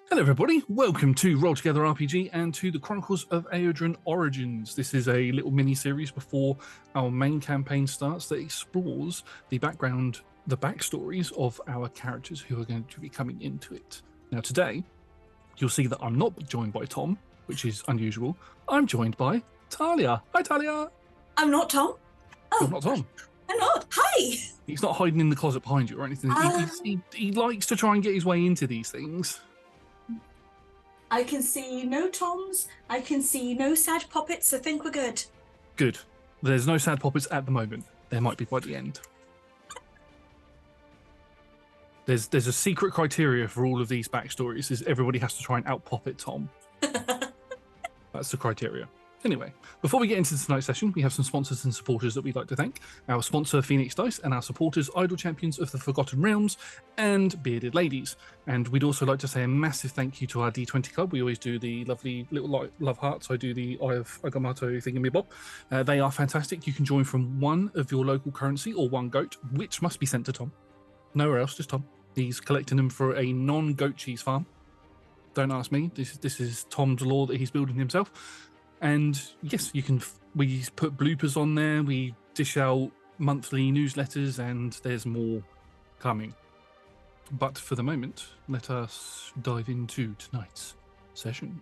Hello everybody, welcome to Roll Together RPG and to the Chronicles of Aeodrun Origins. This is a little mini-series before our main campaign starts that explores the backstories of our characters who are going to be coming into it. Now today, you'll see that I'm not joined by Tom, which is unusual. I'm joined by Talia. Hi Talia! I'm not Tom. Oh, You're not Tom. I'm not. Hi! He's not hiding in the closet behind you or anything. He likes to try and get his way into these things. I can see no Toms. I can see no sad puppets. I think we're good. Good. There's no sad puppets at the moment. There might be by the end. There's a secret criteria for all of these backstories. Is everybody has to try and out-puppet Tom. That's the criteria. Anyway, before we get into tonight's session, we have some sponsors and supporters that we'd like to thank. Our sponsor, Phoenix Dice, and our supporters, Idol Champions of the Forgotten Realms and Bearded Ladies. And we'd also like to say a massive thank you to our D20 Club. We always do the lovely little love hearts. I do the Eye of Agamotto thingamabob. They are fantastic. You can join from one of your local currency or one goat, which must be sent to Tom. Nowhere else, just Tom. He's collecting them for a non-goat cheese farm. Don't ask me. This is Tom's law that he's building himself. And yes, we put bloopers on there, we dish out monthly newsletters, and there's more coming. But for the moment, let us dive into tonight's session.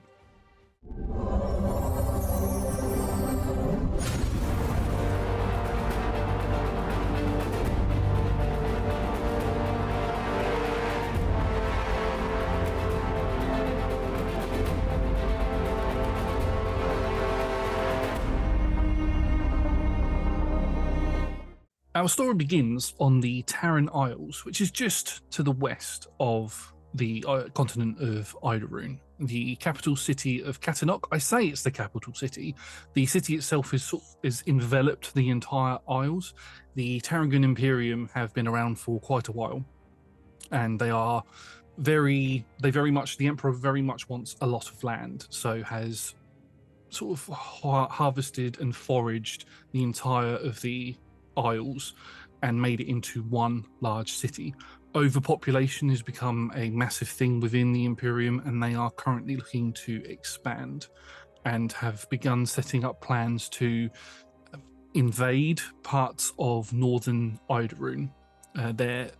Our story begins on the Tarragon Isles, which is just to the west of the continent of Idorune, the capital city of Catanok. I say it's the capital city. The city itself is enveloped the entire Isles. The Tarragon Imperium have been around for quite a while, and the Emperor very much wants a lot of land, so has sort of harvested and foraged the entire of the Isles and made it into one large city. Overpopulation has become a massive thing within the Imperium, and they are currently looking to expand and have begun setting up plans to invade parts of northern Idorune. Their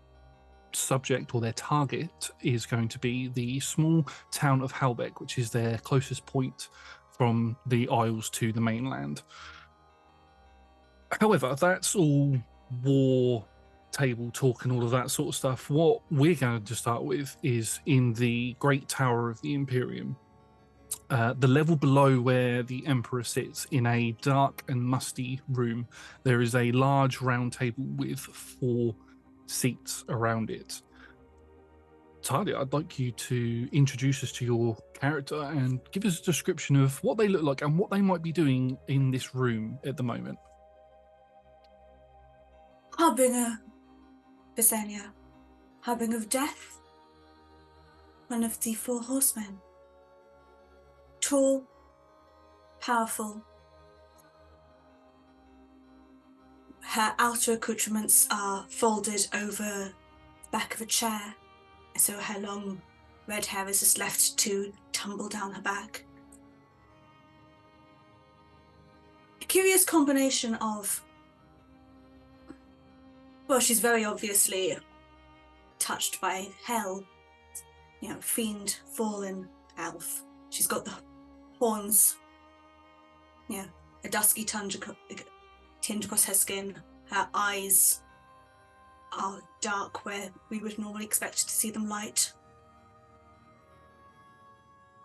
subject or their target is going to be the small town of Halbeck, which is their closest point from the Isles to the mainland. However, that's all war table talk and all of that sort of stuff. What we're going to start with is in the Great Tower of the Imperium. The level below where the Emperor sits, in a dark and musty room, there is a large round table with 4 seats around it. Talia, I'd like you to introduce us to your character and give us a description of what they look like and what they might be doing in this room at the moment. Harbinger, Vesenia, Harbinger of Death, one of the 4 horsemen. Tall, powerful. Her outer accoutrements are folded over the back of a chair, so her long red hair is just left to tumble down her back. A curious combination of, well, she's very obviously touched by hell, fiend, fallen elf. She's got the horns, a dusky tinge across her skin. Her eyes are dark where we would normally expect to see them light.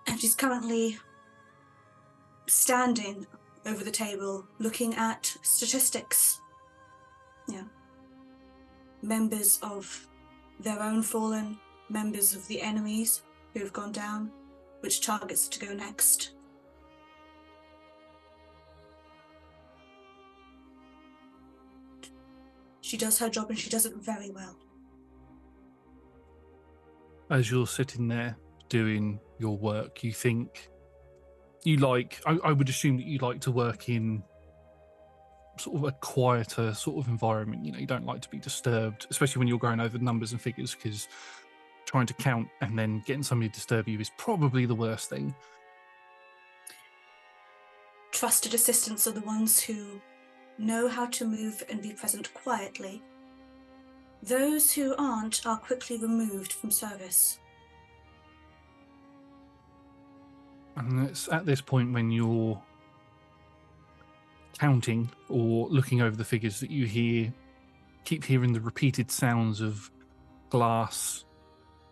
And she's currently standing over the table looking at statistics. Members of their own fallen, members of the enemies who have gone down, which targets to go next. She does her job and she does it very well. As you're sitting there doing your work, you think I would assume that you like to work in sort of a quieter sort of environment. You don't like to be disturbed, especially when you're going over numbers and figures, because trying to count and then getting somebody to disturb you is probably the worst thing. Trusted assistants are the ones who know how to move and be present quietly. Those who aren't are quickly removed from service. And it's at this point when you're counting or looking over the figures that you keep hearing the repeated sounds of glass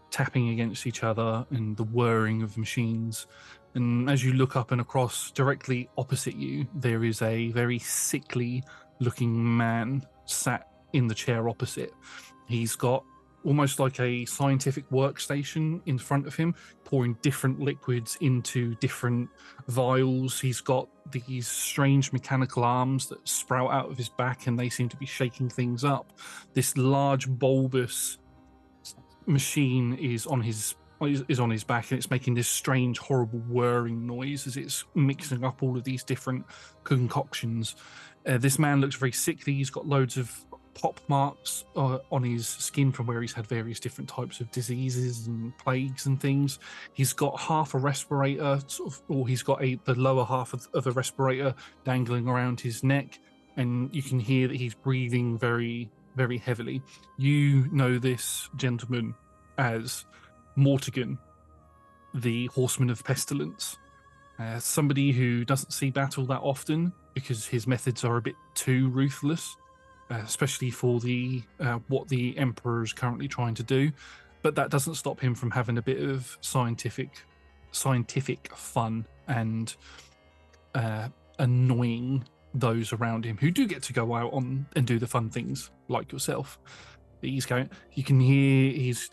tapping against each other and the whirring of machines. And as you look up and across, directly opposite you, there is a very sickly looking man sat in the chair opposite. He's got almost like a scientific workstation in front of him, pouring different liquids into different vials. He's got these strange mechanical arms that sprout out of his back, and they seem to be shaking things up. This large bulbous machine is on his back, and it's making this strange, horrible whirring noise as it's mixing up all of these different concoctions. This man looks very sickly. He's got loads of pop marks on his skin from where he's had various different types of diseases and plagues and things. He's got half a respirator, or he's got the lower half of a respirator dangling around his neck, and you can hear that he's breathing very, very heavily. You know this gentleman as Mortigan, the Horseman of Pestilence. Somebody who doesn't see battle that often because his methods are a bit too ruthless, especially for what the Emperor is currently trying to do. But that doesn't stop him from having a bit of scientific fun and annoying those around him who do get to go out on and do the fun things like yourself. You can hear he's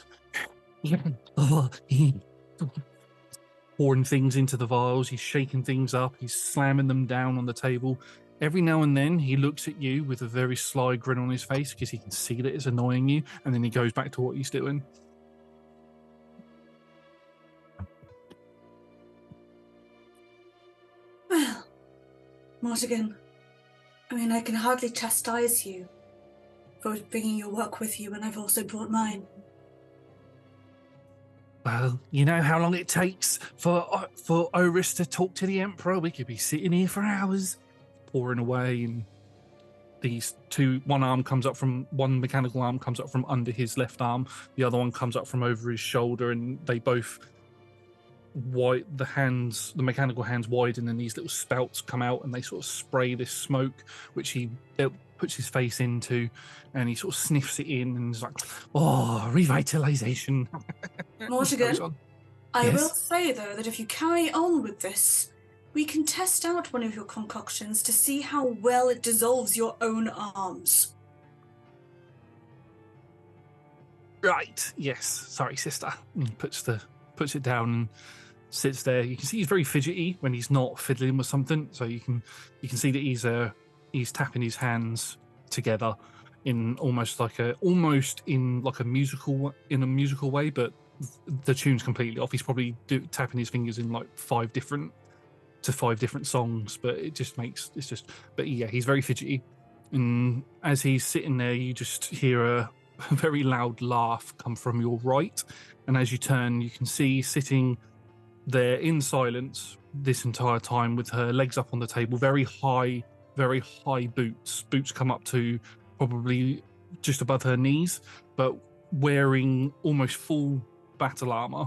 pouring things into the vials. He's shaking things up. He's slamming them down on the table. Every now and then he looks at you with a very sly grin on his face because he can see that it's annoying you, and then he goes back to what he's doing. Well, Mortigan, I mean, I can hardly chastise you for bringing your work with you when I've also brought mine. Well, you know how long it takes for Oris to talk to the Emperor? We could be sitting here for hours, pouring away, and these one mechanical arm comes up from under his left arm, the other one comes up from over his shoulder, and they both the mechanical hands widen, and these little spouts come out, and they sort of spray this smoke, which he puts his face into, and he sort of sniffs it in, and is like, "Oh, revitalization." Mortigan, I will say though that if you carry on with this, we can test out one of your concoctions to see how well it dissolves your own arms. Right. Yes. Sorry, sister. And he puts it down and sits there. You can see he's very fidgety when he's not fiddling with something. So you can see that he's tapping his hands together in almost in a musical way, but the tune's completely off. He's probably tapping his fingers in like five different songs, but but yeah, he's very fidgety. And as he's sitting there, you just hear a very loud laugh come from your right, and as you turn, you can see sitting there in silence this entire time with her legs up on the table, very high boots come up to probably just above her knees, but wearing almost full battle armor,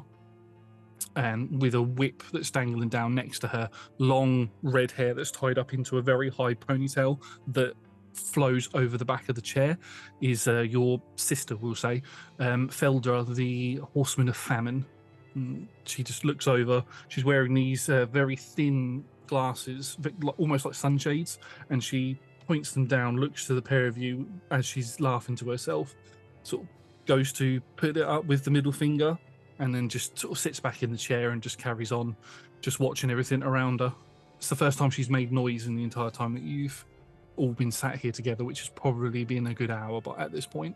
and with a whip that's dangling down next to her, long red hair that's tied up into a very high ponytail that flows over the back of the chair, is your sister, we'll say, Feldra, the Horseman of Famine. She just looks over. She's wearing these very thin glasses, almost like sunshades, and she points them down, looks to the pair of you as she's laughing to herself, sort of goes to put it up with the middle finger, and then just sort of sits back in the chair and just carries on, just watching everything around her. It's the first time she's made noise in the entire time that you've all been sat here together, which has probably been a good hour, but at this point.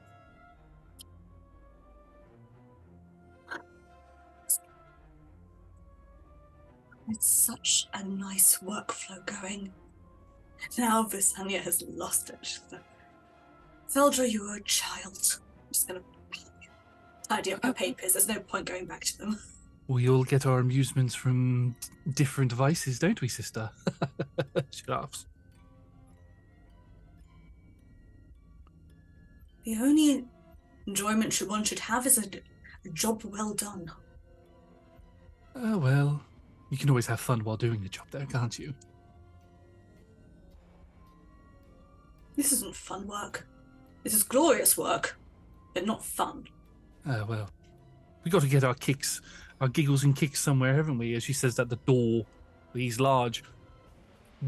It's such a nice workflow going. Now Vesenia has lost it. Feldra, you're a child. I'm just gonna tidy up your papers. There's no point going back to them. We all get our amusements from different vices, don't we, sister? She laughs. The only enjoyment one should have is a job well done. Oh, well, you can always have fun while doing the job, though, can't you? This isn't fun work. This is glorious work, but not fun. Oh, well, we got to get our kicks, our giggles and kicks somewhere, haven't we? As she says that the door, these large,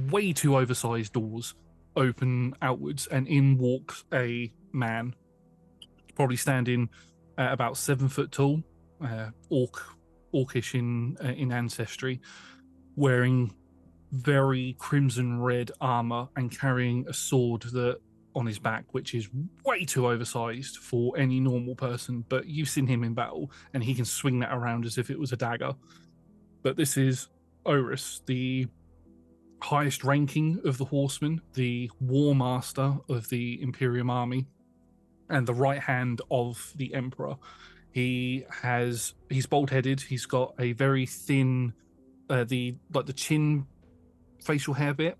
way too oversized doors, open outwards, and in walks a man, probably standing about 7 foot tall, orcish in ancestry, wearing very crimson red armor and carrying a sword that on his back, which is way too oversized for any normal person, but you've seen him in battle and he can swing that around as if it was a dagger. But this is Oris, the highest ranking of the horsemen, the war master of the Imperium army, and the right hand of the Emperor. He's bald-headed. He's got a very thin, the chin facial hair bit.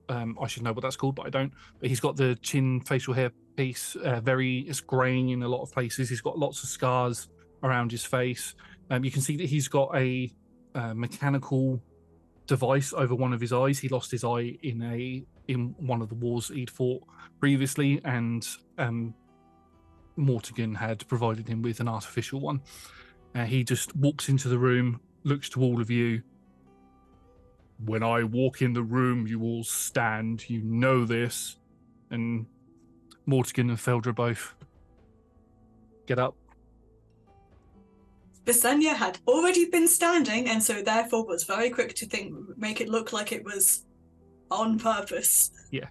I should know what that's called, but I don't. But he's got the chin facial hair piece. It's graying in a lot of places. He's got lots of scars around his face. You can see that he's got a mechanical device over one of his eyes. He lost his eye in one of the wars he'd fought previously, and Mortigan had provided him with an artificial one. He just walks into the room, looks to all of you. When I walk in the room, you all stand. You know this. And Mortigan and Feldra both get up. Vesenia had already been standing, and so therefore was very quick to make it look like it was on purpose. Yeah.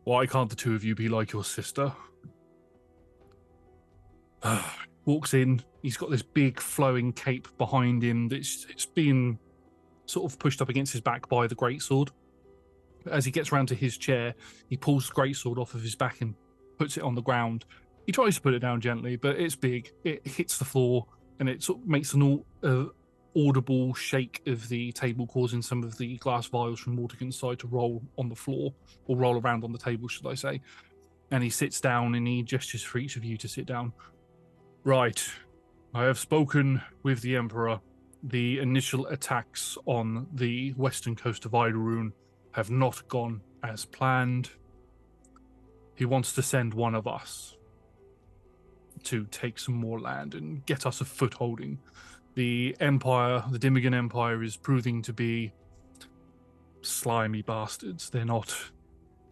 Why can't the two of you be like your sister? Walks in. He's got this big flowing cape behind him. It's been sort of pushed up against his back by the greatsword. As he gets round to his chair, he pulls the greatsword off of his back and puts it on the ground. He tries to put it down gently, but it's big. It hits the floor, and it sort of makes an audible shake of the table, causing some of the glass vials from Mortigan's side to roll on the floor, or roll around on the table, should I say. And he sits down, and he gestures for each of you to sit down. Right. I have spoken with the Emperor. The initial attacks on the western coast of Idorune have not gone as planned. He wants to send one of us to take some more land and get us a footholding. The Empire, the Dimigan Empire, is proving to be slimy bastards. They're not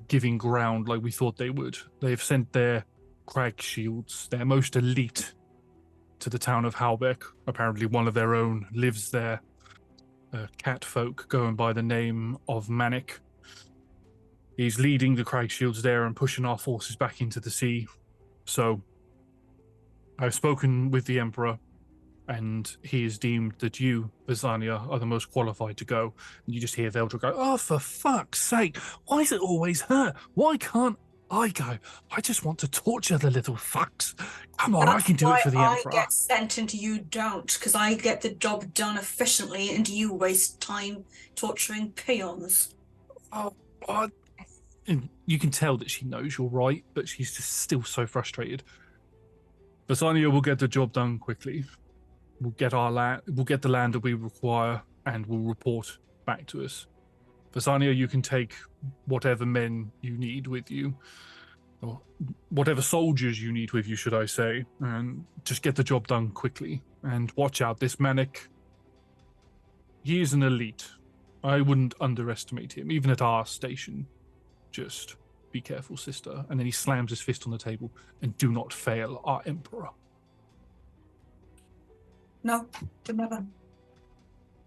giving ground like we thought they would. They've sent their crag shields, their most elite, to the town of Halbeck. Apparently one of their own lives there. Cat folk going by the name of Manic. He's leading the crag shields there and pushing our forces back into the sea. So I've spoken with the Emperor, and he has deemed that you, Vesenia, are the most qualified to go. And you just hear Veldra go, "Oh, for fuck's sake, why is it always her? Why can't I go? I just want to torture the little fucks. Come on, I can do it for the Emperor." I get sent and you don't, because I get the job done efficiently and you waste time torturing peons. Oh, what? And you can tell that she knows you're right, but she's just still so frustrated. Vesenia will get the job done quickly. We'll get our land. We'll get the land that we require, and we'll report back to us. Vesenia, you can take whatever men you need with you, or whatever soldiers you need with you, should I say, and just get the job done quickly. And watch out, this Manic, he is an elite. I wouldn't underestimate him, even at our station. Just be careful, sister. And then he slams his fist on the table. And do not fail our Emperor. No, never.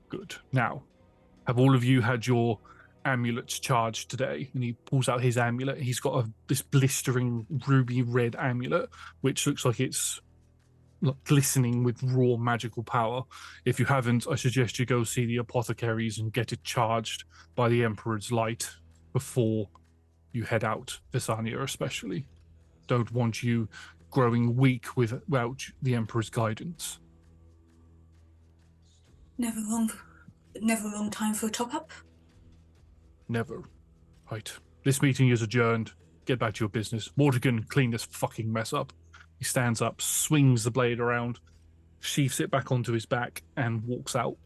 Good. Now, have all of you had your amulets charged today? And he pulls out his amulet. He's got this blistering ruby red amulet, which looks like it's glistening with raw magical power. If you haven't, I suggest you go see the apothecaries and get it charged by the Emperor's light before you head out, Vesenia especially. Don't want you growing weak without the Emperor's guidance. Never wrong time for a top-up? Never. Right. This meeting is adjourned. Get back to your business. Mortigan, clean this fucking mess up. He stands up, swings the blade around, sheaths it back onto his back, and walks out.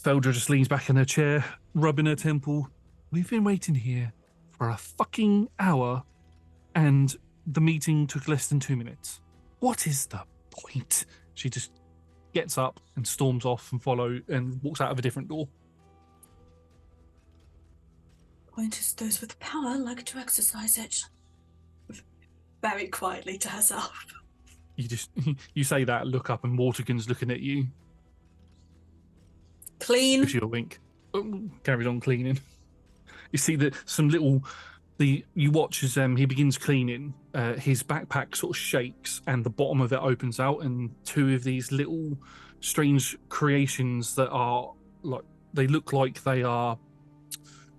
Feldra just leans back in her chair, rubbing her temple. We've been waiting here for a fucking hour, and the meeting took less than 2 minutes. What is the point? She just gets up and storms off and walks out of a different door. Point is, those with power like to exercise it. Very quietly to herself. You say that, look up, and Mortigan's looking at you. Clean. Gives you a wink. Carries on cleaning. You see that you watch as he begins cleaning. His backpack sort of shakes, and the bottom of it opens out, and two of these little strange creations that are they look like they are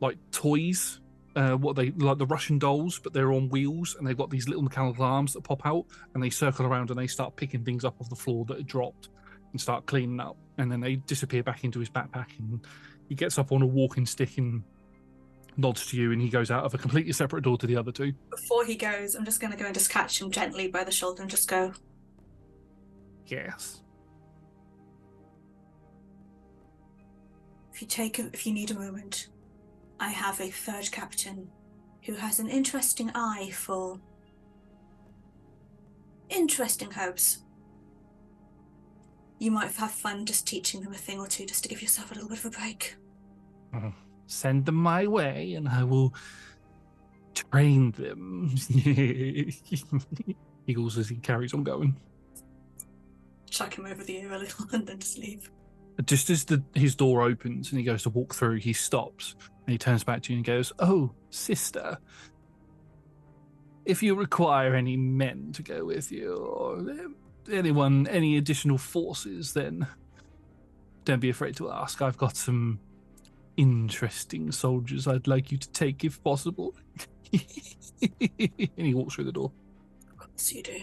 like toys. Like the Russian dolls, but they're on wheels, and they've got these little mechanical arms that pop out, and they circle around and they start picking things up off the floor that are dropped and start cleaning up, and then they disappear back into his backpack, and he gets up on a walking stick and nods to you, and he goes out of a completely separate door to the other two. Before he goes, I'm just going to go and just catch him gently by the shoulder and just go, Yes. If you need a moment, I have a third captain who has an interesting eye for interesting herbs. You might have fun just teaching them a thing or two just to give yourself a little bit of a break. Send them my way and I will train them. He goes as he carries on going. Chuck him over the ear a little and then just leave. Just as his door opens and he goes to walk through, he stops and he turns back to you and goes, "Oh, sister, if you require any men to go with you or any additional forces, then don't be afraid to ask. I've got some interesting soldiers I'd like you to take if possible." And he walks through the door. Of course you do.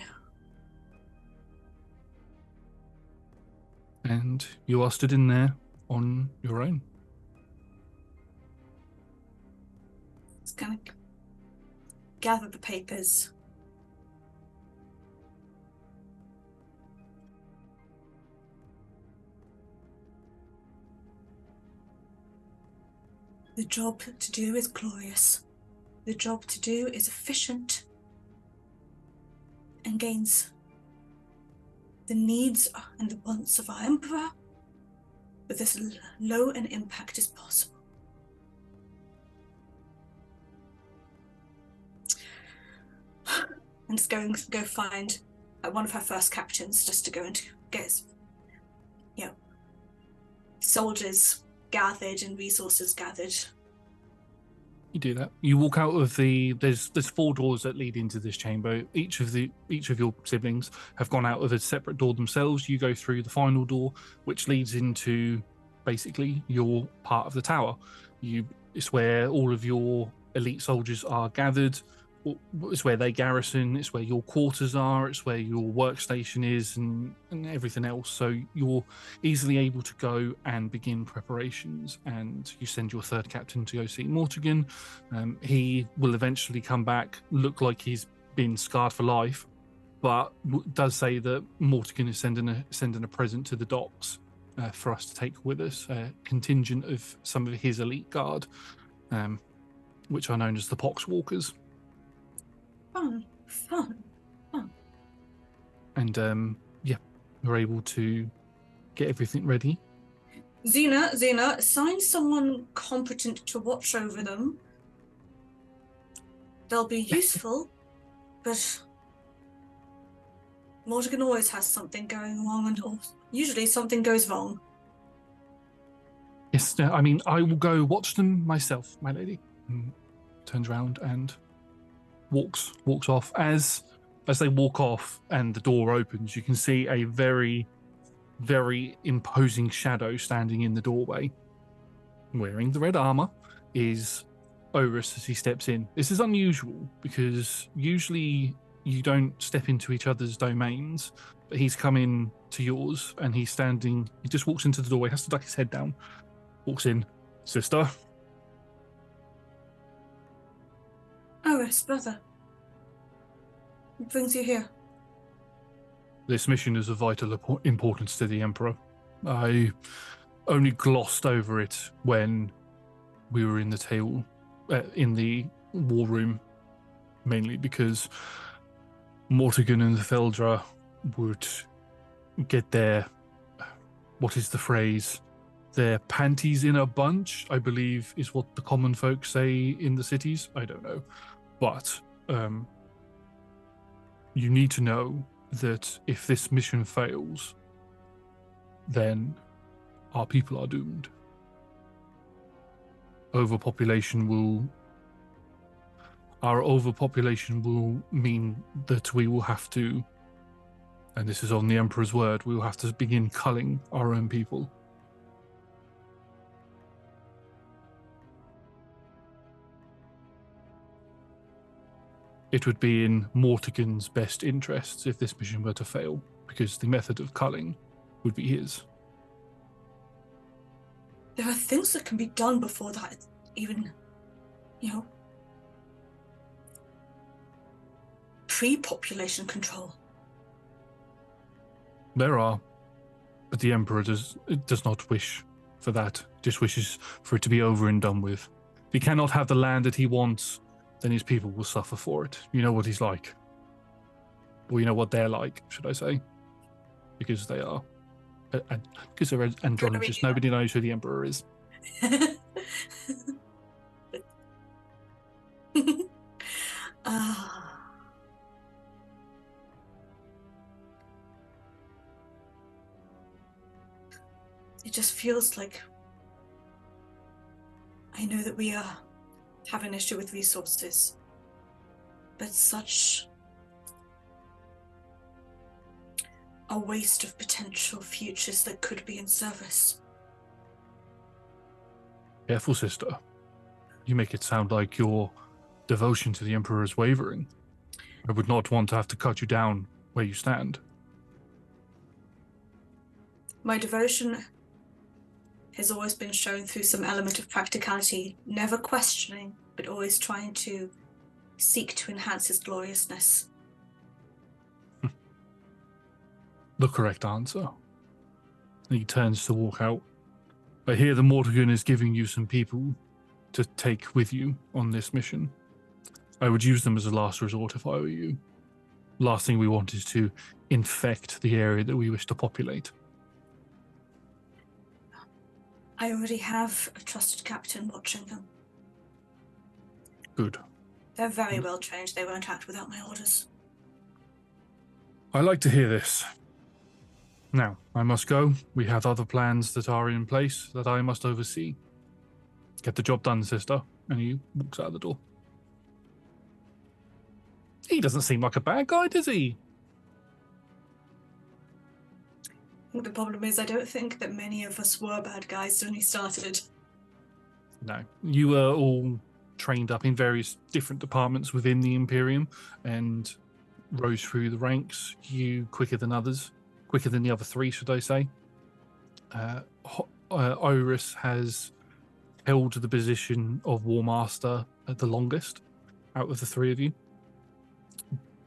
And you are stood in there on your own. Just gonna gather the papers. The job to do is glorious. The job to do is efficient and gains the needs and the wants of our Emperor with as low an impact as possible. And just go find one of her first captains just to go and get, soldiers gathered and resources gathered. You do that. You walk out of there's 4 doors that lead into this chamber. Each of your siblings have gone out of a separate door themselves. You go through the final door, which leads into basically your part of the tower. It's where all of your elite soldiers are gathered. It's where they garrison. It's where your quarters are. It's where your workstation is, and everything else. So you're easily able to go and begin preparations. And you send your third captain to go see Mortigan. He will eventually come back, look like he's been scarred for life, but does say that Mortigan is sending a present to the docks for us to take with us, a contingent of some of his elite guard, which are known as the Poxwalkers. Fun. And we're able to get everything ready. Xena, assign someone competent to watch over them. They'll be useful, but Mortigan always has something going wrong, and usually something goes wrong. Yes, I mean, I will go watch them myself, my lady. And turns around and walks off. As they walk off and the door opens, you can see a very, very imposing shadow standing in the doorway. Wearing the red armor is Orus as he steps in. This is unusual because usually you don't step into each other's domains, but he's come in to yours, and he's standing. He just walks into the doorway, has to duck his head down, walks in. Sister. Oh, yes, brother. What brings you here? This mission is of vital importance to the Emperor. I only glossed over it when we were in the war room, mainly because Mortigan and the Feldra would get their, what is the phrase? Their panties in a bunch, I believe, is what the common folk say in the cities. I don't know. But you need to know that if this mission fails, then our people are doomed. Our overpopulation will mean that we will have to, and this is on the Emperor's word, we will have to begin culling our own people. It would be in Mortigan's best interests if this mission were to fail, because the method of culling would be his. There are things that can be done before that, even, pre-population control. There are, but the Emperor does not wish for that, just wishes for it to be over and done with. If he cannot have the land that he wants, then his people will suffer for it. You know what he's like. Or you know what they're like, should I say. Because they are. Because they're androgynous. Nobody knows who the Emperor is. It just feels like I know that we have an issue with resources, but such a waste of potential futures that could be in service. Careful, sister. You make it sound like your devotion to the Emperor is wavering. I would not want to have to cut you down where you stand. My devotion has always been shown through some element of practicality, never questioning, but always trying to seek to enhance his gloriousness. The correct answer. He turns to walk out. I hear the Mortigan is giving you some people to take with you on this mission. I would use them as a last resort if I were you. Last thing we want is to infect the area that we wish to populate. I already have a trusted captain watching them. Good. They're very well trained. They won't act without my orders. I like to hear this. Now, I must go. We have other plans that are in place that I must oversee. Get the job done, sister. And he walks out the door. He doesn't seem like a bad guy, does he? The problem is I don't think that many of us were bad guys when he started. No. You were all trained up in various different departments within the Imperium and rose through the ranks. You quicker than others. Quicker than the other three, should I say. Iris has held the position of War Master at the longest out of the three of you,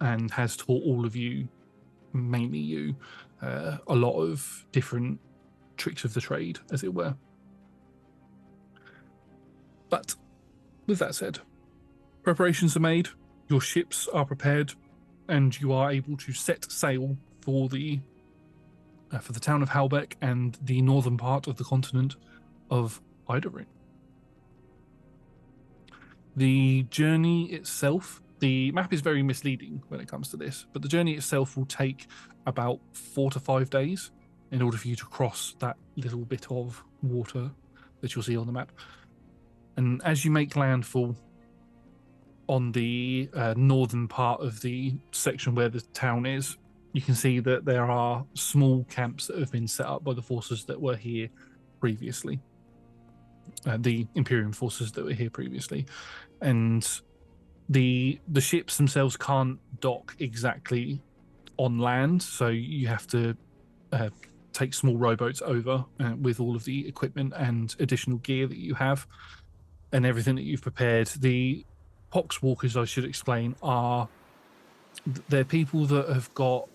and has taught all of you, mainly you, a lot of different tricks of the trade, as it were. But with that said, preparations are made, your ships are prepared, and you are able to set sail for the town of Halbeck and the northern part of the continent of Idorune. The journey itself, the map is very misleading when it comes to this, but the journey itself will take about 4 to 5 days in order for you to cross that little bit of water that you'll see on the map. And as you make landfall on the northern part of the section where the town is, you can see that there are small camps that have been set up by the forces that were here previously. The Imperium forces that were here previously. And the ships themselves can't dock exactly on land, so you have to take small rowboats over with all of the equipment and additional gear that you have and everything that you've prepared. The poxwalkers, I should explain, they're people that have got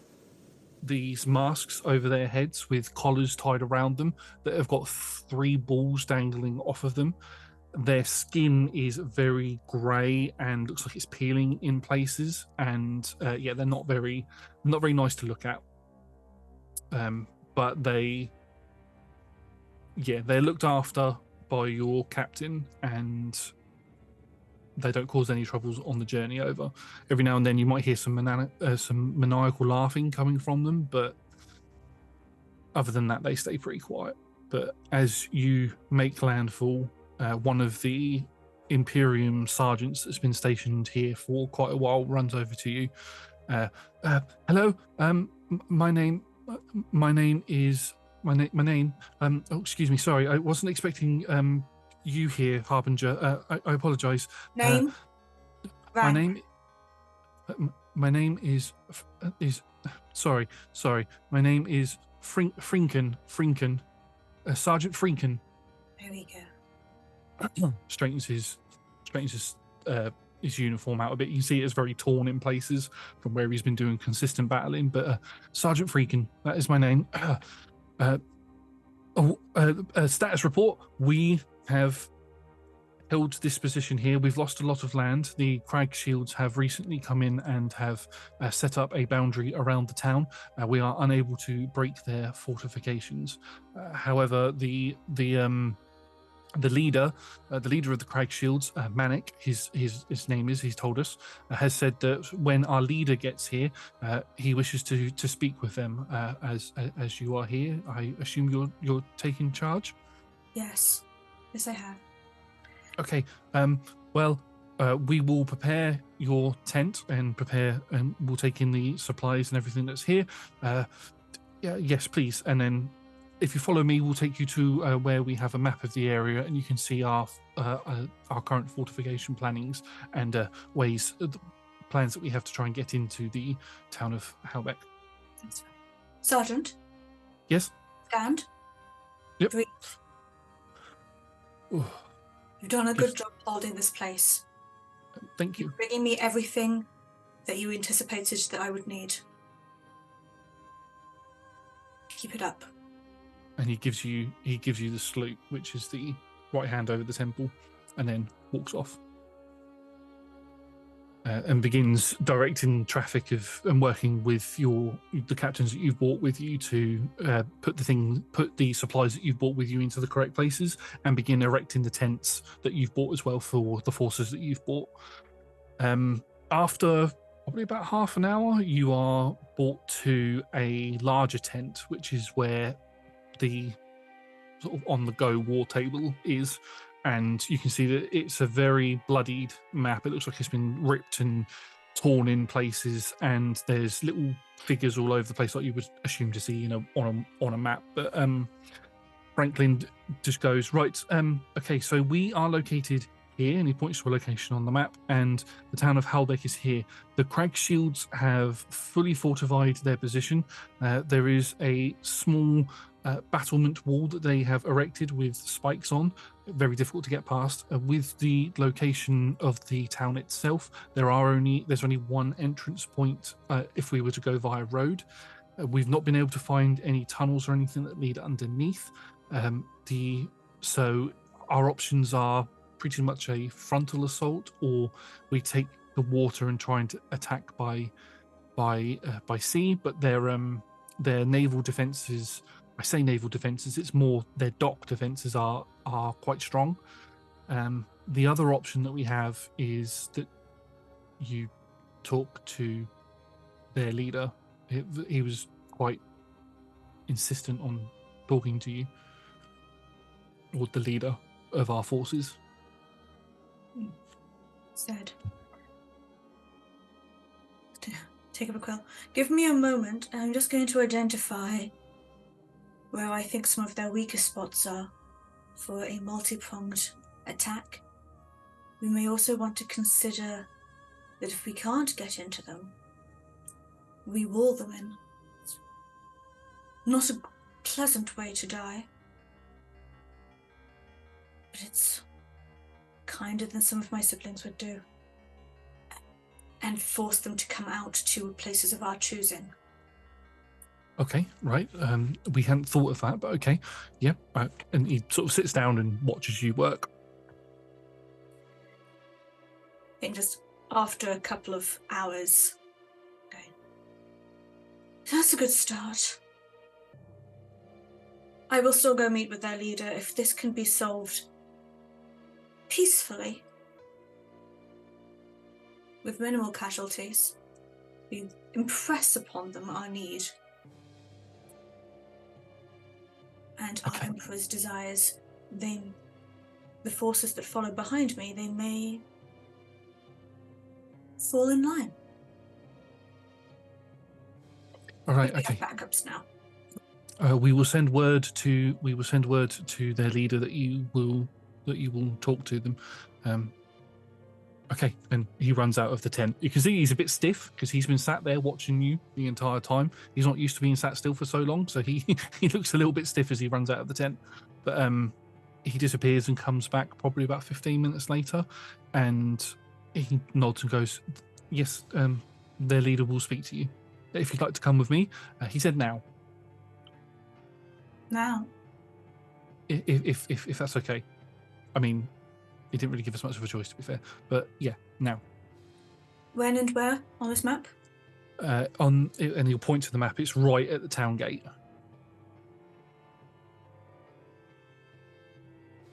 these masks over their heads with collars tied around them that have got 3 balls dangling off of them. Their skin is very grey and looks like it's peeling in places, and they're not very nice to look at. But they're looked after by your captain, and they don't cause any troubles on the journey over. Every now and then you might hear some maniacal laughing coming from them, but other than that, they stay pretty quiet. But as you make landfall, one of the Imperium sergeants that's been stationed here for quite a while runs over to you. Hello, my name is. Excuse me, sorry, I wasn't expecting you here, Harbinger. I apologize. Name? My name is sorry. My name is Frinken. Sergeant Frinken. There we go. Straightens his uniform out a bit. You can see it's very torn in places from where he's been doing consistent battling. But Sergeant Frinken, that is my name. Status report. We have held this position here. We've lost a lot of land. The Crag Shields have recently come in and have set up a boundary around the town. We are unable to break their fortifications. However, the leader of the Crag Shields, Manic, his name is, he's told us, has said that when our leader gets here, he wishes to speak with them. As you are here, I assume you're taking charge. Yes, I have. Okay. We will prepare your tent and we'll take in the supplies and everything that's here. Yes, please. And then, if you follow me, we'll take you to where we have a map of the area, and you can see our current fortification plannings and plans that we have to try and get into the town of Halbeck. That's fine. Sergeant? Yes? Stand. Yep. Breathe. You've done a good job holding this place. Thank you. You're bringing me everything that you anticipated that I would need. Keep it up. And he gives you the salute, which is the right hand over the temple, and then walks off and begins directing traffic and working with the captains that you've brought with you to put the supplies that you've brought with you into the correct places and begin erecting the tents that you've bought as well for the forces that you've bought. After probably about half an hour, you are brought to a larger tent, which is where the sort of on-the-go war table is, and you can see that it's a very bloodied map. It looks like it's been ripped and torn in places, and there's little figures all over the place like you would assume to see on a map. But Franklin just goes, right, okay, so we are located here, and he points to a location on the map, and the town of Halbeck is here. The Crag Shields have fully fortified their position. There is a small battlement wall that they have erected with spikes on, very difficult to get past. With the location of the town itself, there's only one entrance point if we were to go via road. We've not been able to find any tunnels or anything that lead underneath. So our options are pretty much a frontal assault, or we take the water and try and attack by sea. But their naval defenses, I say naval defenses, it's more their dock defenses are quite strong. The other option that we have is that you talk to their leader. He was quite insistent on talking to you, or the leader of our forces. Said. Take up a quill. Give me a moment, and I'm just going to identify where I think some of their weaker spots are for a multi-pronged attack. We may also want to consider that if we can't get into them, we wall them in. Not a pleasant way to die, but it's kinder than some of my siblings would do, and force them to come out to places of our choosing. Okay, right. We hadn't thought of that, but okay. Yeah. And he sort of sits down and watches you work. I think just after a couple of hours, okay, that's a good start. I will still go meet with their leader if this can be solved peacefully, with minimal casualties. We impress upon them our need and our Emperor's desires. The forces that follow behind me, they may fall in line. All right. We Okay. have backups now. We will send word to their leader that you will talk to them. Okay, and he runs out of the tent. You can see he's a bit stiff because he's been sat there watching you the entire time. He's not used to being sat still for so long, so he looks a little bit stiff as he runs out of the tent. But he disappears and comes back probably about 15 minutes later, and he nods and goes, "Yes, their leader will speak to you. If you'd like to come with me," he said, "Now." Now? If that's okay. I mean, he didn't really give us much of a choice, to be fair. But yeah, now. When and where on this map? And he'll point to the map. It's right at the town gate.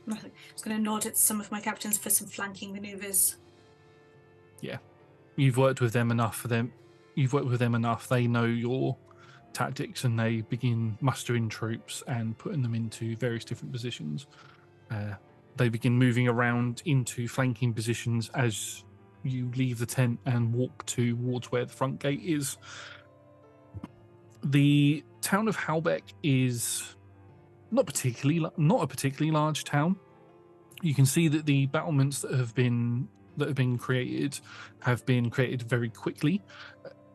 Nothing. I was going to nod at some of my captains for some flanking maneuvers. Yeah, you've worked with them enough for them. You've worked with them enough. They know your tactics, and they begin mustering troops and putting them into various different positions. They begin moving around into flanking positions as you leave the tent and walk towards where the front gate is. The town of Halbeck is not a particularly large town. You can see that the battlements that have been created have been created very quickly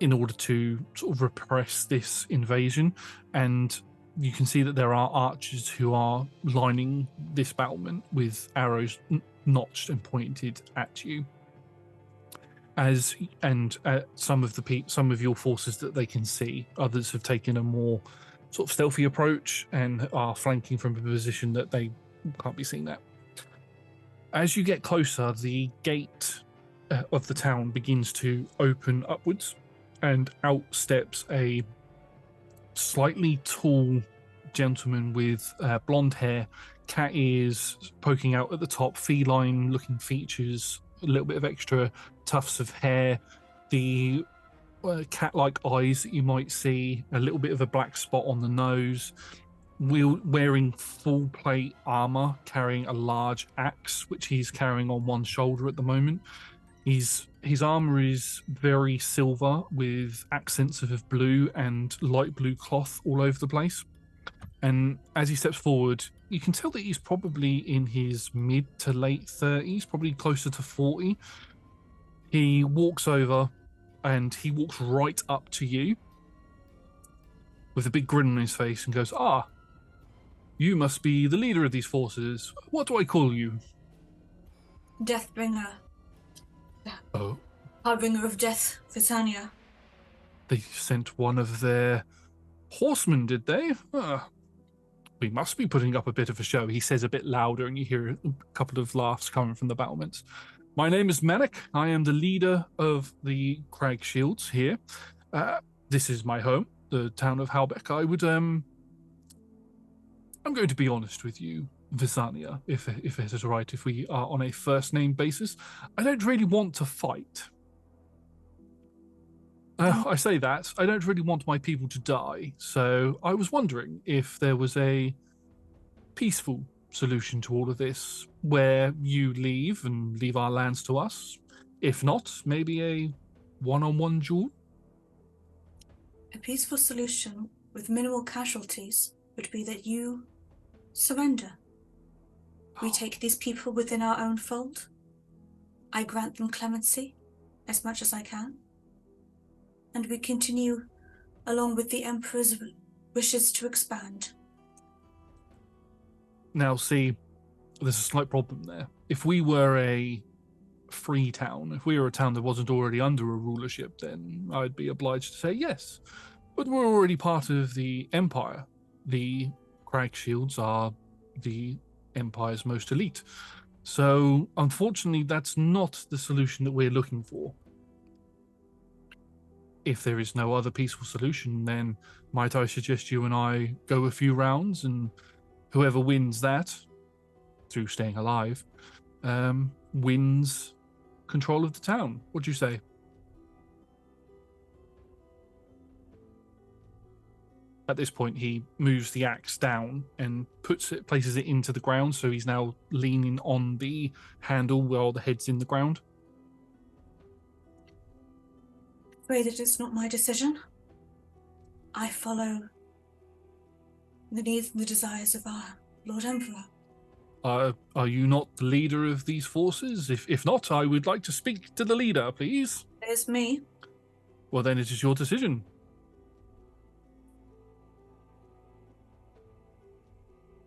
in order to sort of repress this invasion, and you can see that there are archers who are lining this battlement with arrows notched and pointed at you. Some of your forces that they can see, others have taken a more sort of stealthy approach and are flanking from a position that they can't be seen at. As you get closer, the gate of the town begins to open upwards, and out steps a slightly tall gentleman with blonde hair, cat ears poking out at the top, feline looking features, a little bit of extra tufts of hair, the cat-like eyes that you might see, a little bit of a black spot on the nose, wearing full plate armor, carrying a large axe which he's carrying on one shoulder at the moment. His armor is very silver with accents of blue and light blue cloth all over the place. And as he steps forward, you can tell that he's probably in his mid to late 30s, probably closer to 40. He walks over and he walks right up to you with a big grin on his face and goes, "Ah, you must be the leader of these forces. What do I call you?" Deathbringer. Oh. Harbinger of Death, Vesenia. They sent one of their horsemen, did they? We must be putting up a bit of a show, he says a bit louder, and you hear a couple of laughs coming from the battlements. "My name is Manic. I am the leader of the Crag Shields here. This is my home, the town of Halbeck. I'm going to be honest with you, Vesania, if it is all right, if we are on a first name basis. I don't really want to fight. I say that. I don't really want my people to die, so I was wondering if there was a peaceful solution to all of this, where you leave and leave our lands to us. If not, maybe a one-on-one duel?" A peaceful solution with minimal casualties would be that you surrender. We take these people within our own fold. I grant them clemency, as much as I can. And we continue along with the Emperor's wishes to expand. Now, see, there's a slight problem there. If we were a free town, if we were a town that wasn't already under a rulership, then I'd be obliged to say yes. But we're already part of the Empire. The Crag Shields are the Empire's most elite. So, unfortunately, that's not the solution that we're looking for. If there is no other peaceful solution, then might I suggest you and I go a few rounds, and whoever wins that, through staying alive, wins control of the town. What do you say? At this point, he moves the axe down and places it into the ground, so he's now leaning on the handle while the head's in the ground. Afraid that it's not my decision. I follow the needs and the desires of our Lord Emperor. Are you not the leader of these forces? If not, I would like to speak to the leader, please. There's me. Well, then it is your decision.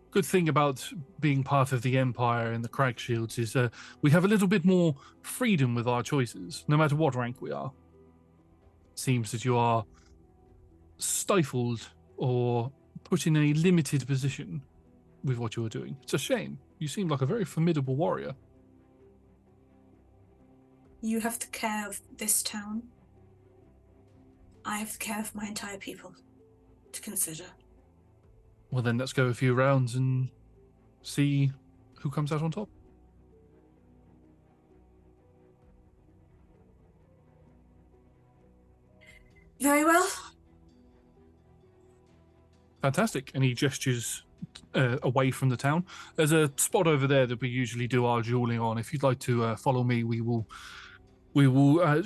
Good thing about being part of the Empire and the Crag Shields is we have a little bit more freedom with our choices, no matter what rank we are. It seems that you are stifled or put in a limited position with what you are doing. It's a shame. You seem like a very formidable warrior. You have the care of this town. I have the care of my entire people to consider. Well, then let's go a few rounds and see who comes out on top. Very well. Fantastic. And he gestures away from the town. There's a spot over there that we usually do our dueling on. If you'd like to follow me, we will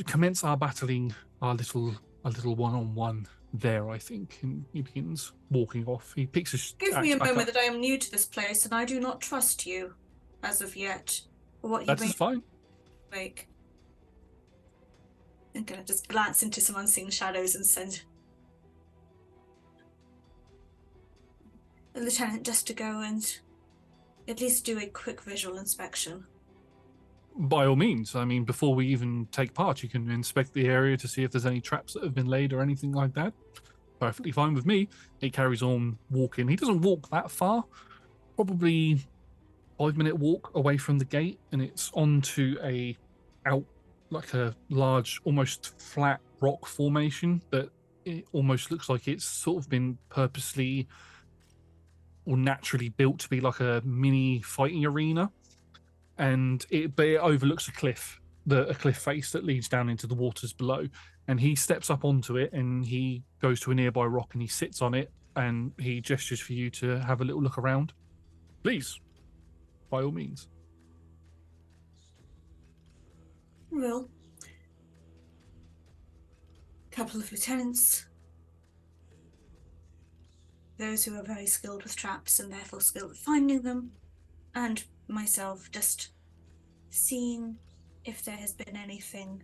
commence our battling, our little one-on-one there, I think. And he begins walking off. He picks his Give me a axe back moment up. that I am new to this place and I do not trust you as of yet for what you That may is fine. make. I'm gonna just glance into some unseen shadows and send the lieutenant just to go and at least do a quick visual inspection. By all means. I mean, before we even take part, you can inspect the area to see if there's any traps that have been laid or anything like that. Perfectly fine with me. He carries on walking. He doesn't walk that far. Probably 5-minute walk away from the gate, and it's onto a large, almost flat rock formation that it almost looks like it's sort of been purposely or naturally built to be like a mini fighting arena. And it overlooks a cliff face that leads down into the waters below. And he steps up onto it and he goes to a nearby rock and he sits on it and he gestures for you to have a little look around. Please, by all means. Well, a couple of lieutenants, those who are very skilled with traps and therefore skilled at finding them, and myself just seeing if there has been anything.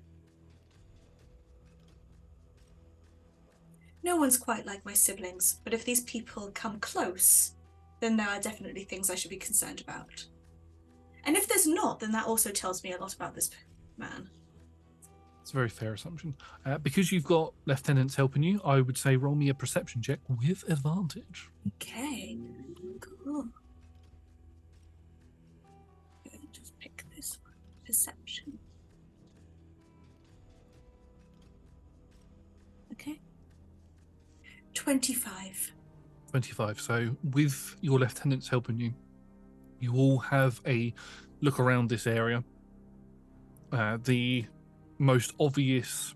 No one's quite like my siblings, but if these people come close, then there are definitely things I should be concerned about. And if there's not, then that also tells me a lot about this man. It's a very fair assumption. Because you've got lieutenants helping you, I would say roll me a perception check with advantage. Okay, cool. Just pick this one. Perception. Okay. 25. 25. So with your lieutenants helping you, you all have a look around this area. The most obvious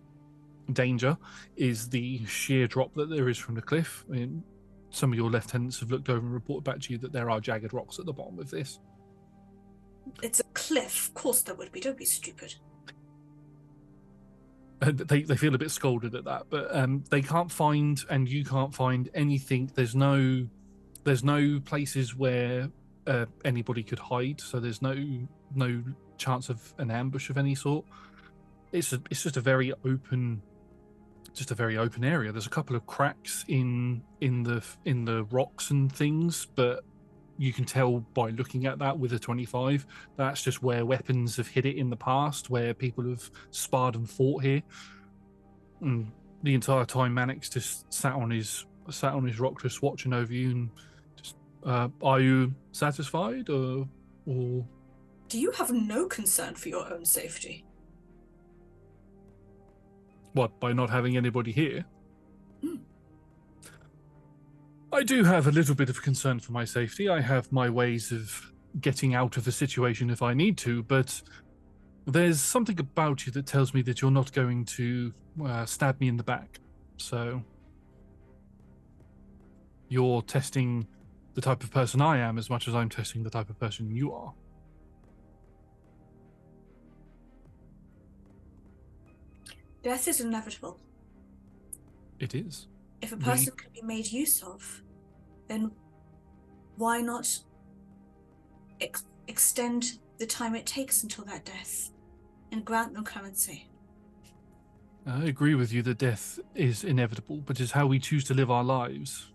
danger is the sheer drop that there is from the cliff. And some of your lieutenants have looked over and reported back to you that there are jagged rocks at the bottom of this. It's a cliff. Of course there would be. Don't be stupid. They feel a bit scolded at that, but they can't find, and you can't find anything. There's no places where anybody could hide, so there's no chance of an ambush of any sort. it's just a very open, area. There's a couple of cracks in the rocks and things, but you can tell by looking at that with a 25, that's just where weapons have hit it in the past, where people have sparred and fought here. And the entire time, Mannix just sat on his rock, just watching over you. And just, are you satisfied, or? Do you have no concern for your own safety? What, by not having anybody here? Hmm. I do have a little bit of concern for my safety. I have my ways of getting out of a situation if I need to, but there's something about you that tells me that you're not going to stab me in the back. So you're testing the type of person I am as much as I'm testing the type of person you are. Death is inevitable. It is. If a person can be made use of, then why not extend the time it takes until that death and grant them clemency? I agree with you that death is inevitable, but it's how we choose to live our lives.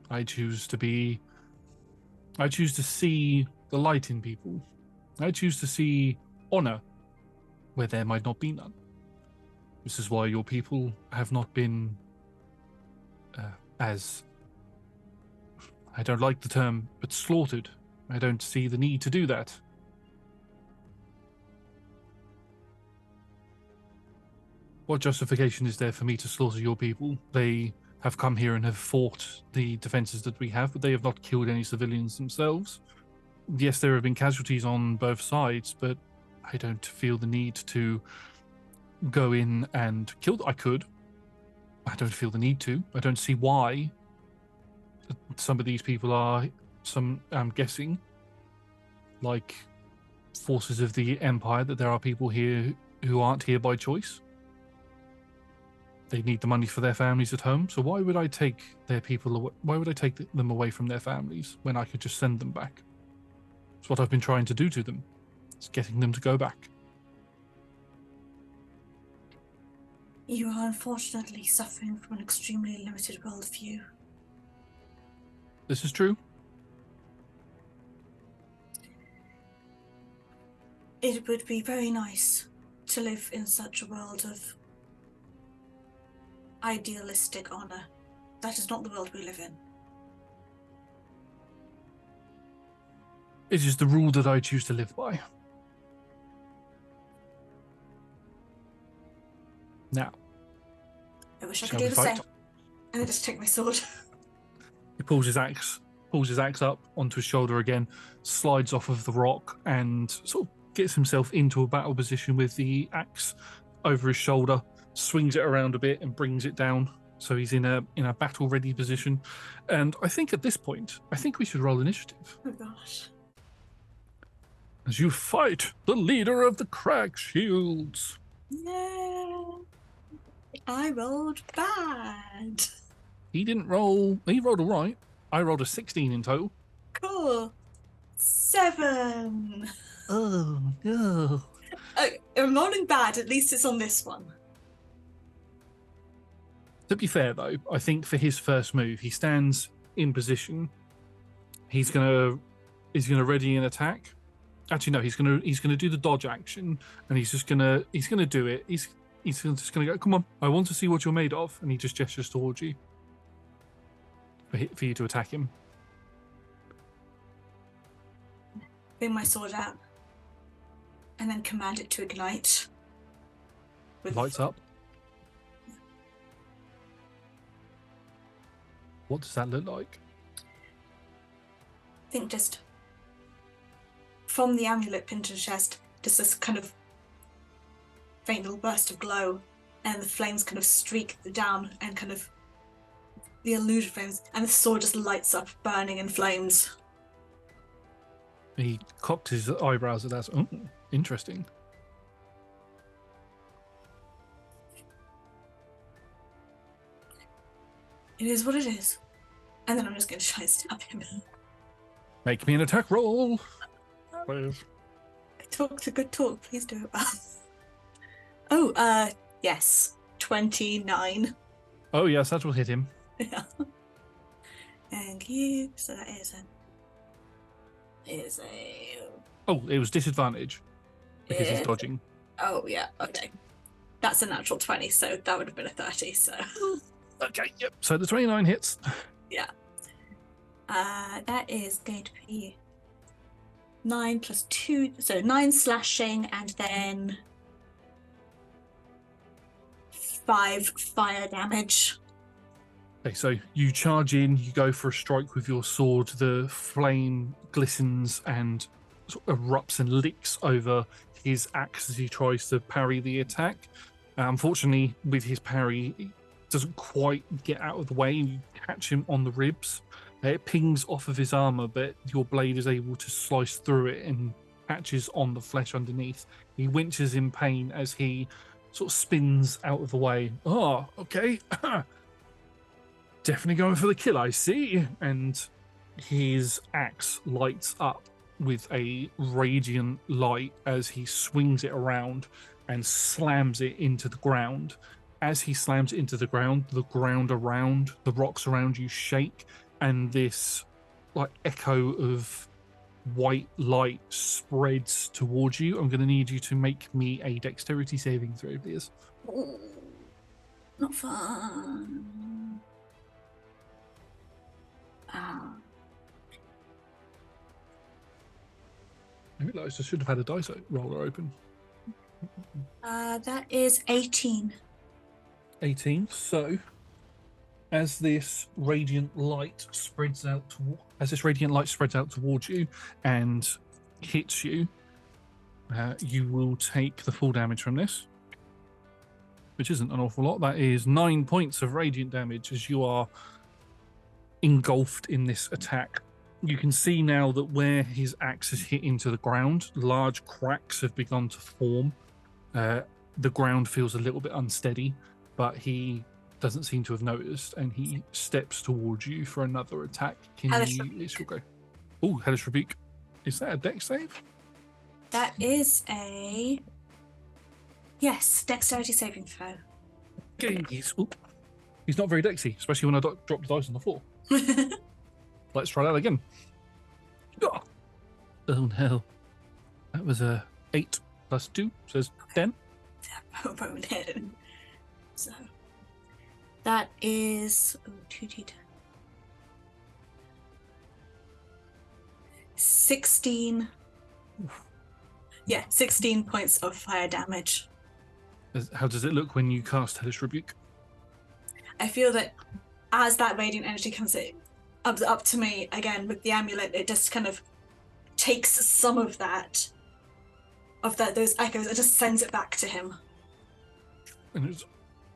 I choose to see the light in people. I choose to see honor where there might not be none. This is why your people have not been as, I don't like the term, but slaughtered. I don't see the need to do that. What justification is there for me to slaughter your people? They have come here and have fought the defenses that we have, but they have not killed any civilians themselves. Yes, there have been casualties on both sides, but I don't feel the need to go in and kill. I could. I don't feel the need to. I don't see why some of these people are, I'm guessing, like forces of the Empire, that there are people here who aren't here by choice. They need the money for their families at home, so why would I take their people away? Why would I take them away from their families when I could just send them back? It's what I've been trying to do to them. It's getting them to go back. You are unfortunately suffering from an extremely limited worldview. This is true. It would be very nice to live in such a world of idealistic honor. That is not the world we live in. It is the rule that I choose to live by. Now, I wish I could do the same. And then just take my sword. He pulls his axe up onto his shoulder again, slides off of the rock, and sort of gets himself into a battle position with the axe over his shoulder, swings it around a bit and brings it down. So he's in a battle ready position. And I think at this point, we should roll initiative. Oh gosh. As you fight the leader of the Crag Shields. Yeah. I rolled bad. He rolled all right. I rolled a 16 in total. Cool. 7. Oh, no. I'm rolling bad, at least it's on this one. To be fair, though, I think for his first move, he stands in position. He's gonna ready an attack. Actually, no, he's gonna do the dodge action, and he's gonna do it. He's just gonna go, come on, I want to see what you're made of, and he just gestures towards you for you to attack him. Bring my sword out, and then command it to ignite. Lights up. What does that look like? I think just from the amulet pinned to the chest, just this kind of faint little burst of glow, and the flames kind of streak down, and kind of the illusion flames, and the sword just lights up, burning in flames. He cocked his eyebrows at that. Oh, interesting. It is what it is. And then I'm just going to try and stab him. Make me an attack roll. Please. Talk's a good talk. Please do it well. Oh, yes. 29. Oh, yes, that will hit him. Yeah. Thank you. So that is a... Oh, it was disadvantage because he's dodging. Oh, yeah. Okay. That's a natural 20, so that would have been a 30, so... Okay, yep. So the 29 hits. Yeah. That is going to be 9 plus 2, so 9 slashing, and then 5 fire damage. Okay, so you charge in, you go for a strike with your sword, the flame glistens and sort of erupts and licks over his axe as he tries to parry the attack. Unfortunately, with his parry, he doesn't quite get out of the way, and you catch him on the ribs. It pings off of his armor, but your blade is able to slice through it and catches on the flesh underneath. He winces in pain as he sort of spins out of the way. Oh, okay. Definitely going for the kill, I see. And his axe lights up with a radiant light as he swings it around and slams it into the ground. As he slams it into the ground around, the rocks around you shake, and this like echo of white light spreads towards you. I'm going to need you to make me a dexterity saving throw, please. Ooh, not fun. I realised I should have had a dice roller open. That is 18. 18. So, as this radiant light spreads out towards you and hits you, you will take the full damage from this, which isn't an awful lot. That is 9 points of radiant damage as you are engulfed in this attack. You can see now that where his axe has hit into the ground, large cracks have begun to form. The ground feels a little bit unsteady, but he doesn't seem to have noticed, and he steps towards you for another attack. Hellish Go. Oh, Hellish Rebuke. Is that a dex save? That is a... Yes, dexterity saving throw. Okay, he's not very dexy, especially when I dropped the dice on the floor. Let's try that again. Oh no. That was a 8 plus 2, so it's 10. So that is 2d10. 16. Yeah, 16 points of fire damage. How does it look when you cast Hellish Rebuke? I feel that as that radiant energy comes up to me again with the amulet, it just kind of takes some of those echoes and just sends it back to him. And it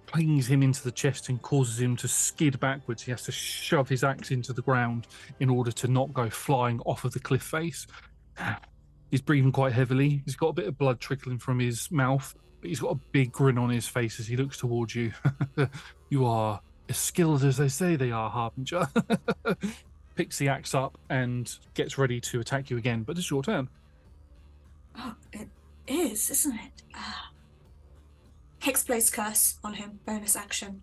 plings him into the chest and causes him to skid backwards. He has to shove his axe into the ground in order to not go flying off of the cliff face. He's breathing quite heavily. He's got a bit of blood trickling from his mouth, but he's got a big grin on his face as he looks towards you. You are as skilled as they say they are, Harbinger. Picks the axe up and gets ready to attack you again, but it's your turn. Oh, it is, isn't it? Hexblade's Curse on him, bonus action.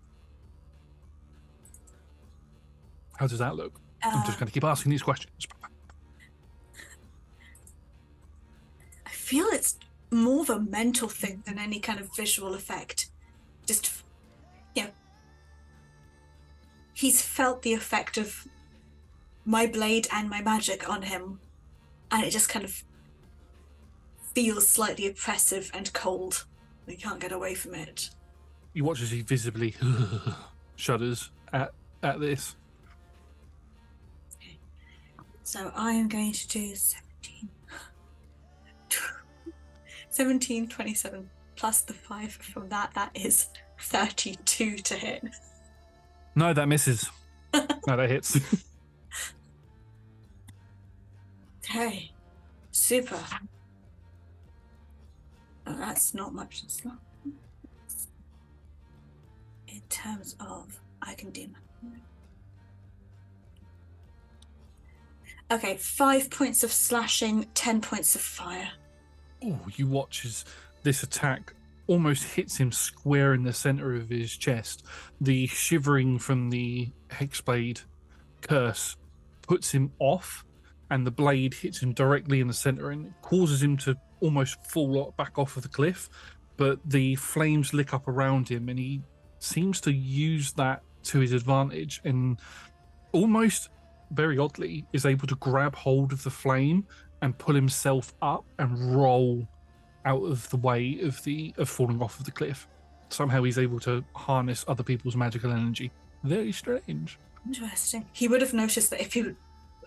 How does that look? I'm just going to keep asking these questions. I feel it's more of a mental thing than any kind of visual effect. Just, he's felt the effect of my blade and my magic on him, and it just kind of feels slightly oppressive and cold. We can't get away from it. You watch as he visibly shudders at this. Okay. So I am going to do 17, 27 plus the 5 from that. That is 32 to hit. No, that misses. No, that hits. Okay. Super. Oh, that's not much. It's not. In terms of, I can do. Okay, 5 points of slashing, 10 points of fire. Oh, you watch as this attack almost hits him square in the center of his chest. The shivering from the hexblade curse puts him off, and the blade hits him directly in the center and causes him to almost fall back off of the cliff. But the flames lick up around him, and he seems to use that to his advantage, and almost very oddly is able to grab hold of the flame and pull himself up and roll out of the way of falling off of the cliff. Somehow he's able to harness other people's magical energy. Very strange. Interesting. He would have noticed that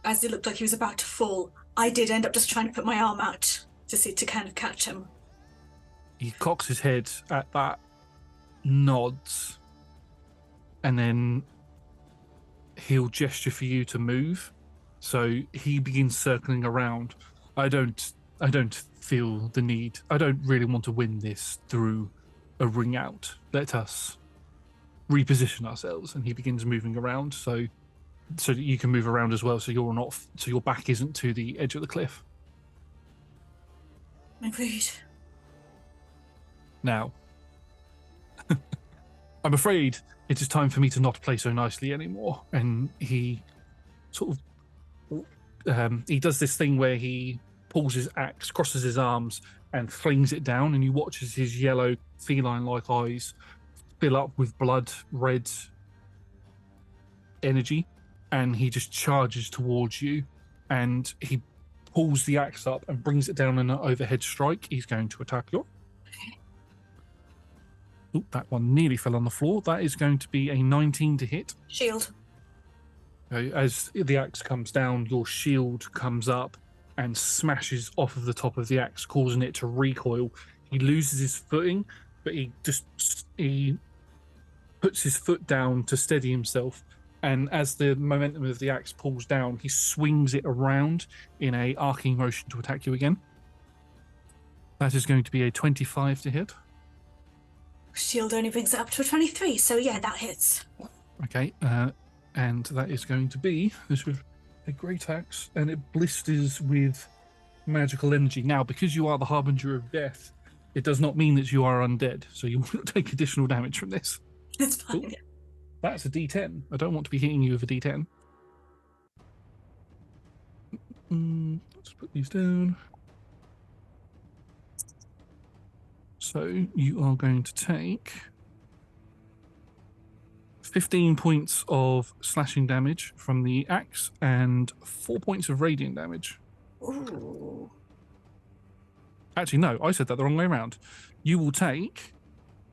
as it looked like he was about to fall, I did end up just trying to put my arm out to kind of catch him. He cocks his head at that, nods, and then he'll gesture for you to move. So he begins circling around. I don't feel the need. I don't really want to win this through a ring out. Let us reposition ourselves. And he begins moving around so that you can move around as well, so your back isn't to the edge of the cliff. Agreed. Now, I'm afraid it is time for me to not play so nicely anymore. And he sort of he does this thing where he pulls his axe, crosses his arms, and flings it down, and you watch as his yellow feline-like eyes fill up with blood red energy, and he just charges towards you, and he pulls the axe up and brings it down in an overhead strike. He's going to attack you. Oh, that one nearly fell on the floor. That is going to be a 19 to hit. Shield. As the axe comes down, your shield comes up and smashes off of the top of the axe, causing it to recoil. He loses his footing, but he puts his foot down to steady himself. And as the momentum of the axe pulls down, he swings it around in a arcing motion to attack you again. That is going to be a 25 to hit. Shield only brings it up to a 23, so yeah, that hits. Okay, and that is going to be this with a great axe, and it blisters with magical energy. Now, because you are the harbinger of death, it does not mean that you are undead, so you will not take additional damage from this. It's fine. Ooh, that's a D10. I don't want to be hitting you with a D10. Let's put these down. So you are going to take 15 points of slashing damage from the axe and 4 points of radiant damage. Ooh. Actually, no, I said that the wrong way around. You will take.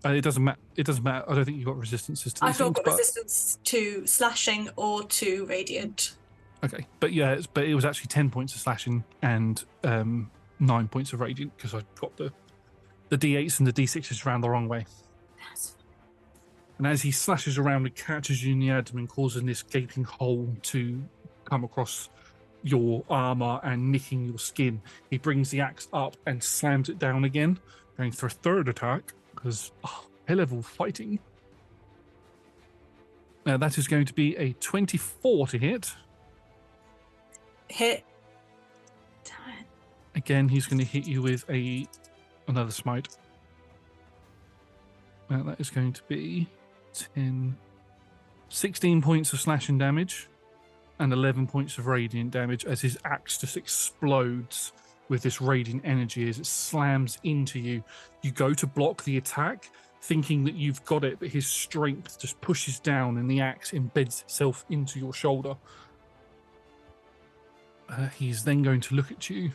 It doesn't matter. I don't think you've got resistances to these I've not things, got resistance to slashing or to radiant. Okay, but yeah, but it was actually 10 points of slashing and 9 points of radiant, because I got the D8s and the D6s around the wrong way. That's fine. And as he slashes around, it catches you in the abdomen, causing this gaping hole to come across your armor and nicking your skin. He brings the axe up and slams it down again, going for a third attack, because high-level fighting. Now that is going to be a 24 to hit. Hit. Damn it. Again, he's going to hit you with another smite. Now that is going to be 16 points of slashing damage and 11 points of radiant damage as his axe just explodes with this radiant energy as it slams into you. You go to block the attack, thinking that you've got it, but his strength just pushes down and the axe embeds itself into your shoulder. He's then going to look at you.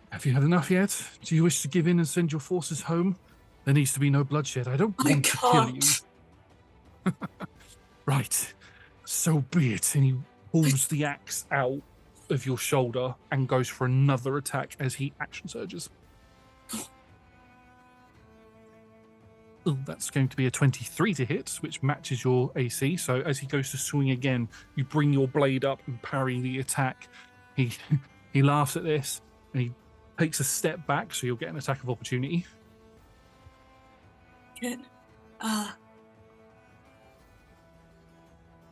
Have you had enough yet? Do you wish to give in and send your forces home? There needs to be no bloodshed. I don't want to kill you. Right. So be it. And he pulls the axe out of your shoulder and goes for another attack as he action surges. Oh, that's going to be a 23 to hit, which matches your AC. So as he goes to swing again, you bring your blade up and parry the attack. He laughs at this and he takes a step back, so you'll get an attack of opportunity. Good. I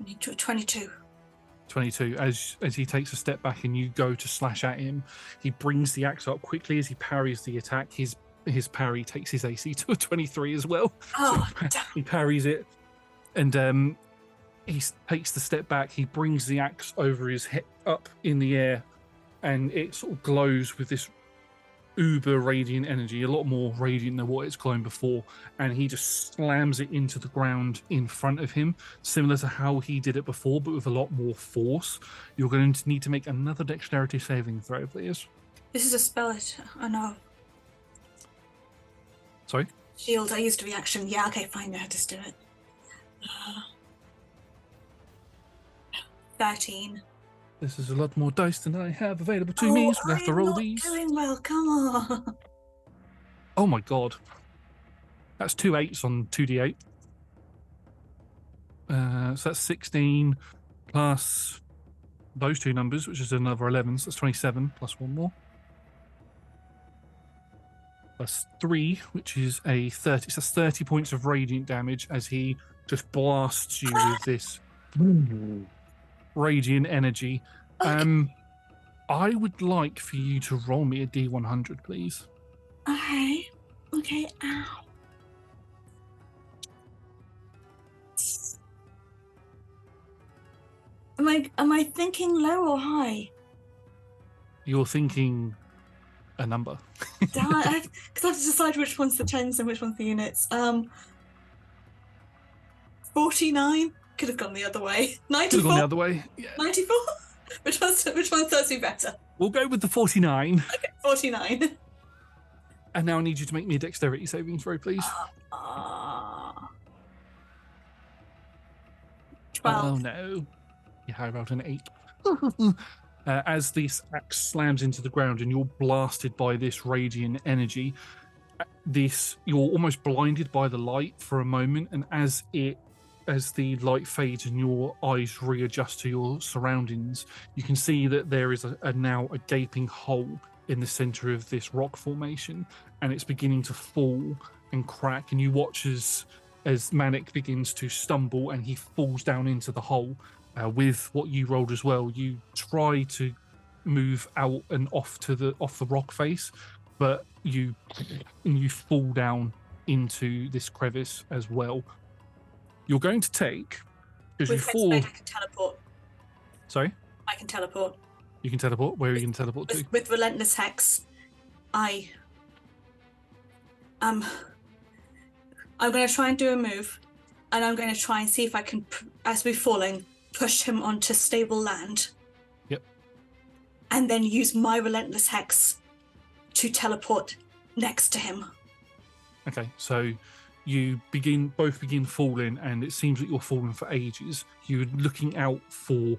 need to 22. 22. As he takes a step back and you go to slash at him, he brings the axe up quickly as he parries the attack. His parry takes his AC to a 23 as well. Oh, So he parries it, and he takes the step back. He brings the axe over his head up in the air, and it sort of glows with this uber radiant energy, a lot more radiant than what it's glowing before, and he just slams it into the ground in front of him, similar to how he did it before, but with a lot more force. You're going to need to make another dexterity saving throw, please. This is a spell. I know. Sorry? Shield. I used reaction. Yeah, okay, fine. I'll just do it. 13. This is a lot more dice than I have available to me, so we have to roll these. Doing well. Come on. Oh my god. That's 2 8s on 2d8. So that's 16 plus those two numbers, which is another 11. So that's 27 plus one more. Plus 3, which is a 30. So that's 30 points of radiant damage as he just blasts you with this radiant energy. Okay. I would like for you to roll me a D100, please. Okay. Ow. Am I thinking low or high? You're thinking a number. Because I have to decide which one's the tens and which one's the units. 49 could have gone the other way. 94. Could have gone the other way. Yeah. 94. Which one serves me better? We'll go with the 49. Okay, 49. And now I need you to make me a dexterity saving throw, please. 12. Oh no. Yeah, how about an 8? As this axe slams into the ground and you're blasted by this radiant energy, you're almost blinded by the light for a moment, and as the light fades and your eyes readjust to your surroundings, you can see that there is now a gaping hole in the center of this rock formation, and it's beginning to fall and crack, and you watch as Manic begins to stumble and he falls down into the hole. With what you rolled as well, you try to move out and off the rock face, but you fall down into this crevice as well. You're going to take, because you fall. I can teleport. Sorry? I can teleport. You can teleport? Where are you going to teleport to? With Relentless Hex, I'm going to try and do a move, and I'm going to try and see if I can, as we're falling, push him onto stable land. Yep. And then use my Relentless Hex to teleport next to him. Okay, so you both begin falling, and it seems that you're falling for ages. You're looking out for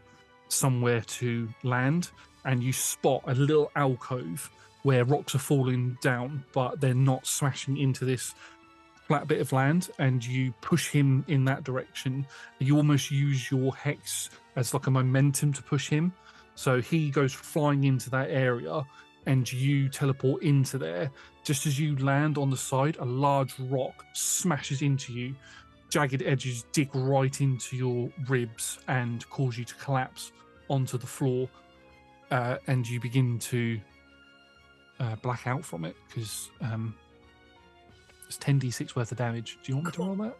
somewhere to land, and you spot a little alcove where rocks are falling down, but they're not smashing into this flat bit of land, and you push him in that direction. You almost use your hex as like a momentum to push him. So he goes flying into that area, and you teleport into there. Just as you land on the side, a large rock smashes into you. Jagged edges dig right into your ribs and cause you to collapse onto the floor, and you begin to black out from it, because it's 10d6 worth of damage. Do you want me to roll that?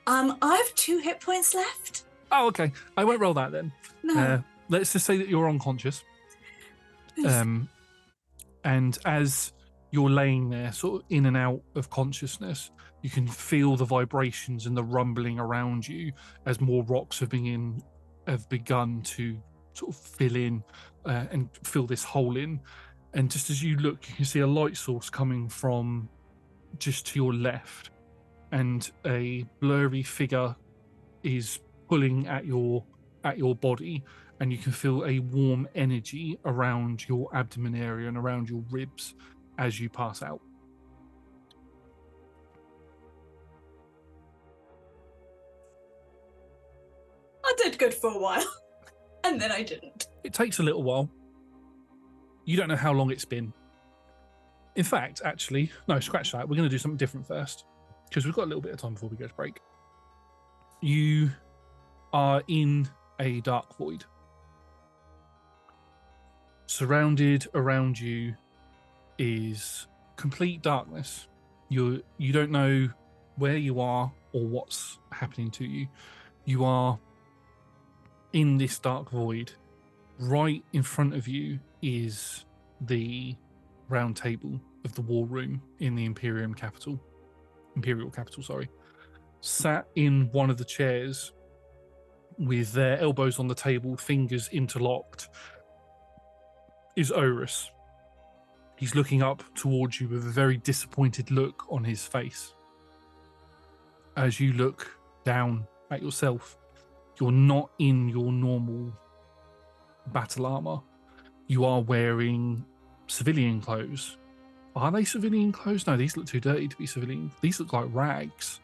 I have 2 hit points left. Oh, okay. I won't roll that then. No. Let's just say that you're unconscious. And as you're laying there, sort of in and out of consciousness, you can feel the vibrations and the rumbling around you as more rocks have begun to sort of fill in and fill this hole in. And just as you look, you can see a light source coming from just to your left, and a blurry figure is pulling at your body, and you can feel a warm energy around your abdomen area and around your ribs as you pass out. I did good for a while, and then I didn't. It takes a little while. You don't know how long it's been. In fact, actually, no, scratch that. We're going to do something different first, because we've got a little bit of time before we go to break. You are in a dark void. Surrounded around you is complete darkness. You don't know where you are or what's happening to you. You are in this dark void. Right in front of you is the round table of the war room in the Imperial capital, sorry. Sat in one of the chairs with their elbows on the table, fingers interlocked, is Orus. He's looking up towards you with a very disappointed look on his face. As you look down at yourself, you're not in your normal battle armor. You are wearing civilian clothes. Are they civilian clothes? No, these look too dirty to be civilian. These look like rags.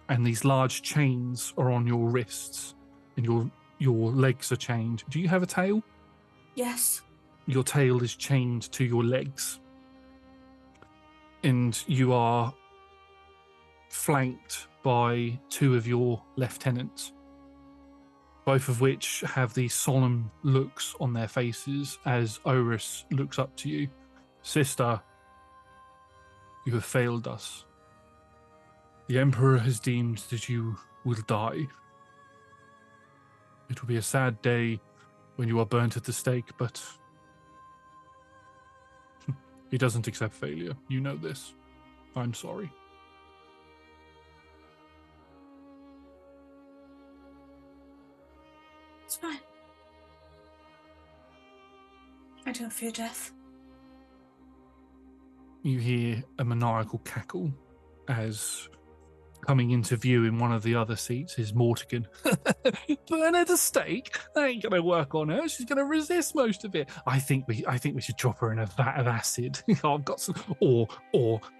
And these large chains are on your wrists, and your legs are chained. Do you have a tail? Yes. Your tail is chained to your legs. And you are flanked by two of your lieutenants, both of which have these solemn looks on their faces as Orus looks up to you. Sister, you have failed us. The Emperor has deemed that you will die. It will be a sad day when you are burnt at the stake, but he doesn't accept failure. You know this. I'm sorry. It's fine. I don't fear death. You hear a maniacal cackle as coming into view in one of the other seats is Mortigan. Burn her at the stake? That ain't gonna work on her. She's gonna resist most of it. I think we should drop her in a vat of acid. I've got some, or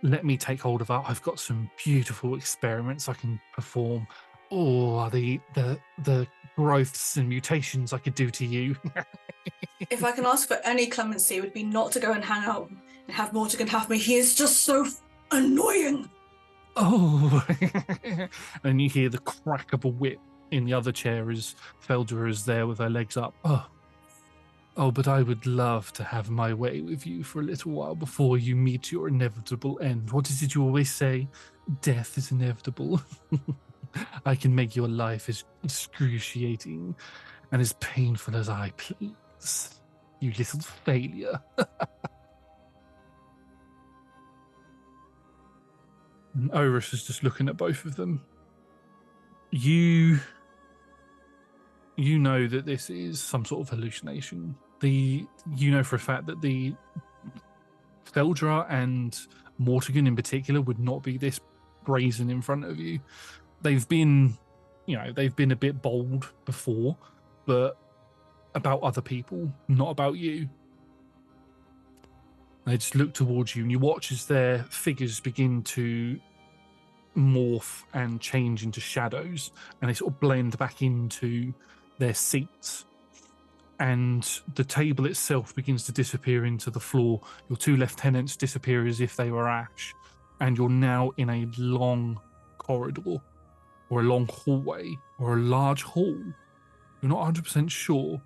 let me take hold of her. I've got some beautiful experiments I can perform. Or the growths and mutations I could do to you. If I can ask for any clemency, it would be not to go and hang out and have Mortigan have me. He is just so annoying. Oh, and you hear the crack of a whip in the other chair as Feldra is there with her legs up. Oh, but I would love to have my way with you for a little while before you meet your inevitable end. What is it you always say? Death is inevitable. I can make your life as excruciating and as painful as I please. You little failure. And Orus is just looking at both of them. You know that this is some sort of hallucination. You know for a fact that the Feldra and Mortigan in particular would not be this brazen in front of you. They've been a bit bold before, but about other people, not about you. They just look towards you, and you watch as their figures begin to morph and change into shadows, and they sort of blend back into their seats. And the table itself begins to disappear into the floor. Your two lieutenants disappear as if they were ash, and you're now in a long corridor, or a long hallway, or a large hall. You're not 100% sure.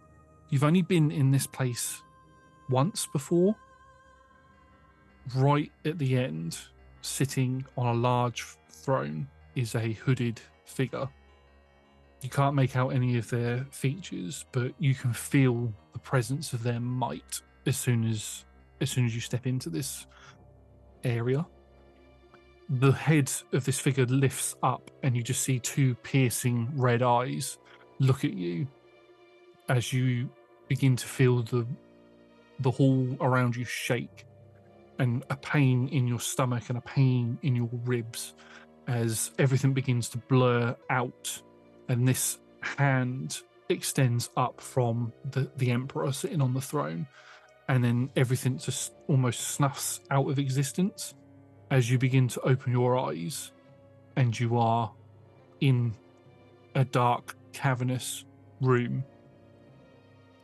You've only been in this place once before. Right at the end, sitting on a large throne, is a hooded figure. You can't make out any of their features, but you can feel the presence of their might as soon as you step into this area. The head of this figure lifts up, and you just see two piercing red eyes look at you as you begin to feel the hall around you shake, and a pain in your stomach and a pain in your ribs as everything begins to blur out, and this hand extends up from the Emperor sitting on the throne, and then everything just almost snuffs out of existence as you begin to open your eyes, and you are in a dark, cavernous room.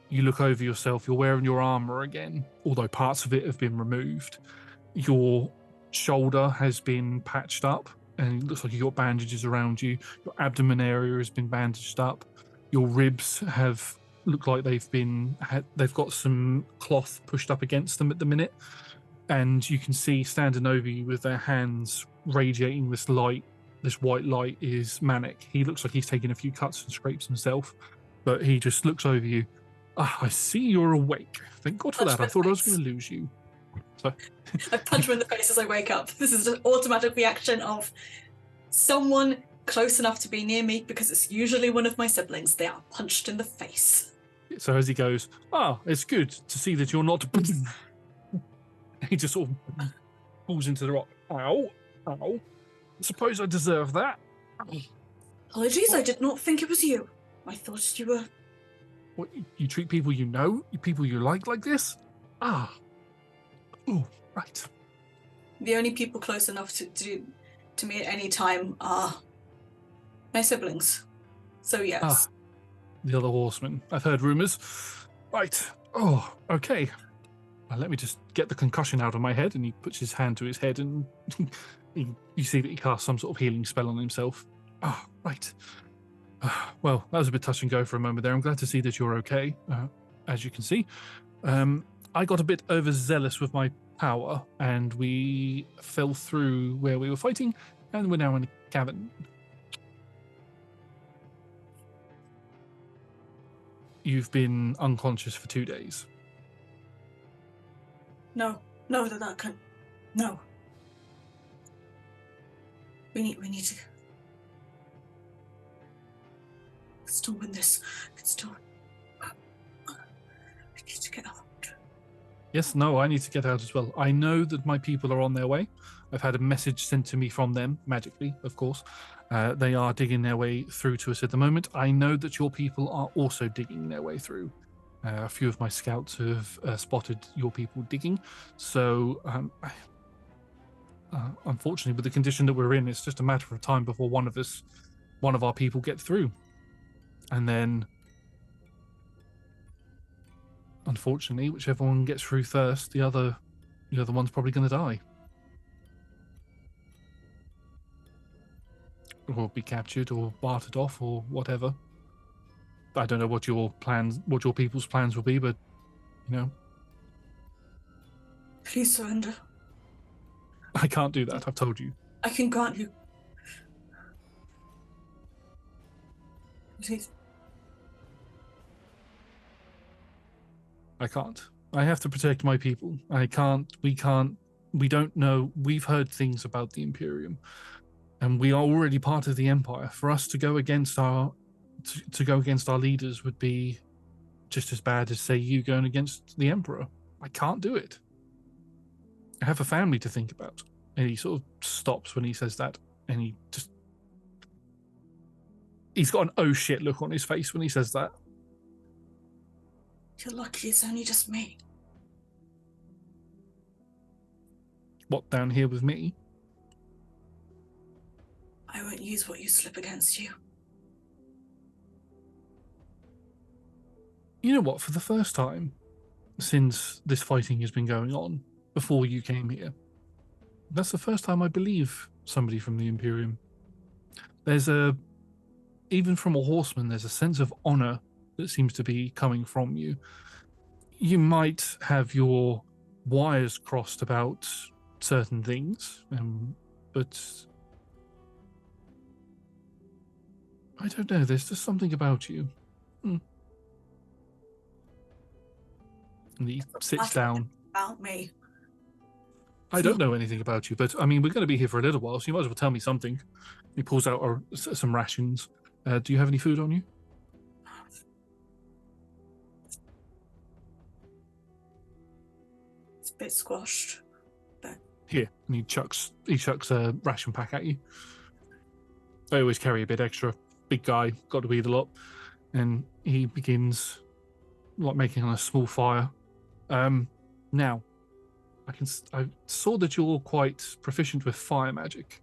You look over yourself, you're wearing your armor again, although parts of it have been removed. Your shoulder has been patched up, and it looks like you've got bandages around you. Your abdomen area has been bandaged up. Your ribs have look like they've got some cloth pushed up against them at the minute, and you can see standing over you with their hands radiating this light, this white light, is Manic. He looks like he's taking a few cuts and scrapes himself, but he just looks over you. I see you're awake. Thank God for that. I thought I was going to lose you. So I punch him in the face as I wake up. This is an automatic reaction of someone close enough to be near me, because it's usually one of my siblings. They are punched in the face. So as he goes, it's good to see that you're not... He just sort of falls into the rock. Ow. I suppose I deserve that. Apologies, I did not think it was you. I thought you were... What, you treat people you know, people you like this? Oh, right. The only people close enough to me at any time are my siblings. So yes. The other horsemen. I've heard rumors. Right. Oh, okay. Let me just get the concussion out of my head. And he puts his hand to his head, and you see that he casts some sort of healing spell on himself. Right. Well, that was a bit touch and go for a moment there. I'm glad to see that you're okay. As you can see, I got a bit overzealous with my power, and we fell through where we were fighting, and we're now in a cavern. You've been unconscious for 2 days. No, that can. No. We need to. Still win this. Still. I need to get out. Yes, no, I need to get out as well. I know that my people are on their way. I've had a message sent to me from them, magically, of course. They are digging their way through to us at the moment. I know that your people are also digging their way through. A few of my scouts have spotted your people digging. So, unfortunately, with the condition that we're in, it's just a matter of time before one of our people get through. And then, unfortunately, whichever one gets through first, the other one's probably going to die. Or be captured or bartered off or whatever. I don't know what your people's plans will be, but, Please surrender. I can't do that, I've told you. I can grant you. Please. I can't. I have to protect my people. We don't know. We've heard things about the Imperium, and we are already part of the Empire. For us to go against our leaders would be just as bad as, say, you going against the Emperor. I can't do it. I have a family to think about. And he sort of stops when he says that, and he's got an oh shit look on his face when he says that. You're lucky it's only just me. What, down here with me? I won't use what you slip against you. You know what? For the first time since this fighting has been going on, before you came here, that's the first time I believe somebody from the Imperium. Even from a horseman, there's a sense of honor that seems to be coming from you. You might have your wires crossed about certain things, but I don't know, there's just something about you. And he sits down. About me. I don't know anything about you, but I mean, we're going to be here for a little while, so you might as well tell me something. He pulls out some rations. Do you have any food on you? It's a bit squashed, but Here, and he chucks a ration pack at you. I always carry a bit extra. Big guy, got to eat a lot. And he begins making a small fire. Now, I saw that you're quite proficient with fire magic.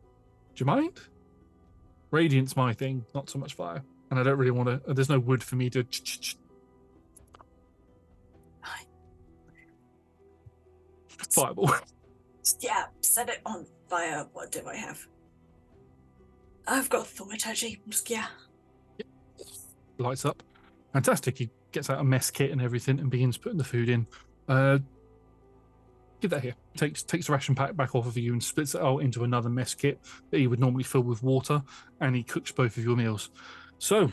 Do you mind? Radiant's my thing, not so much fire. And I don't really want to... There's no wood for me to... Fireball. Yeah, set it on fire. What do I have? I've got thaumaturgy. Yeah. Lights up. Fantastic. He gets out a mess kit and everything and begins putting the food in. Give that here. Takes the ration pack back off of you and splits it out into another mess kit that he would normally fill with water, and he cooks both of your meals. So,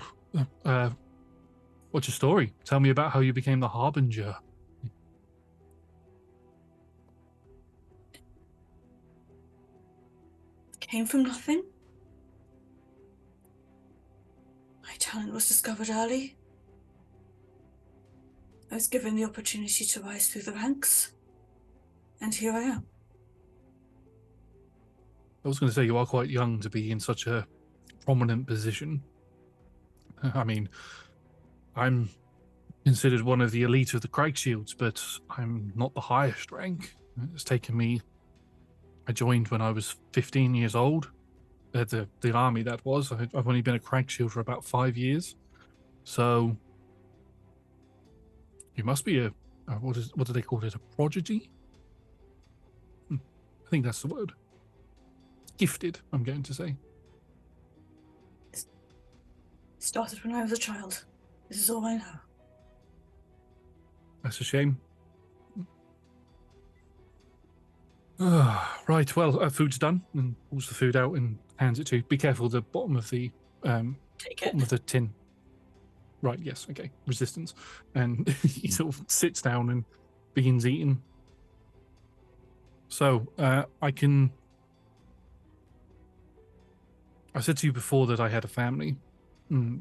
what's your story? Tell me about how you became the Harbinger. Came from nothing. My talent was discovered early. I was given the opportunity to rise through the ranks, and here I am. I was going to say, you are quite young to be in such a prominent position. I mean, I'm considered one of the elite of the Craigshields, but I'm not the highest rank. It's taken me... I joined when I was 15 years old. The army, that was. I've only been a Craigshield for about 5 years. So, you must be a... what do they call it? A prodigy? I think that's the word. Gifted, I'm going to say. Started when I was a child. This is all I know. That's a shame. Right, well, food's done, and pulls the food out and hands it to you. Be careful, the bottom of the bottom of the tin. Right, yes, okay. Resistance. And he sort of sits down and begins eating. So, I said to you before that I had a family.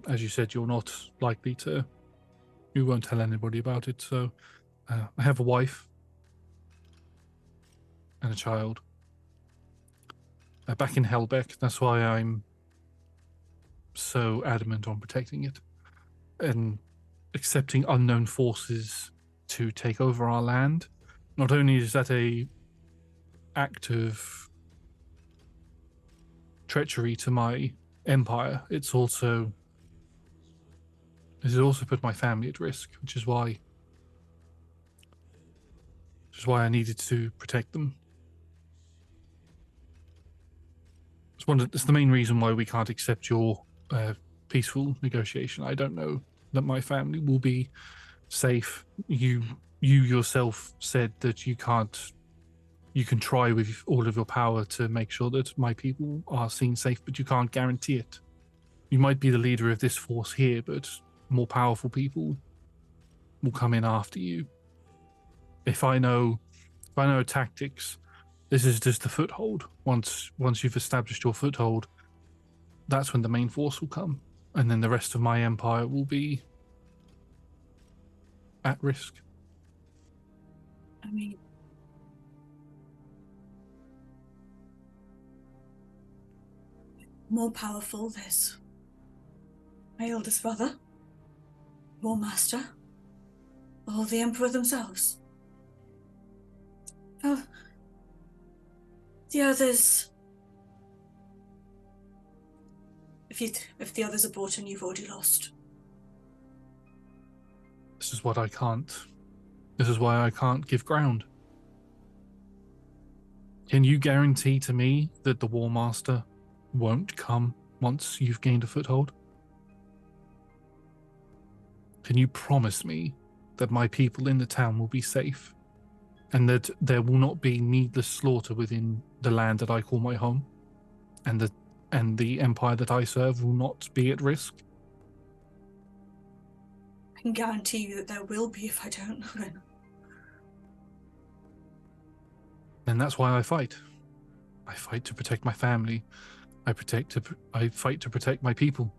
As you said, you're not likely to... You won't tell anybody about it, so... I have a wife. And a child. Back in Helbeck, that's why I'm so adamant on protecting it. And accepting unknown forces to take over our land. Not only is that a act of treachery to my empire, it also put my family at risk, which is why I needed to protect them. It's the main reason why we can't accept your peaceful negotiation. I don't know that my family will be safe. You yourself said that you can try with all of your power to make sure that my people are seen safe, but you can't guarantee it. You might be the leader of this force here, but more powerful people will come in after you. If I know tactics, this is just the foothold. Once you've established your foothold, that's when the main force will come, and then the rest of my empire will be at risk. I mean, more powerful, there's my oldest brother, War Master, or the Emperor themselves. Oh, the others... If the others are bought in, you've already lost. This is why I can't give ground. Can you guarantee to me that the War Master won't come once you've gained a foothold? Can you promise me that my people in the town will be safe, and that there will not be needless slaughter within the land that I call my home, and the empire that I serve will not be at risk? I can guarantee you that there will be if I don't know it. And that's why I fight. I fight to protect my family. I fight to protect my people.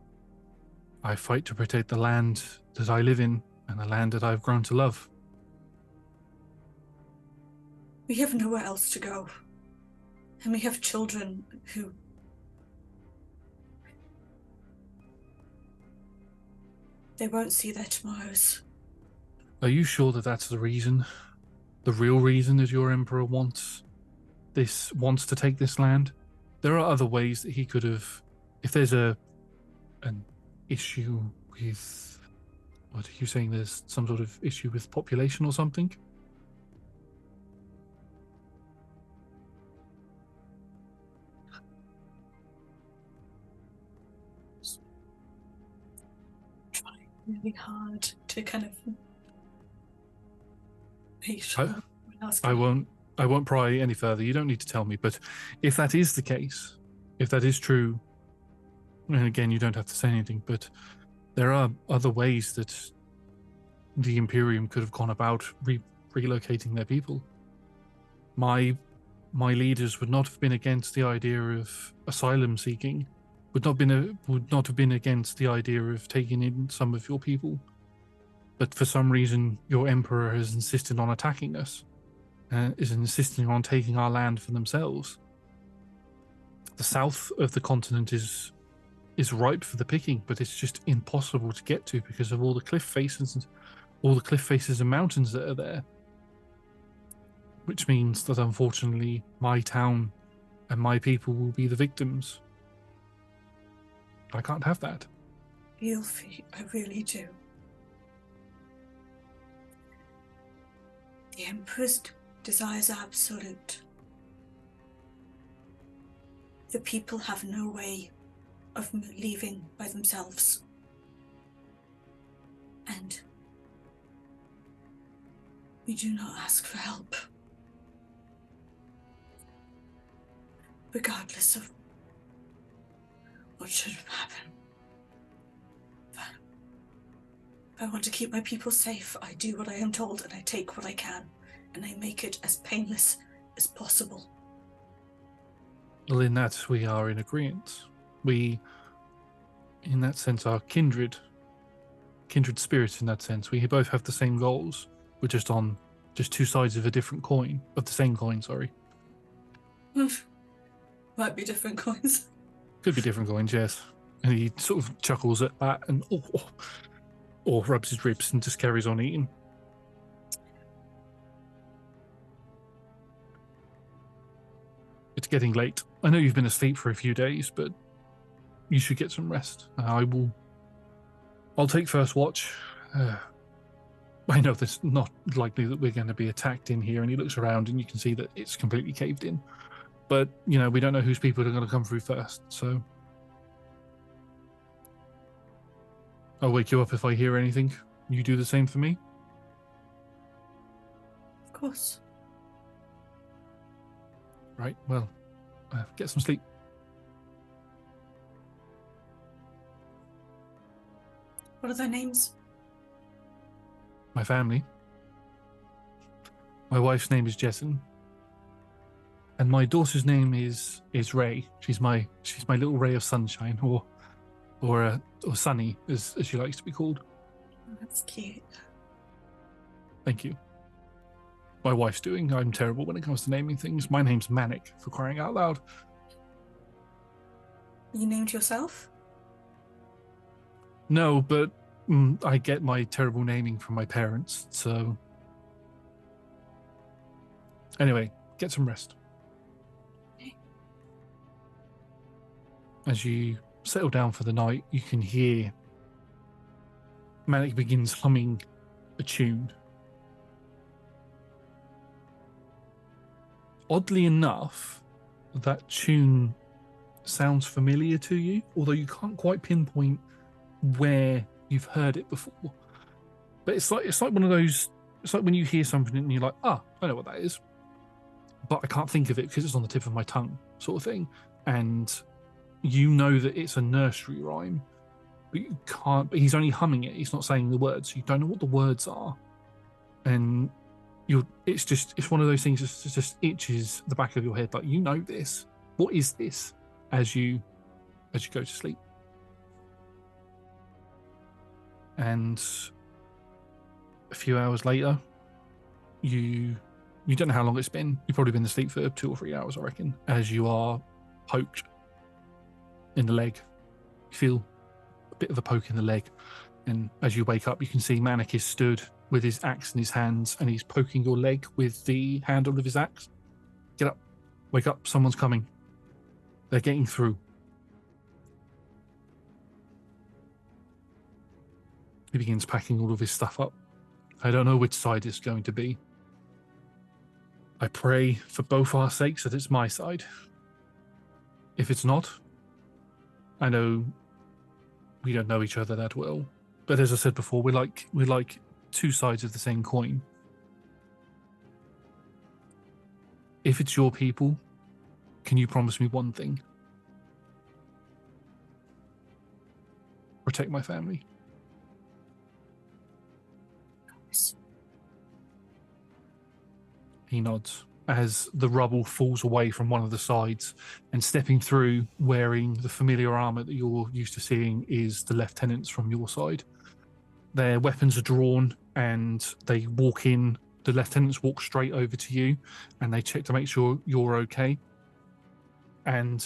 I fight to protect the land that I live in and the land that I've grown to love. We have nowhere else to go. And we have children who... They won't see their tomorrows. Are you sure that that's the reason? The real reason that your emperor wants to take this land? There are other ways that he could have... If there's an issue with... What are you saying? There's some sort of issue with population or something? Trying really hard to kind of make I- sure else I won't pry any further. You don't need to tell me, but if that is the case, if that is true, and again, you don't have to say anything, but there are other ways that the Imperium could have gone about relocating their people. My leaders would not have been against the idea of asylum seeking, would not have been against the idea of taking in some of your people. But for some reason, your emperor has insisted on attacking us, is insisting on taking our land for themselves. The south of the continent is ripe for the picking, but it's just impossible to get to because of all the cliff faces and mountains that are there. Which means that unfortunately my town and my people will be the victims. I can't have that. I really do. The Emperor's desires are absolute. The people have no way of leaving by themselves. And we do not ask for help. Regardless of what should happen. If I want to keep my people safe, I do what I am told and I take what I can, and I make it as painless as possible. Well, in that we are in agreement. We, in that sense, are kindred spirits in that sense. We both have the same goals. We're just on two sides of the same coin, sorry. Might be different coins. Could be different coins, yes. And he sort of chuckles at that and or rubs his ribs and just carries on eating. It's getting late. I know you've been asleep for a few days, but you should get some rest. I'll take first watch. I know it's not likely that we're going to be attacked in here, and he looks around and you can see that it's completely caved in. But, we don't know whose people are going to come through first, so I'll wake you up if I hear anything. You do the same for me? Of course. Right, well, get some sleep. What are their names? My family. My wife's name is Jessin. And my daughter's name is Ray. She's my little ray of sunshine, or Sunny, as she likes to be called. Oh, that's cute. Thank you. My wife's doing. I'm terrible when it comes to naming things. My name's Manic, for crying out loud. You named yourself? No, but I get my terrible naming from my parents, so... Anyway, get some rest. Okay. As you settle down for the night, you can hear Manic begins humming a tune. Oddly enough, that tune sounds familiar to you, although you can't quite pinpoint where you've heard it before. But it's like one of those. It's like when you hear something and you're like, I know what that is, but I can't think of it because it's on the tip of my tongue, sort of thing. And you know that it's a nursery rhyme, but you can't. But he's only humming it. He's not saying the words. So you don't know what the words are, and it's one of those things that just itches the back of your head. Like, you know this. What is this? As you go to sleep. And a few hours later, you don't know how long it's been. You've probably been asleep for 2 or 3 hours, I reckon, as you are poked in the leg. You feel a bit of a poke in the leg. And as you wake up, you can see Manic is stood with his axe in his hands, and he's poking your leg with the handle of his axe. Get up. Wake up. Someone's coming. They're getting through. He begins packing all of his stuff up. I don't know which side it's going to be. I pray for both our sakes that it's my side. If it's not, I know we don't know each other that well, But as I said before, we're like two sides of the same coin. If it's your people, can you promise me one thing? Protect my family. Yes. He nods as the rubble falls away from one of the sides, and stepping through, wearing the familiar armor that you're used to seeing, is the lieutenants from your side. Their weapons are drawn, and they walk in. The lieutenants walk straight over to you, and they check to make sure you're okay. And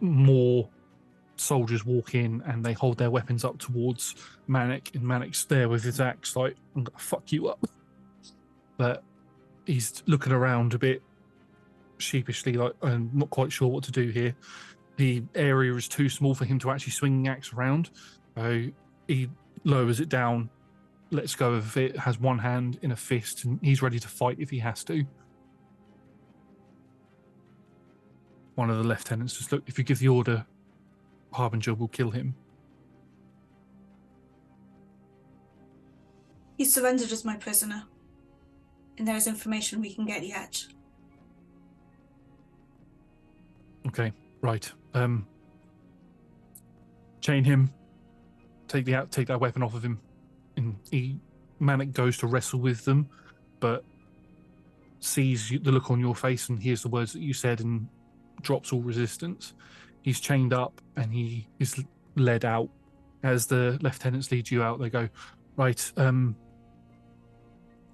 more soldiers walk in, and they hold their weapons up towards Manic, and Manic's there with his axe, like, I'm gonna fuck you up. But he's looking around a bit sheepishly, like, I'm not quite sure what to do here. The area is too small for him to actually swing the axe around. So he lowers it down, lets go of it, has one hand in a fist, and he's ready to fight if he has to. One of the lieutenants just, look, if you give the order, Harbinger will kill him. He surrendered as my prisoner, and there is information we can get yet. Okay, right. Chain him. Take that weapon off of him. And Manic goes to wrestle with them, but sees the look on your face and hears the words that you said and drops all resistance. He's chained up and he is led out. As the lieutenants lead you out, they go, right,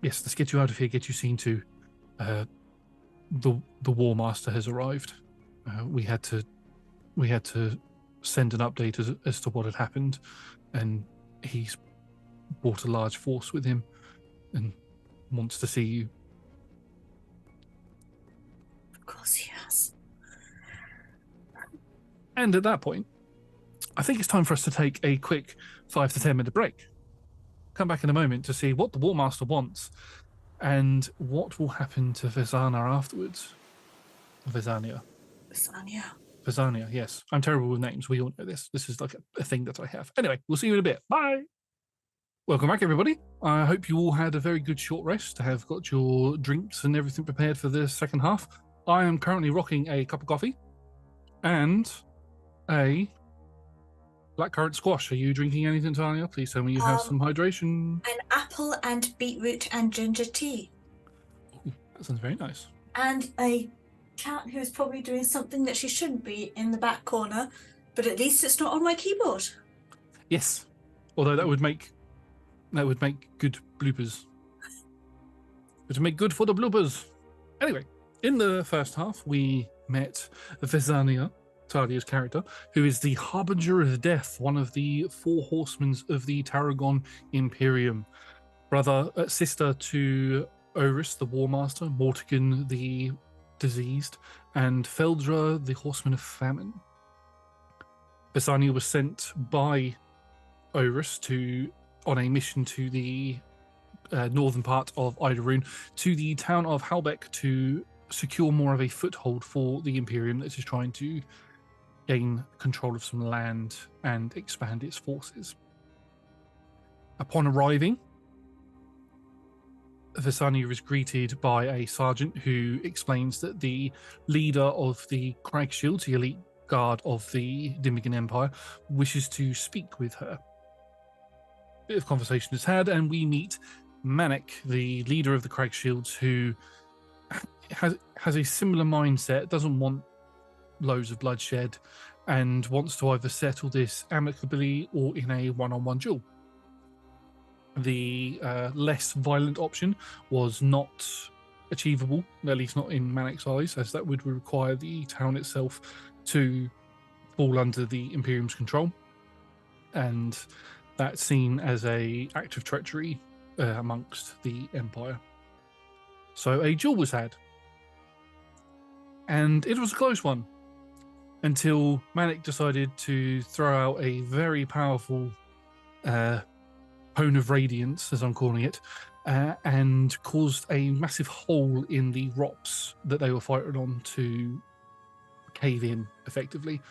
yes, let's get you out of here, get you seen to. The War Master has arrived. We had to send an update as to what had happened, and he's brought a large force with him and wants to see you. Of course he has. And at that point, I think it's time for us to take a quick 5 to 10 minute break. Come back in a moment to see what the War Master wants and what will happen to Vesania afterwards. Vesania, yes. I'm terrible with names. We all know this. This is like a thing that I have. Anyway, we'll see you in a bit. Bye. Welcome back, everybody. I hope you all had a very good short rest, have got your drinks and everything prepared for the second half. I am currently rocking a cup of coffee and a blackcurrant squash. Are you drinking anything, Tanya? Please tell me you have some hydration. An apple and beetroot and ginger tea. Ooh, that sounds very nice. And a cat who's probably doing something that she shouldn't be in the back corner, but at least it's not on my keyboard. Yes, although that would make good bloopers. But to make good for the bloopers. Anyway, in the first half, we met Vesania, Talia's character, who is the Harbinger of Death, one of the 4 horsemen of the Tarragon Imperium. Sister to Oris, the War Master, Mortigan, the Diseased, and Feldra, the Horseman of Famine. Vesania was sent by Oris on a mission to the northern part of Idorune, to the town of Halbeck, to secure more of a foothold for the Imperium that is trying to gain control of some land and expand its forces. Upon arriving, Vesania is greeted by a sergeant who explains that the leader of the Craigshields, the elite guard of the Dimigan Empire, wishes to speak with her. Bit of conversation is had, and we meet Manic, the leader of the Craigshields, who has a similar mindset, doesn't want loads of bloodshed, and wants to either settle this amicably or in a one-on-one duel. The less violent option was not achievable, at least not in Manic's eyes, as that would require the town itself to fall under the Imperium's control, and that's seen as an act of treachery amongst the Empire. So a duel was had, and it was a close one until Manic decided to throw out a very powerful Cone of Radiance, as I'm calling it, and caused a massive hole in the rocks that they were fighting on to cave in, effectively.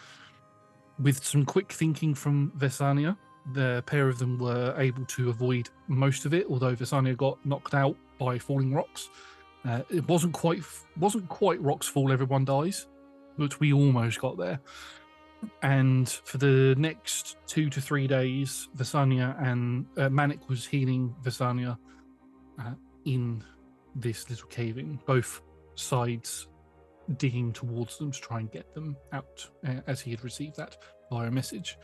With some quick thinking from Vesania, the pair of them were able to avoid most of it, although Vesenia got knocked out by falling rocks. It wasn't quite rocks fall, everyone dies, but we almost got there. And for the next 2 to 3 days, Vesenia and Manic was healing Vesenia in this little caving, both sides digging towards them to try and get them out, as he had received that via message.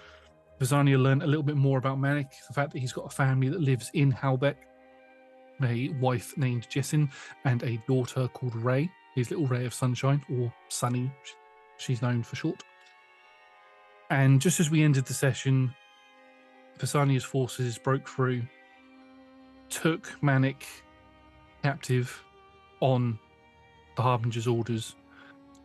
Vesenia learned a little bit more about Manic, the fact that he's got a family that lives in Halbeck, a wife named Jessin, and a daughter called Ray, his little ray of sunshine, or Sunny, she's known for short. And just as we ended the session, Vesania's forces broke through, took Manic captive on the Harbinger's orders,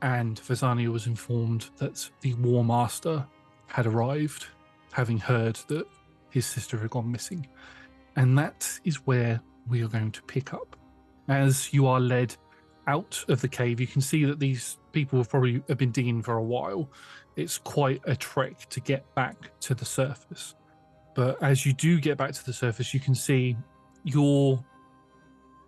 and Vesania was informed that the War Master had arrived, having heard that his sister had gone missing. And that is where we are going to pick up. As you are led out of the cave, you can see that these people have been digging for a while. It's quite a trek to get back to the surface. But as you do get back to the surface, you can see your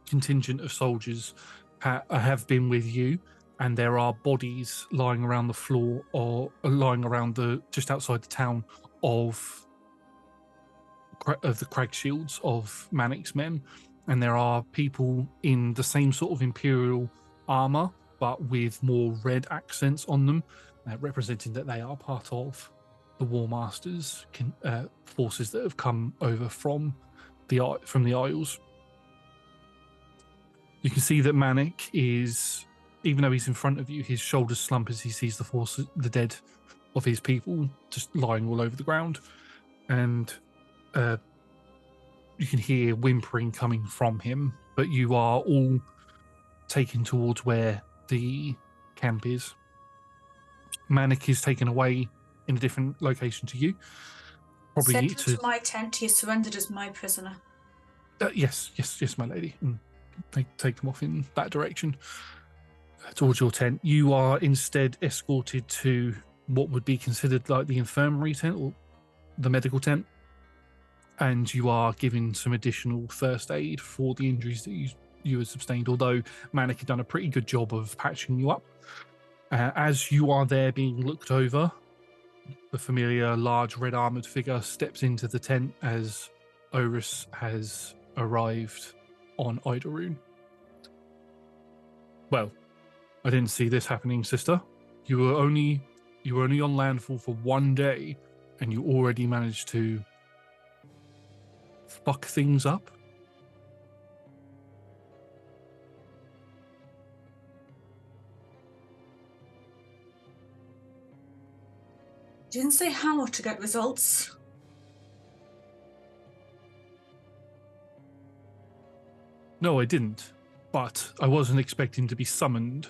contingent of soldiers have been with you, and there are bodies lying around the floor or lying around just outside the town of the crag shields of Manic's men, and there are people in the same sort of Imperial armor but with more red accents on them, representing that they are part of the War Master's forces that have come over from the Isles. You can see that Manic is, even though he's in front of you, his shoulders slump as he sees the dead of his people just lying all over the ground. And you can hear whimpering coming from him, but you are all taken towards where the camp is. Manic is taken away in a different location to you. Probably Send him to my tent. He is surrendered as my prisoner. Yes, my lady. And they take them off in that direction towards your tent. You are instead escorted to what would be considered like the infirmary tent or the medical tent, and you are given some additional first aid for the injuries that you have sustained, although Manic had done a pretty good job of patching you up. As you are there being looked over, the familiar large red armored figure steps into the tent as Oris has arrived on Idorune. Well, I didn't see this happening, sister. You were only on landfall for 1 day, and you already managed to fuck things up. Didn't say how to get results. No, I didn't. But I wasn't expecting to be summoned,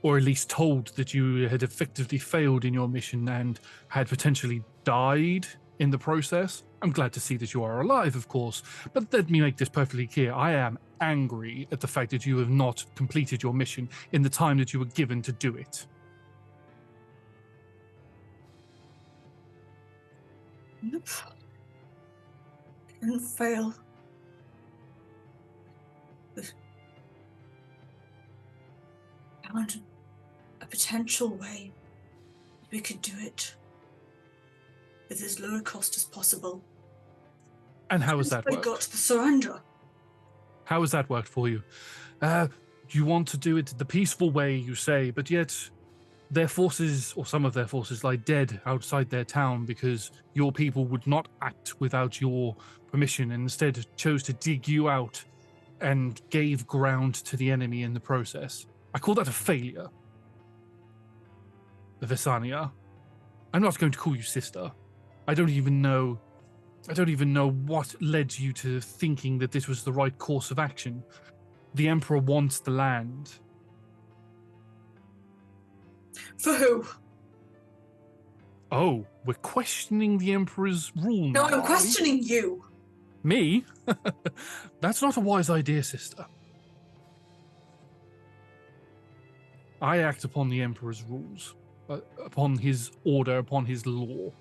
or at least told that you had effectively failed in your mission and had potentially died in the process. I'm glad to see that you are alive, of course, but let me make this perfectly clear. I am angry at the fact that you have not completed your mission in the time that you were given to do it. Nope. Didn't fail. Found a potential way we could do it with as low a cost as possible. And how has that worked? We got the surrender. How has that worked for you? You want to do it the peaceful way, you say, but yet their forces, or some of their forces, lie dead outside their town because your people would not act without your permission and instead chose to dig you out and gave ground to the enemy in the process. I call that a failure. Vesenia, I'm not going to call you sister. I don't even know what led you to thinking that this was the right course of action. The Emperor wants the land. For who? Oh, we're questioning the Emperor's rule now. No, I'm questioning you. Me? That's not a wise idea, sister. I act upon the Emperor's rules, upon his order, upon his law.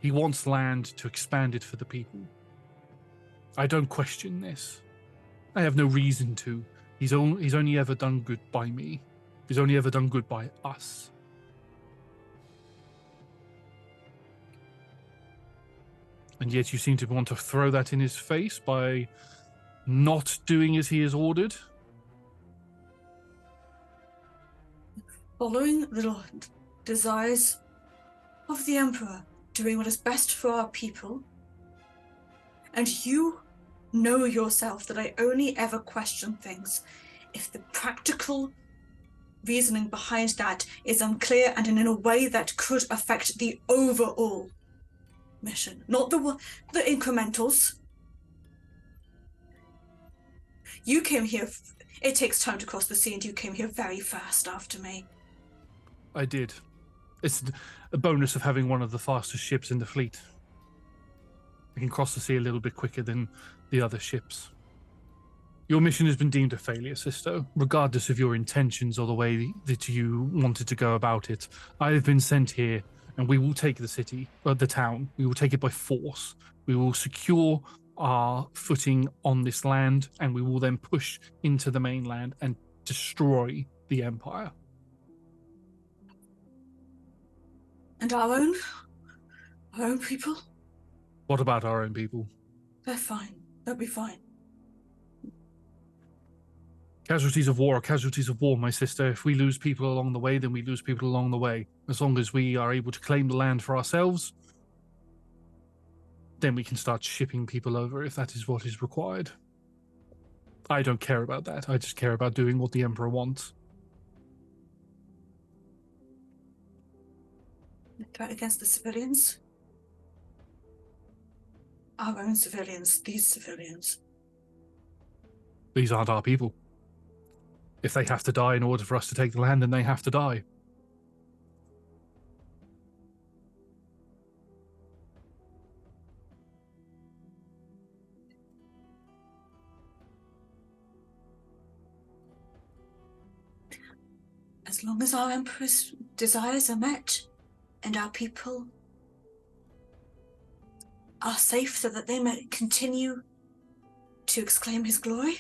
He wants land to expand it for the people. I don't question this. I have no reason to. He's only ever done good by me. He's only ever done good by us. And yet you seem to want to throw that in his face by not doing as he is ordered. Following the desires of the Emperor, doing what is best for our people. And you know yourself that I only ever question things if the practical reasoning behind that is unclear and in a way that could affect the overall mission, not the incrementals. You came here, it takes time to cross the sea, and you came here very fast after me. I did. It's a bonus of having one of the fastest ships in the fleet. I can cross the sea a little bit quicker than the other ships. Your mission has been deemed a failure, Sisto, regardless of your intentions or the way that you wanted to go about it. I have been sent here, and we will take the city, the town. We will take it by force. We will secure our footing on this land, and we will then push into the mainland and destroy the Empire. And our own people? What about our own people? They're fine. They'll be fine. Casualties of war are casualties of war, my sister. If we lose people along the way, then we lose people along the way. As long as we are able to claim the land for ourselves, then we can start shipping people over if that is what is required. I don't care about that. I just care about doing what the Emperor wants. The threat against the civilians? Our own civilians, these civilians. These aren't our people. If they have to die in order for us to take the land, then they have to die. As long as our Emperor's desires are met and our people are safe so that they may continue to exclaim his glory.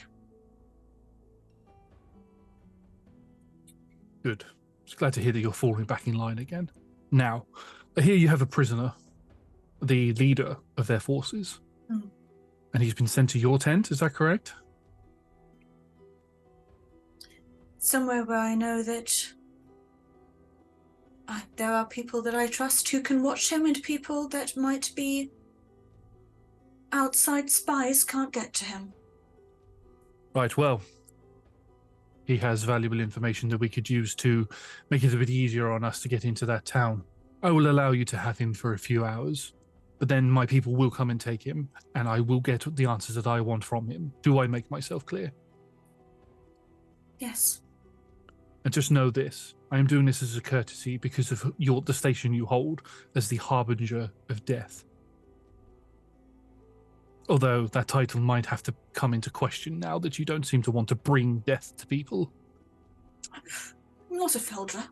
Good. Just glad to hear that you're falling back in line again. Now, here you have a prisoner, the leader of their forces. And he's been sent to your tent, is that correct? Somewhere where I know that there are people that I trust who can watch him, and people that might be outside spies can't get to him. Right, well, he has valuable information that we could use to make it a bit easier on us to get into that town. I will allow you to have him for a few hours, but then my people will come and take him, and I will get the answers that I want from him. Do I make myself clear? Yes. And just know this, I am doing this as a courtesy because of the station you hold as the Harbinger of Death. Although that title might have to come into question now that you don't seem to want to bring death to people. I'm not a Feldra.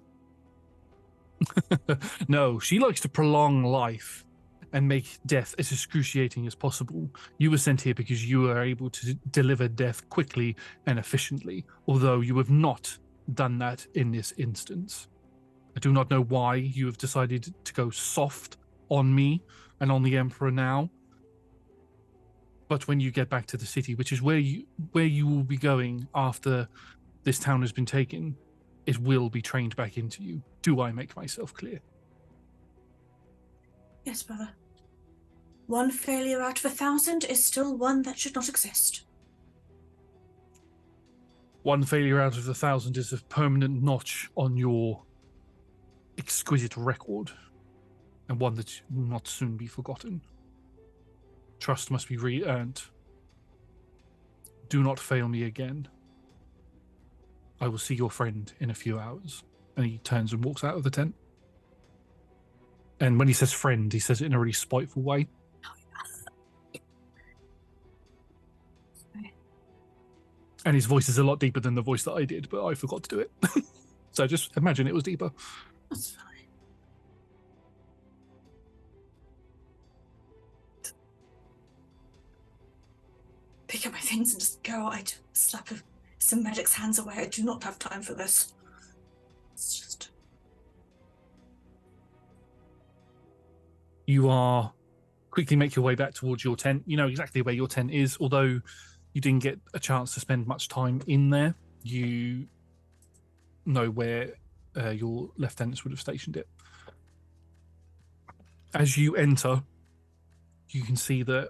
No, she likes to prolong life and make death as excruciating as possible. You were sent here because you are able to deliver death quickly and efficiently, although you have not done that in this instance. I do not know why you have decided to go soft on me and on the Emperor now. But when you get back to the city, which is where you will be going after this town has been taken, it will be trained back into you. Do I make myself clear? Yes, brother. One failure out of 1,000 is still one that should not exist. One failure out of 1,000 is a permanent notch on your exquisite record, and one that will not soon be forgotten. Trust must be re-earned. Do not fail me again. I will see your friend in a few hours. And he turns and walks out of the tent. And when he says friend, he says it in a really spiteful way. And his voice is a lot deeper than the voice that I did, but I forgot to do it. So just imagine it was deeper. That's fine. pick up my things and just go. I'd slap some medic's hands away. I do not have time for this. It's just... You are quickly make your way back towards your tent. You know exactly where your tent is, although you didn't get a chance to spend much time in there. You know where your lieutenants would have stationed it. As you enter, you can see that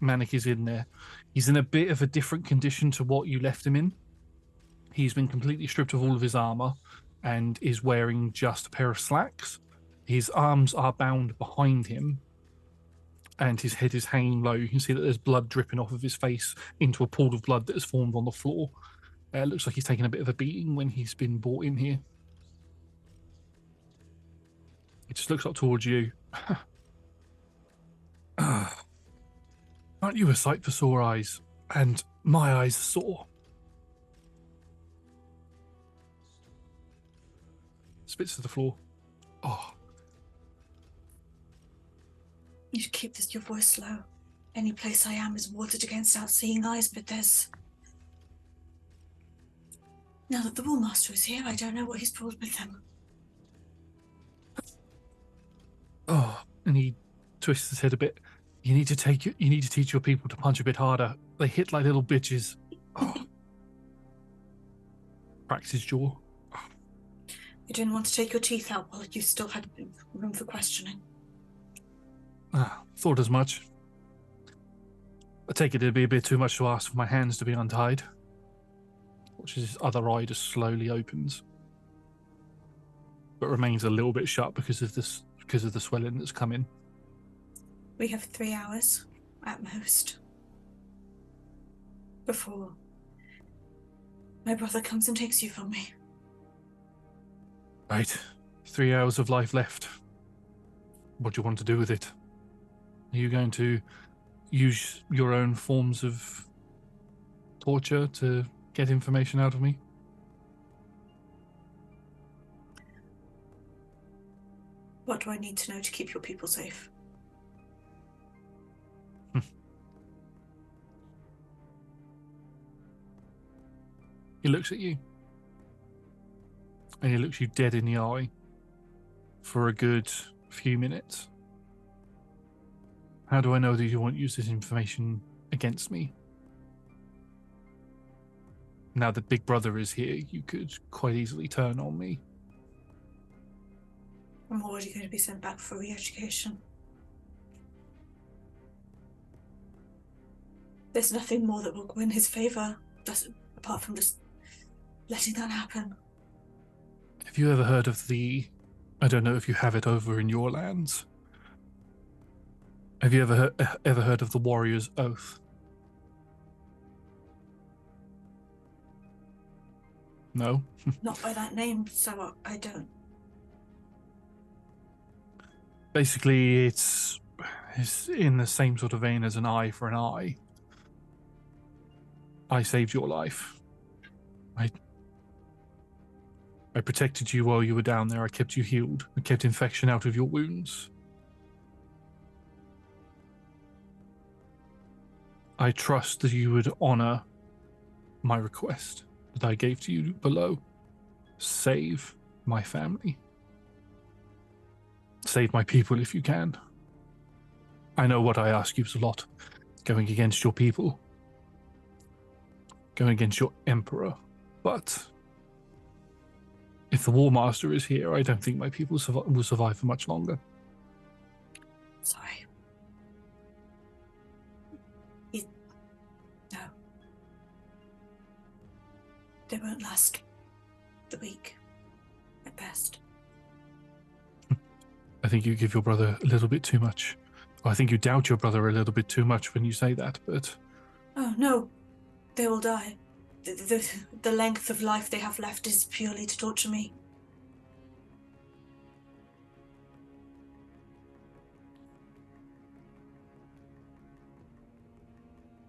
Manic is in there. He's in a bit of a different condition to what you left him in. He's been completely stripped of all of his armor and is wearing just a pair of slacks. His arms are bound behind him and his head is hanging low. You can see that there's blood dripping off of his face into a pool of blood that has formed on the floor. It looks like he's taken a bit of a beating when he's been brought in here. He just looks up towards you. Aren't you a sight for sore eyes? And my eyes are sore. Spits to the floor. Oh. You should keep your voice low. Any place I am is watered against out-seeing eyes, but there's... Now that the Warmaster is here, I don't know what he's brought with him. Oh, and he twists his head a bit. You need to teach your people to punch a bit harder. They hit like little bitches. Oh. Cracks his jaw. You didn't want to take your teeth out while you still had room for questioning. Thought as much. I take it it'd be a bit too much to ask for my hands to be untied. Watch as his other eye just slowly opens, but remains a little bit shut because of the swelling that's come in. We have 3 hours at most before my brother comes and takes you from me. Right. 3 hours of life left. What do you want to do with it? Are you going to use your own forms of torture to get information out of me? What do I need to know to keep your people safe? He looks at you. And he looks you dead in the eye for a good few minutes. How do I know that you won't use this information against me? Now that Big Brother is here, you could quite easily turn on me. I'm already going to be sent back for re-education. There's nothing more that will go in his favor, apart from just letting that happen. Have you ever heard of I don't know if you have it over in your lands. Have you ever heard of the Warrior's Oath? No? Not by that name, so I don't. Basically, it's in the same sort of vein as an eye for an eye. I saved your life. I protected you while you were down there. I kept you healed. I kept infection out of your wounds. I trust that you would honor my request that I gave to you below. Save my family. Save my people if you can. I know what I ask you is a lot. Going against your people. Going against your emperor. But if the Warmaster is here, I don't think my people will survive for much longer. Sorry. No. They won't last the week, at best. I think you give your brother a little bit too much. Or I think you doubt your brother a little bit too much when you say that, but... Oh, no. They will die. The length of life they have left is purely to torture me.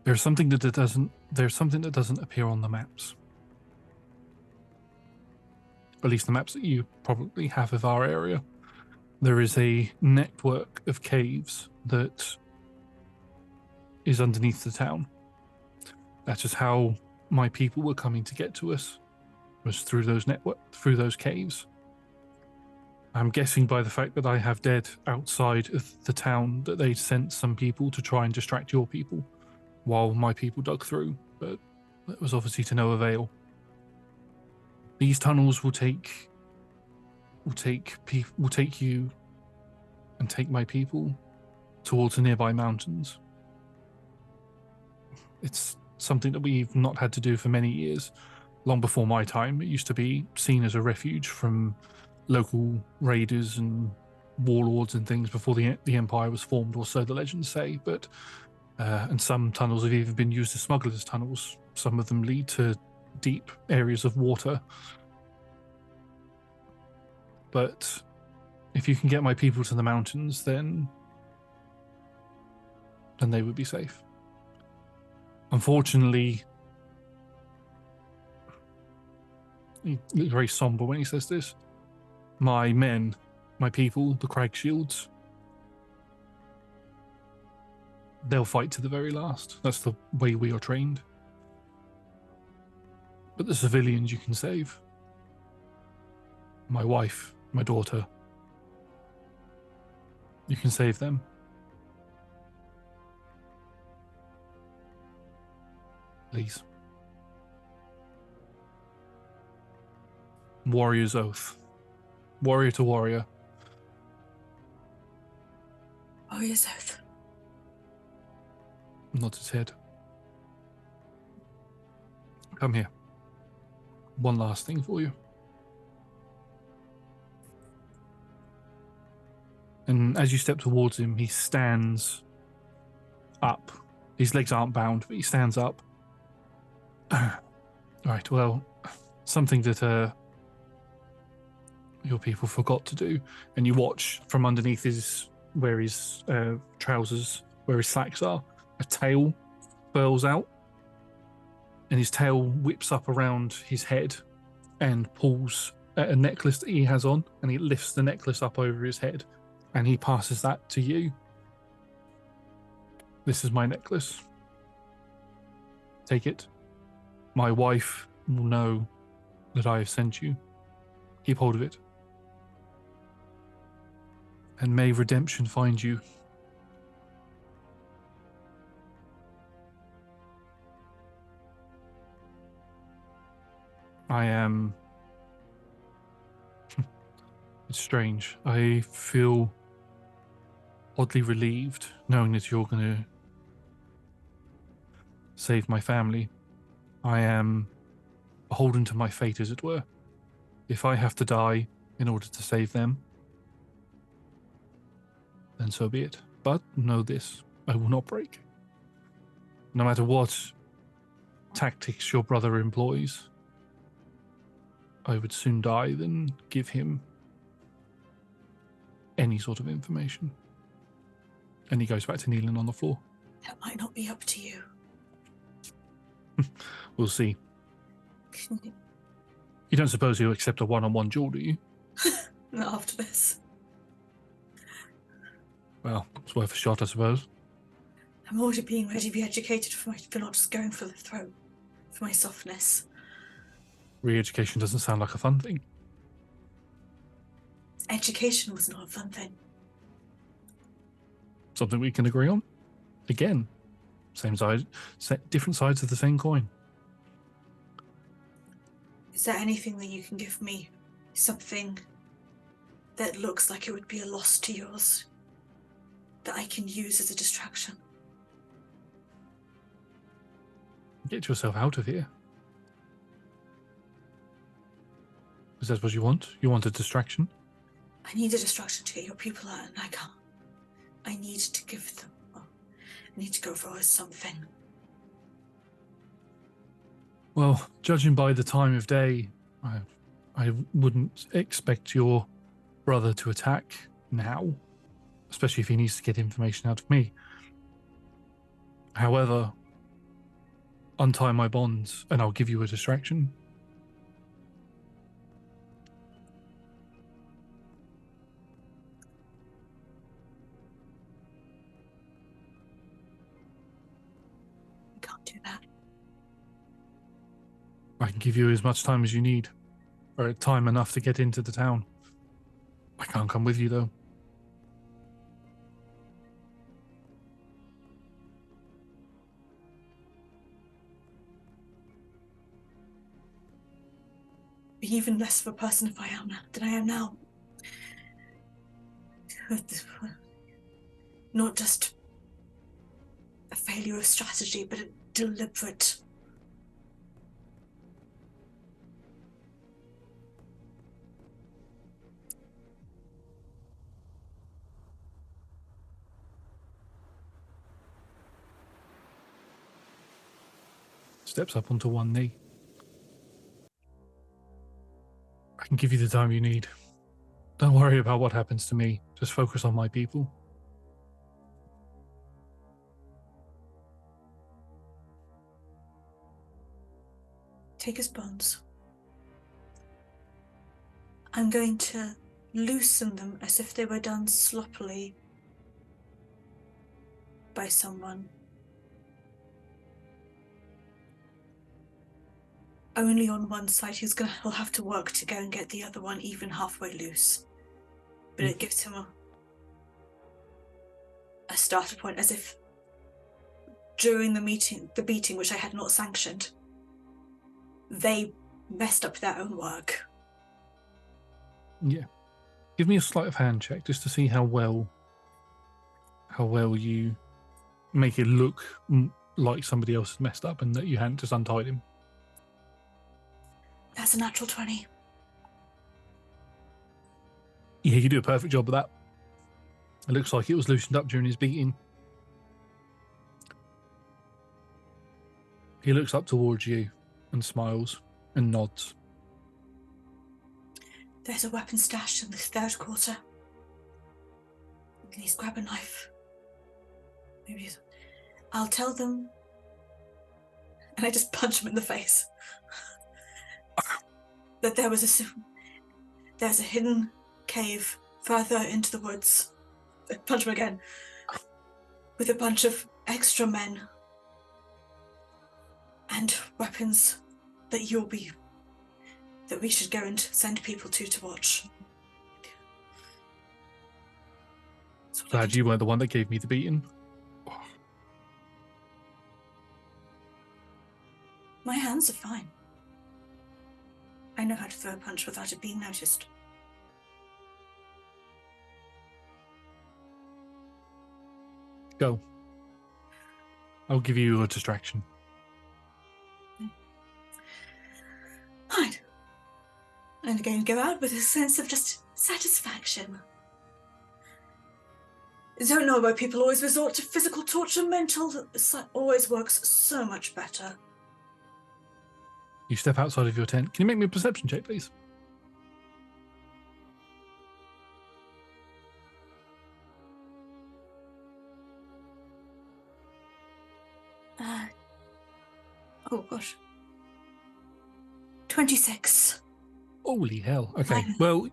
There's something that doesn't appear on the maps. At least the maps that you probably have of our area. There is a network of caves that is underneath the town. That is how my people were coming to get to us, was through those caves. I'm guessing by the fact that I have dead outside of the town that they sent some people to try and distract your people while my people dug through, but that was obviously to no avail. These tunnels will take you and take my people towards the nearby mountains. It's something that we've not had to do for many years. Long before my time, it used to be seen as a refuge from local raiders and warlords and things before the Empire was formed, or so the legends say. But and some tunnels have even been used as smugglers' tunnels. Some of them lead to deep areas of water. But if you can get my people to the mountains, then they would be safe. Unfortunately, he looks very somber when he says this. My men, my people, the Crag Shields, they'll fight to the very last. That's the way we are trained. But the civilians you can save. My wife, my daughter, you can save them. Please. Warrior's oath. Warrior to warrior. Warrior's oath. Nods his head. Come here. One last thing for you. And as you step towards him, he stands up. His legs aren't bound, but he stands up. Right, well, something that your people forgot to do. And you watch from underneath where his trousers, where his slacks are, a tail furls out. And his tail whips up around his head and pulls at a necklace that he has on, and he lifts the necklace up over his head, and he passes that to you. This is my necklace. Take it. My wife will know that I have sent you. Keep hold of it. And may redemption find you. I am... It's strange. I feel oddly relieved knowing that you're going to save my family. I am beholden to my fate, as it were. If I have to die in order to save them, then so be it. But know this, I will not break. No matter what tactics your brother employs, I would soon die than give him any sort of information. And he goes back to kneeling on the floor. That might not be up to you. We'll see. You don't suppose he'll accept a one-on-one duel, do you? Not after this. Well, it's worth a shot, I suppose. I'm already being ready to be educated for not just going for the throat, for my softness. Re-education doesn't sound like a fun thing. Education was not a fun thing. Something we can agree on? Again, same side, different sides of the same coin. Is there anything that you can give me? Something that looks like it would be a loss to yours, that I can use as a distraction? Get yourself out of here. Is that what you want? You want a distraction? I need a distraction to get your people out, and I can't. I need to give them. I need to go for something. Well, judging by the time of day, I wouldn't expect your brother to attack now, especially if he needs to get information out of me. However, untie my bonds and I'll give you a distraction. I can't do that. give you as much time as you need, or time enough to get into the town. I can't come with you, though. Be even less of a person if I am than I am now. Not just a failure of strategy, but a deliberate. Steps up onto one knee. I can give you the time you need. Don't worry about what happens to me. Just focus on my people. Take his bonds. I'm going to loosen them as if they were done sloppily by someone. Only on one side. He'll have to work to go and get the other one even halfway loose. But it gives him a starter point, as if during the beating which I had not sanctioned, they messed up their own work. Yeah. Give me a sleight of hand check just to see how well you make it look like somebody else has messed up and that you hadn't just untied him. That's a natural 20. Yeah, you do a perfect job of that. It looks like it was loosened up during his beating. He looks up towards you and smiles and nods. There's a weapon stashed in the third quarter. Please grab a knife. Maybe I'll tell them. And I just punch him in the face. That there's a hidden cave further into the woods. I punch him again. With a bunch of extra men. And weapons that we should go and send people to watch. Glad you weren't the one that gave me the beating. My hands are fine. I know how to throw a punch without it being noticed. Go. I'll give you a distraction. Right. And again, go out with a sense of just satisfaction. I don't know why people always resort to physical torture. Mental always works so much better. You step outside of your tent. Can you make me a perception check, please? Oh gosh. 26. Holy hell. Okay. Well,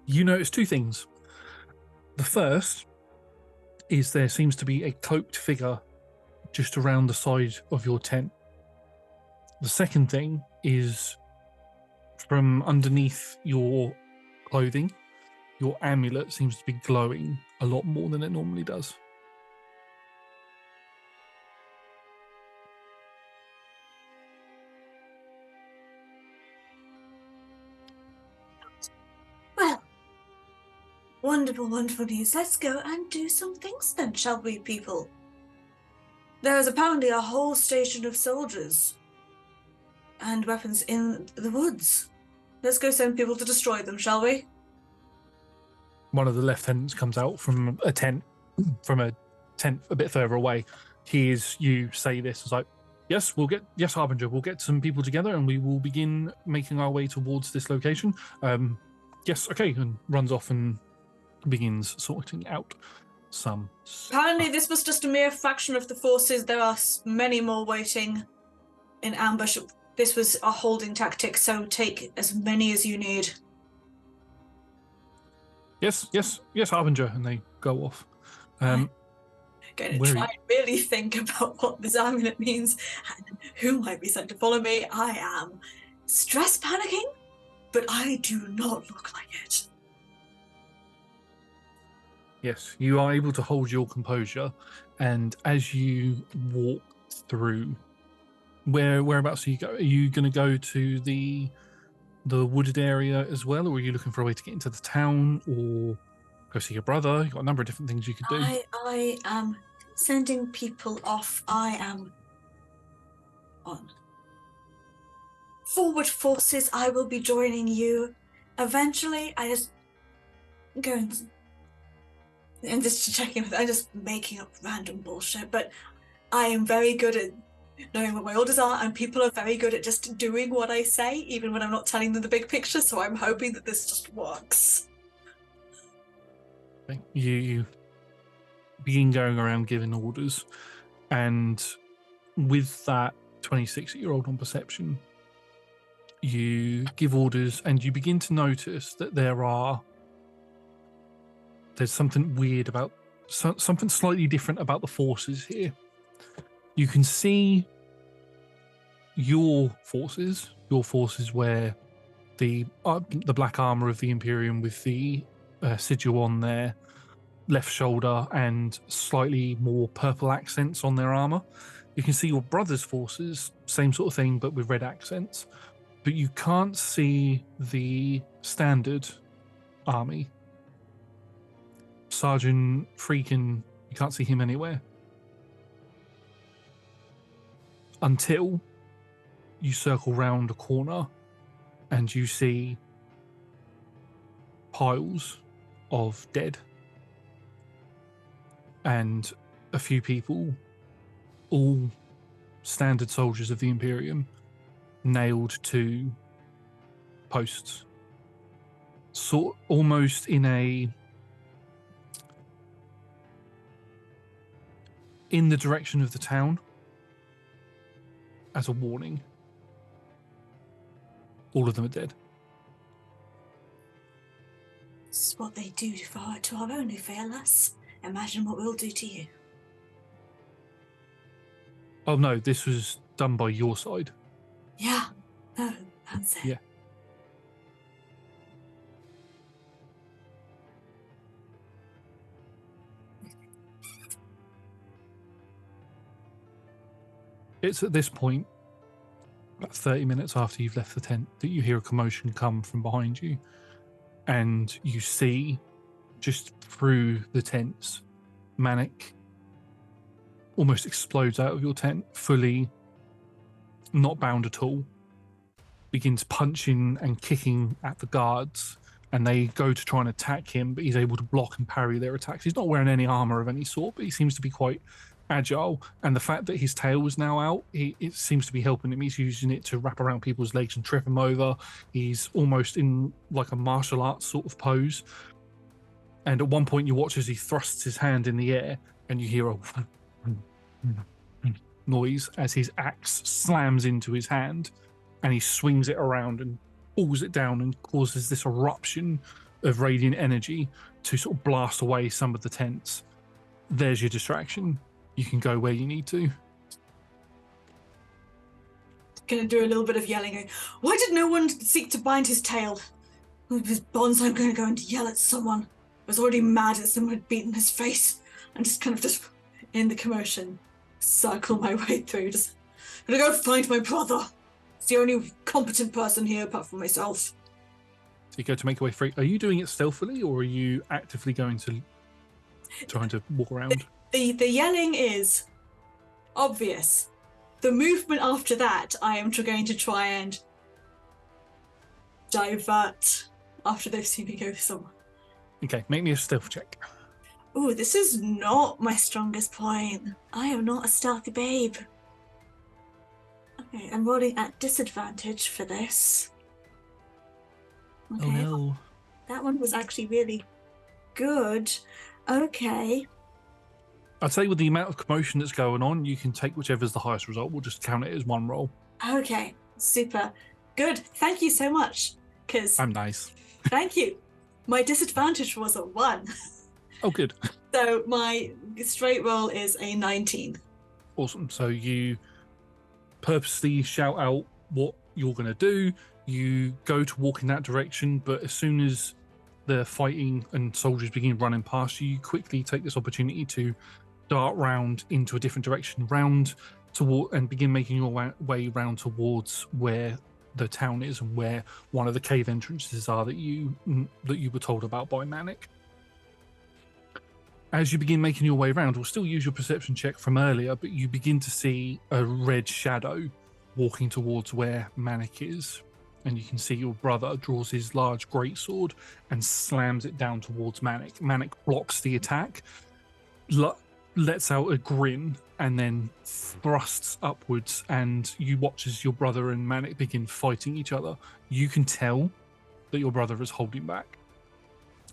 you notice two things. The first is there seems to be a cloaked figure just around the side of your tent. The second thing is from underneath your clothing, your amulet seems to be glowing a lot more than it normally does. Well, wonderful, wonderful news. Let's go and do some things then, shall we, people? There is apparently a whole station of soldiers and weapons in the woods. Let's go send people to destroy them, shall we? One of the lieutenants comes out from a tent a bit further away. Hears you say this. It's like, yes, Harbinger, we'll get some people together and we will begin making our way towards this location. Yes, okay, and runs off and begins sorting out some stuff. Apparently this was just a mere fraction of the forces. There are many more waiting in ambush. This was a holding tactic, so take as many as you need. Yes, Harbinger, and they go off. I'm going to try and really think about what this amulet means and who might be sent to follow me. I am stress panicking, but I do not look like it. Yes, you are able to hold your composure, and as you walk through, whereabouts are you go? Are you going to go to the wooded area as well, or are you looking for a way to get into the town, or go see your brother? You've got a number of different things you could do. I am sending people off. I am on forward forces. I will be joining you. Eventually, I just go and just checking with. I'm just making up random bullshit, but I am very good at knowing what my orders are, and people are very good at just doing what I say, even when I'm not telling them the big picture. So I'm hoping that this just works. Okay. You begin going around giving orders, and with that 26-year-old on perception, you give orders, and you begin to notice that there's something weird about something slightly different about the forces here. You can see your forces where the black armor of the Imperium with the sigil on their left shoulder and slightly more purple accents on their armor. You can see your brother's forces, same sort of thing, but with red accents. But you can't see the standard army. Sergeant Freakin, you can't see him anywhere. Until you circle round a corner and you see piles of dead and a few people, all standard soldiers of the Imperium, nailed to posts, sort almost in the direction of the town as a warning. All of them are dead. This is what they do to our own who fail us. Imagine what we'll do to you. Oh no, this was done by your side. Yeah, no, that's it. Yeah. It's at this point, about 30 minutes after you've left the tent, that you hear a commotion come from behind you. And you see, just through the tents, Manic almost explodes out of your tent, fully not bound at all, begins punching and kicking at the guards, and they go to try and attack him, but he's able to block and parry their attacks. He's not wearing any armor of any sort, but he seems to be quite agile, and the fact that his tail is now out, it seems to be helping him. He's using it to wrap around people's legs and trip them over. He's almost in like a martial arts sort of pose, and at one point you watch as he thrusts his hand in the air and you hear a noise as his axe slams into his hand, and he swings it around and pulls it down and causes this eruption of radiant energy to sort of blast away some of the tents. There's your distraction. You can go where you need to. Gonna do a little bit of yelling. Why did no one seek to bind his tail? With his bonds, I'm gonna go and yell at someone. I was already mad that someone had beaten his face. And just kind of just in the commotion, circle my way through. Just gonna go find my brother. It's the only competent person here apart from myself. So you go to make your way free. Are you doing it stealthily, or are you actively trying to walk around? The yelling is obvious. The movement after that, I am going to try and divert after they've seen me go somewhere. Okay, make me a stealth check. Ooh, this is not my strongest point. I am not a stealthy babe. Okay, I'm rolling at disadvantage for this. Okay. Oh no. That one was actually really good. Okay. I'd say with the amount of commotion that's going on, you can take whichever's the highest result. We'll just count it as one roll. Okay, super. Good. Thank you so much. Because I'm nice. Thank you. My disadvantage was a 1. Oh, good. So my straight roll is a 19. Awesome. So you purposely shout out what you're going to do. You go to walk in that direction, but as soon as the fighting and soldiers begin running past you, you quickly take this opportunity to dart round into a different direction, round toward, and begin making your way round towards where the town is and where one of the cave entrances are that you were told about by Manic. As you begin making your way around, we'll still use your perception check from earlier, but you begin to see a red shadow walking towards where Manic is. And you can see your brother draws his large greatsword and slams it down towards Manic. Manic blocks the attack, lets out a grin, and then thrusts upwards, and you watch as your brother and Manic begin fighting each other. You can tell that your brother is holding back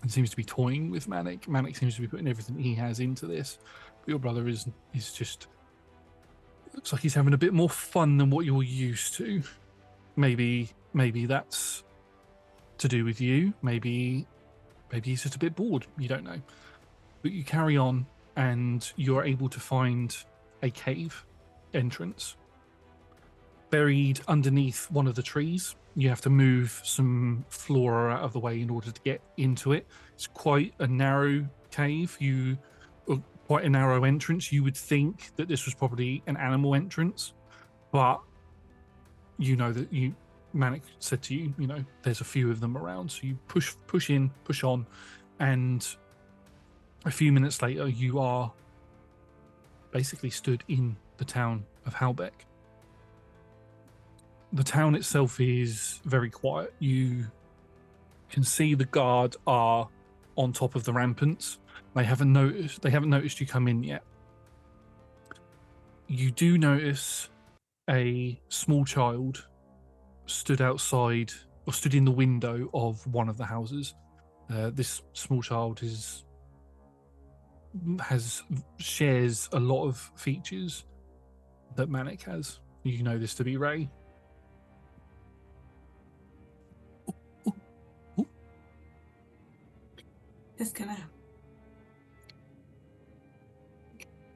and seems to be toying with Manic. Manic seems to be putting everything he has into this, but your brother is just, looks like he's having a bit more fun than what you're used to. Maybe that's to do with you. Maybe he's just a bit bored. You don't know. But you carry on, and you're able to find a cave entrance buried underneath one of the trees. You have to move some flora out of the way in order to get into it. It's quite a narrow cave. Quite a narrow entrance. You would think that this was probably an animal entrance, but you know that Manic said to you, there's a few of them around. So you push in, push on, and a few minutes later, you are basically stood in the town of Halbeck. The town itself is very quiet. You can see the guard are on top of the ramparts. They haven't noticed you come in yet. You do notice a small child stood outside, or stood in the window of one of the houses. This small child shares a lot of features that Manic has. You know this to be Ray. Just gonna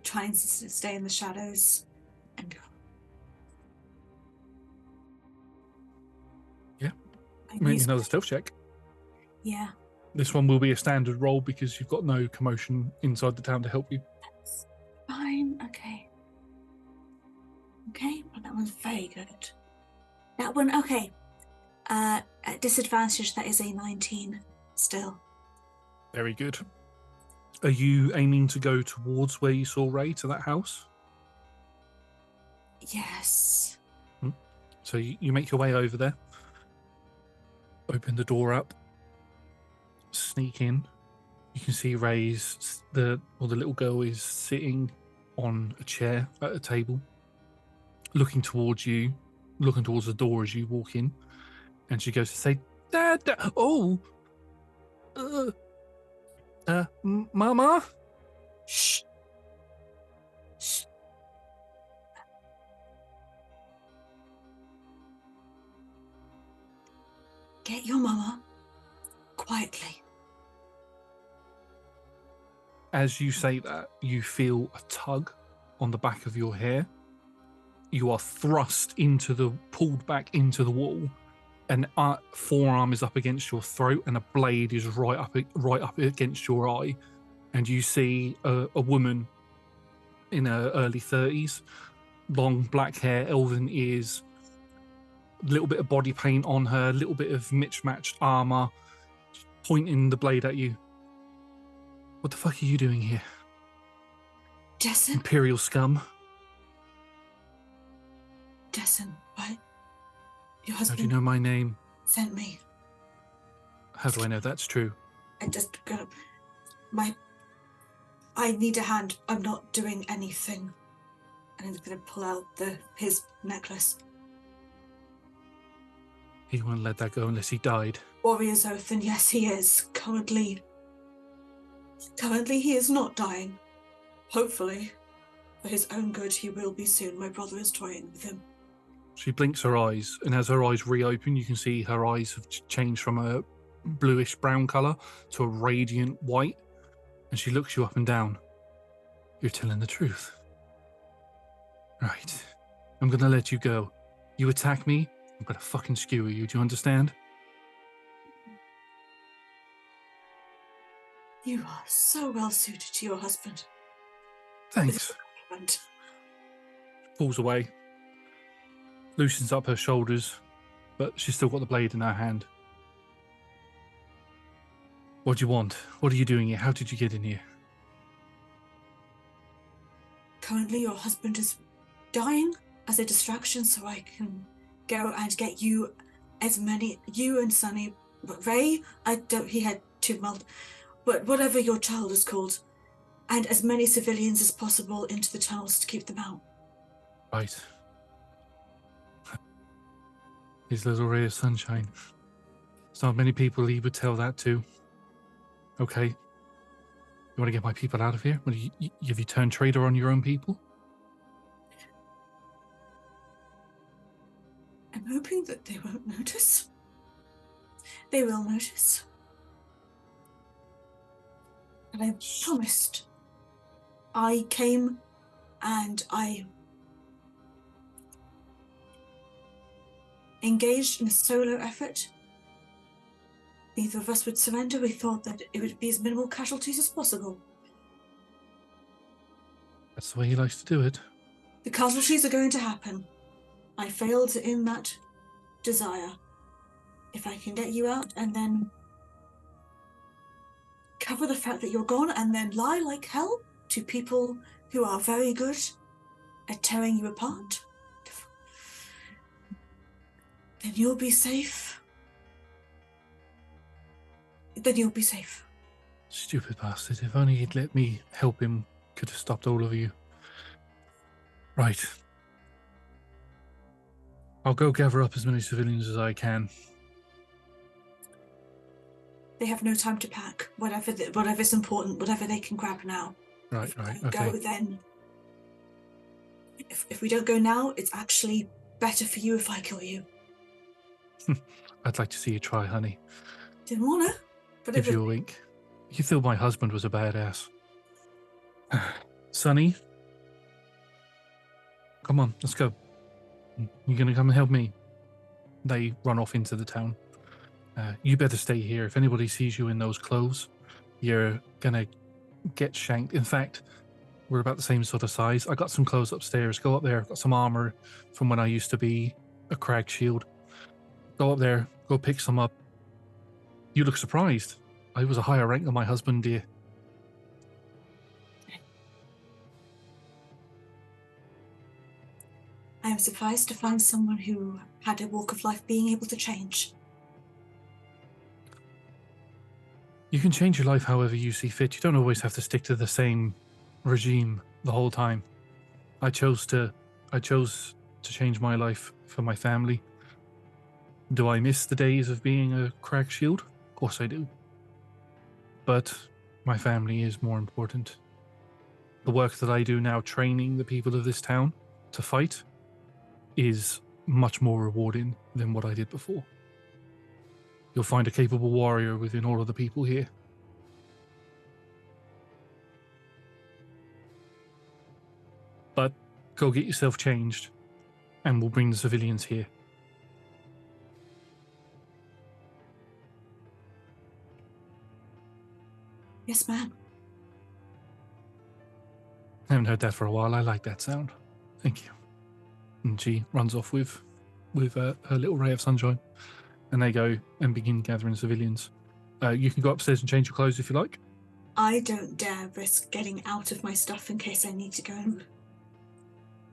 try and stay in the shadows and go. Yeah. Make another stealth check. Yeah. This one will be a standard roll because you've got no commotion inside the town to help you. That's fine. Okay. Okay, well, that one's very good. That one, okay. At disadvantage, that is a 19 still. Very good. Are you aiming to go towards where you saw Ray, to that house? Yes. So you make your way over there, open the door up, sneak in. You can see Ray's, the little girl is sitting on a chair at a table, looking towards you, looking towards the door as you walk in, and she goes to say, Dad, oh, Mama? Shh. Shh. Get your mama quietly. As you say that, you feel a tug on the back of your hair. You are thrust pulled back into the wall. An forearm is up against your throat, and a blade is right up against your eye. And you see a woman in her early 30s, long black hair, elven ears, a little bit of body paint on her, a little bit of mismatched armor, pointing the blade at you. What the fuck are you doing here? Jessen? Imperial scum. Jessen, what? Your How husband do you know my name? sent me. How do I know that's true? I just got I need a hand. I'm not doing anything. And he's gonna pull out his necklace. He won't let that go unless he died. Warrior's oath, and yes, he is. Currently he is not dying. Hopefully. For his own good, he will be soon. My brother is toying with him. She blinks her eyes, and as her eyes reopen, you can see her eyes have changed from a bluish brown colour to a radiant white, and she looks you up and down. You're telling the truth. Right. I'm going to let you go. You attack me, I'm gonna fucking skewer you. Do you understand? You are so well suited to your husband. Thanks. Pulls away, loosens up her shoulders, but she's still got the blade in her hand. What do you want? What are you doing here? How did you get in here? Currently, your husband is dying as a distraction, so I can go and get you you and Sonny, but Ray, he had two but whatever your child is called, and as many civilians as possible into the tunnels to keep them out. Right. His little ray of sunshine. There's not many people he would tell that to. Okay. You want to get my people out of here? Have you turned traitor on your own people? I'm hoping that they won't notice. They will notice. And I promised. I came and I engaged in a solo effort. Neither of us would surrender. We thought that it would be as minimal casualties as possible. That's the way he likes to do it. The casualties are going to happen. I failed in that desire. If I can get you out and then cover the fact that you're gone and then lie like hell to people who are very good at tearing you apart, then you'll be safe. Then you'll be safe. Stupid bastard. If only he'd let me help him, could have stopped all of you. Right. I'll go gather up as many civilians as I can. They have no time to pack. Whatever's important, whatever they can grab now. Right, okay. Go then. If we don't go now, it's actually better for you if I kill you. I'd like to see you try, honey. Didn't wanna. But Give you a wink. You thought my husband was a badass. Sonny? Come on, let's go. You're gonna come and help me. They run off into the town. You better stay here. If anybody sees you in those clothes, you're gonna get shanked. In fact, we're about the same sort of size. I got some clothes upstairs. Go up there. I've got some armor from when I used to be a crag shield. Go up there. Go pick some up. You look surprised. I was a higher rank than my husband, dear. I am surprised to find someone who had a walk of life being able to change. You can change your life however you see fit. You don't always have to stick to the same regime the whole time. I chose to change my life for my family. Do I miss the days of being a crack shield? Of course I do. But my family is more important. The work that I do now training the people of this town to fight is much more rewarding than what I did before. You'll find a capable warrior within all of the people here. But go get yourself changed, and we'll bring the civilians here. Yes, ma'am. I haven't heard that for a while. I like that sound. Thank you. And she runs off with her little ray of sunshine. And they go and begin gathering civilians. You can go upstairs and change your clothes if you like. I don't dare risk getting out of my stuff in case I need to go and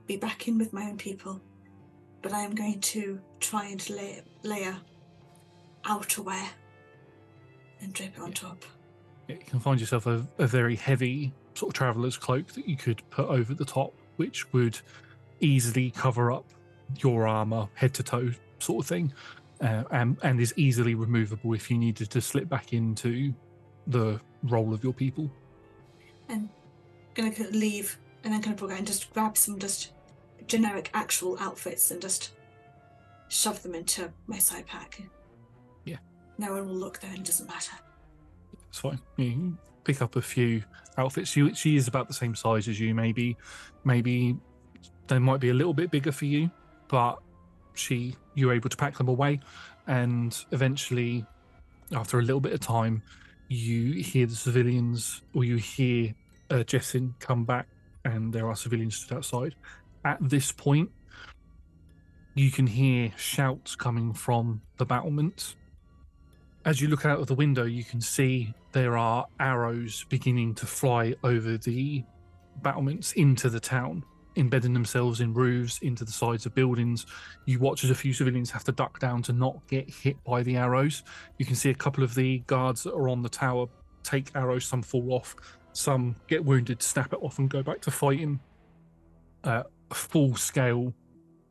be back in with my own people. But I am going to try and layer outerwear and drape it on top. You can find yourself a very heavy sort of traveller's cloak that you could put over the top, which would easily cover up your armour head to toe sort of thing. And is easily removable if you needed to slip back into the role of your people. I'm going to leave and then kind of go and just grab some just generic actual outfits and just shove them into my side pack. Yeah. No one will look there and it doesn't matter. It's fine. You can pick up a few outfits. She is about the same size as you. Maybe they might be a little bit bigger for you, but you're able to pack them away, and eventually, after a little bit of time, you hear the civilians, or you hear Jessin come back, and there are civilians stood outside. At this point, you can hear shouts coming from the battlements. As you look out of the window, you can see there are arrows beginning to fly over the battlements into the town, embedding themselves in roofs, into the sides of buildings. You watch as a few civilians have to duck down to not get hit by the arrows. You can see a couple of the guards that are on the tower take arrows, some fall off, some get wounded, snap it off and go back to fighting. A full-scale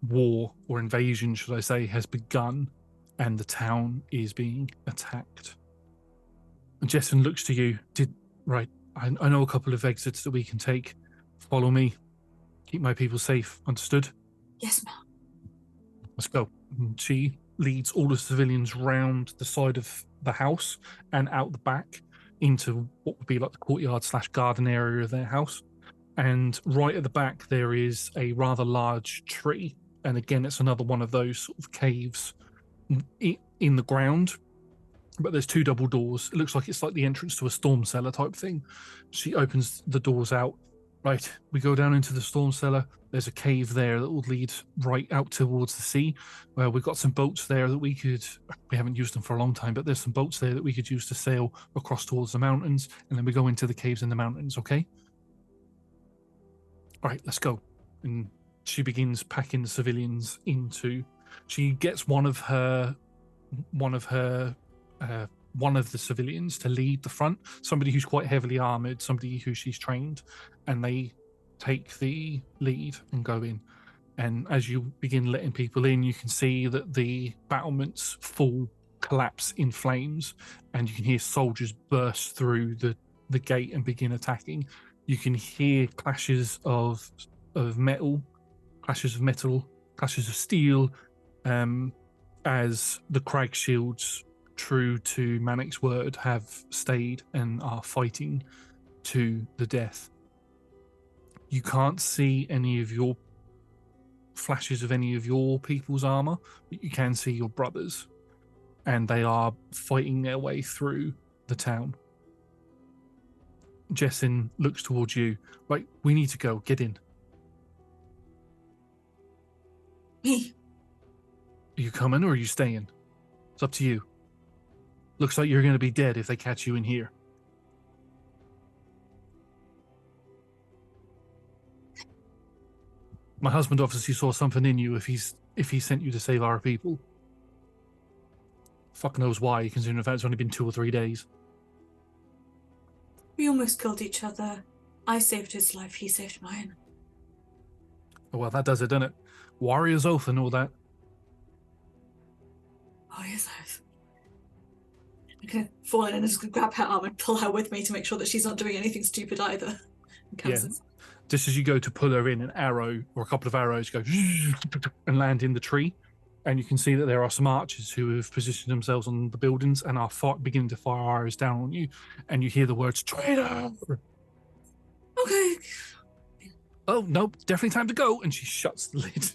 war, or invasion, should I say, has begun, and the town is being attacked. And Jessin looks to you. I know a couple of exits that we can take. Follow me. Keep my people safe. Understood? Yes, ma'am. Let's go. And she leads all the civilians round the side of the house and out the back into what would be like the courtyard / garden area of their house. And right at the back, there is a rather large tree. And again, it's another one of those sort of caves in the ground. But there's 2 double doors. It looks like it's like the entrance to a storm cellar type thing. She opens the doors out. Right, we go down into the storm cellar. There's a cave there that will lead right out towards the sea. Well, we've got some boats there that we haven't used them for a long time, but there's some boats there that we could use to sail across towards the mountains. And then we go into the caves in the mountains, okay? All right, let's go. And she begins packing the civilians into. She gets one of the civilians to lead the front, somebody who's quite heavily armored, somebody who she's trained, and they take the lead and go in. And as you begin letting people in, you can see that the battlements collapse in flames, and you can hear soldiers burst through the gate and begin attacking. You can hear clashes of metal, clashes of steel, as the crag shields, true to Manic's word, have stayed and are fighting to the death. You can't see any of your flashes of any of your people's armor, but you can see your brothers, and they are fighting their way through the town. Jessin looks towards you. Right, we need to go. Get in. Me? Are you coming or are you staying? It's up to you. Looks like you're going to be dead if they catch you in here. My husband obviously saw something in you if he sent you to save our people. Fuck knows why, considering the fact it's only been 2 or 3 days. We almost killed each other. I saved his life, he saved mine. Oh, well, that does it, doesn't it? Warrior's oath and all that. Oh, yes, I'm gonna fall in and just grab her arm and pull her with me to make sure that she's not doing anything stupid either. Yeah. Just as you go to pull her in, an arrow or a couple of arrows go and land in the tree. And you can see that there are some archers who have positioned themselves on the buildings and are beginning to fire arrows down on you. And you hear the words, "Traitor!" Okay. Oh, no, definitely time to go. And she shuts the lid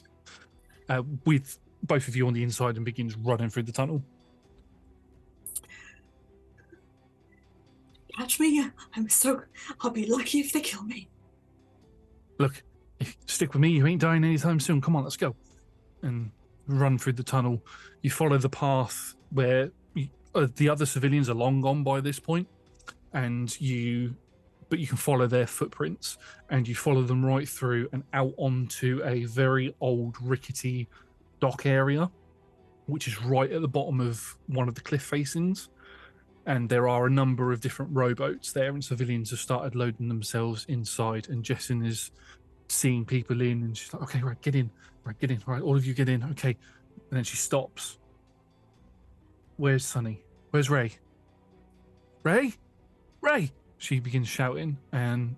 with both of you on the inside and begins running through the tunnel. Catch me. I'll be lucky if they kill me. Look, stick with me. You ain't dying anytime soon. Come on, let's go. And run through the tunnel. You follow the path where the other civilians are long gone by this point, but you can follow their footprints, and you follow them right through and out onto a very old, rickety dock area, which is right at the bottom of one of the cliff facings. And there are a number of different rowboats there, and civilians have started loading themselves inside. And Jessin is seeing people in, and she's like, "Okay, right, get in. Right, get in. Right, all of you get in. Okay." And then she stops. Where's Sonny? Where's Ray? Ray? Ray! She begins shouting, and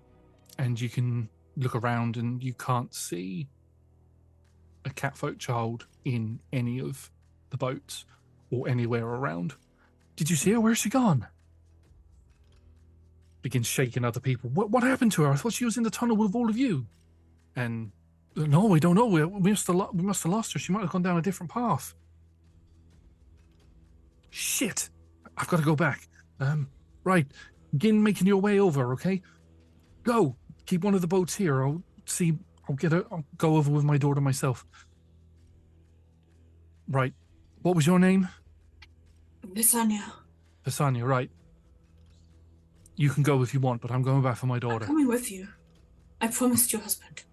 you can look around, and you can't see a catfolk child in any of the boats or anywhere around. Did you see her? Where's she gone? Begins shaking other people. What happened to her? I thought she was in the tunnel with all of you. And No, we don't know. We must have lost her. She might have gone down a different path. Shit! I've got to go back. Right. Begin making your way over, okay? Go. Keep one of the boats here. I'll go over with my daughter myself. Right. What was your name? Vesenia. Vesenia, right. You can go if you want, but I'm going back for my daughter. I'm coming with you. I promised your husband.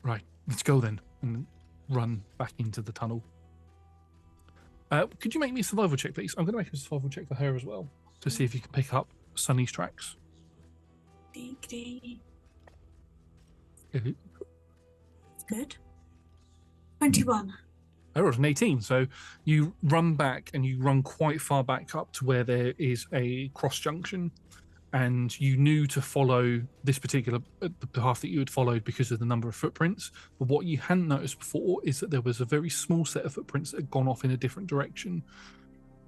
Right. Let's go then. And run back into the tunnel. Could you make me a survival check, please? I'm going to make a survival check for her as well, to see if you can pick up Sunny's tracks. Good. 21. I rolled an 18, so you run back and you run quite far back up to where there is a cross junction, and you knew to follow this particular the path that you had followed because of the number of footprints. But what you hadn't noticed before is that there was a very small set of footprints that had gone off in a different direction.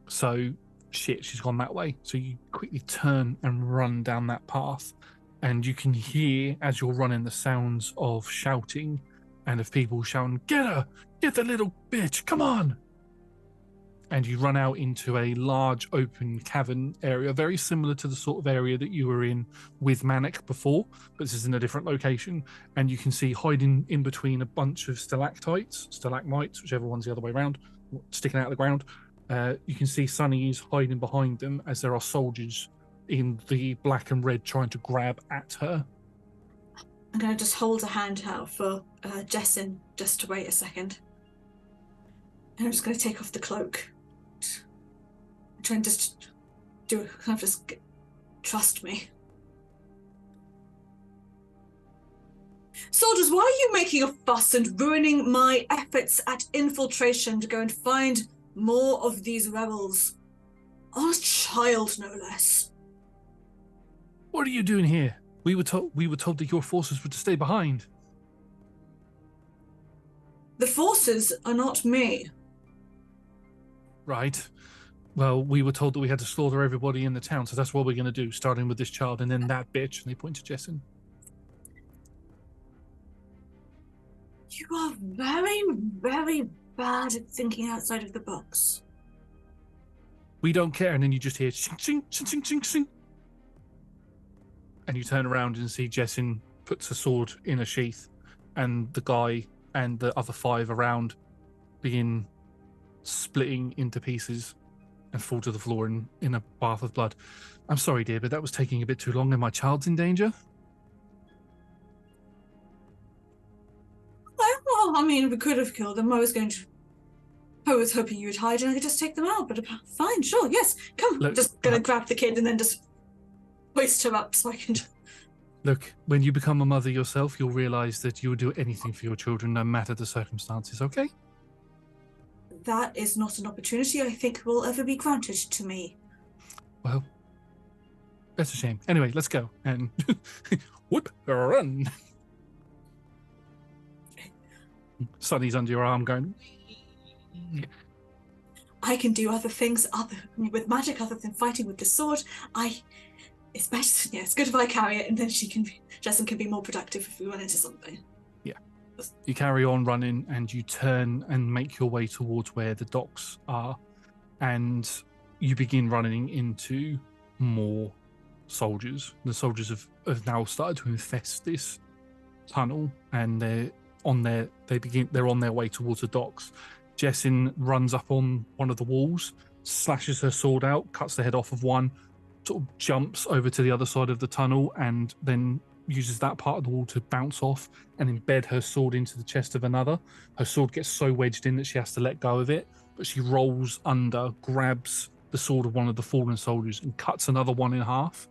So, shit, she's gone that way. So you quickly turn and run down that path, and you can hear, as you're running, the sounds of shouting and of people shouting, "Get her! Get the little bitch! Come on!" And you run out into a large open cavern area, very similar to the sort of area that you were in with Manic before, but this is in a different location. And you can see hiding in between a bunch of stalactites, stalagmites, whichever one's the other way around, sticking out of the ground. You can see Sunny is hiding behind them as there are soldiers in the black and red trying to grab at her. I'm going to just hold a hand out for Jessin just to wait a second. And I'm just going to take off the cloak. Try and just trust me. Soldiers, why are you making a fuss and ruining my efforts at infiltration to go and find more of these rebels? On a child, no less. What are you doing here? We were told that your forces were to stay behind. The forces are not me. Right. Well, we were told that we had to slaughter everybody in the town, so that's what we're going to do, starting with this child and then that bitch. And they point to Jessin. You are very, very bad at thinking outside of the box. We don't care. And then you just hear shing, shing, shing, shing, shing, shing. And you turn around and see Jessin puts a sword in a sheath, and the guy and the other 5 around begin splitting into pieces and fall to the floor in a bath of blood. I'm sorry, dear, but that was taking a bit too long and my child's in danger. Well, I mean, we could have killed them. I was hoping you would hide and I could just take them out, but fine, sure, yes. Come, Look, I'm just going to grab the kid and then just hoist her up so I can... Look, when you become a mother yourself, you'll realise that you will do anything for your children, no matter the circumstances, okay? That is not an opportunity I think will ever be granted to me. Well, that's a shame. Anyway, let's go. And whoop, run. Sunny's under your arm going... I can do other things with magic other than fighting with the sword. It's best, yeah, it's good if I carry it and then Jessin can be more productive if we run into something. Yeah. You carry on running and you turn and make your way towards where the docks are, and you begin running into more soldiers. The soldiers have now started to infest this tunnel, and they're on their way towards the docks. Jessin runs up on one of the walls, slashes her sword out, cuts the head off of one, sort of jumps over to the other side of the tunnel, and then uses that part of the wall to bounce off and embed her sword into the chest of another. Her sword gets so wedged in that she has to let go of it, but she rolls under, grabs the sword of one of the fallen soldiers and cuts another one in half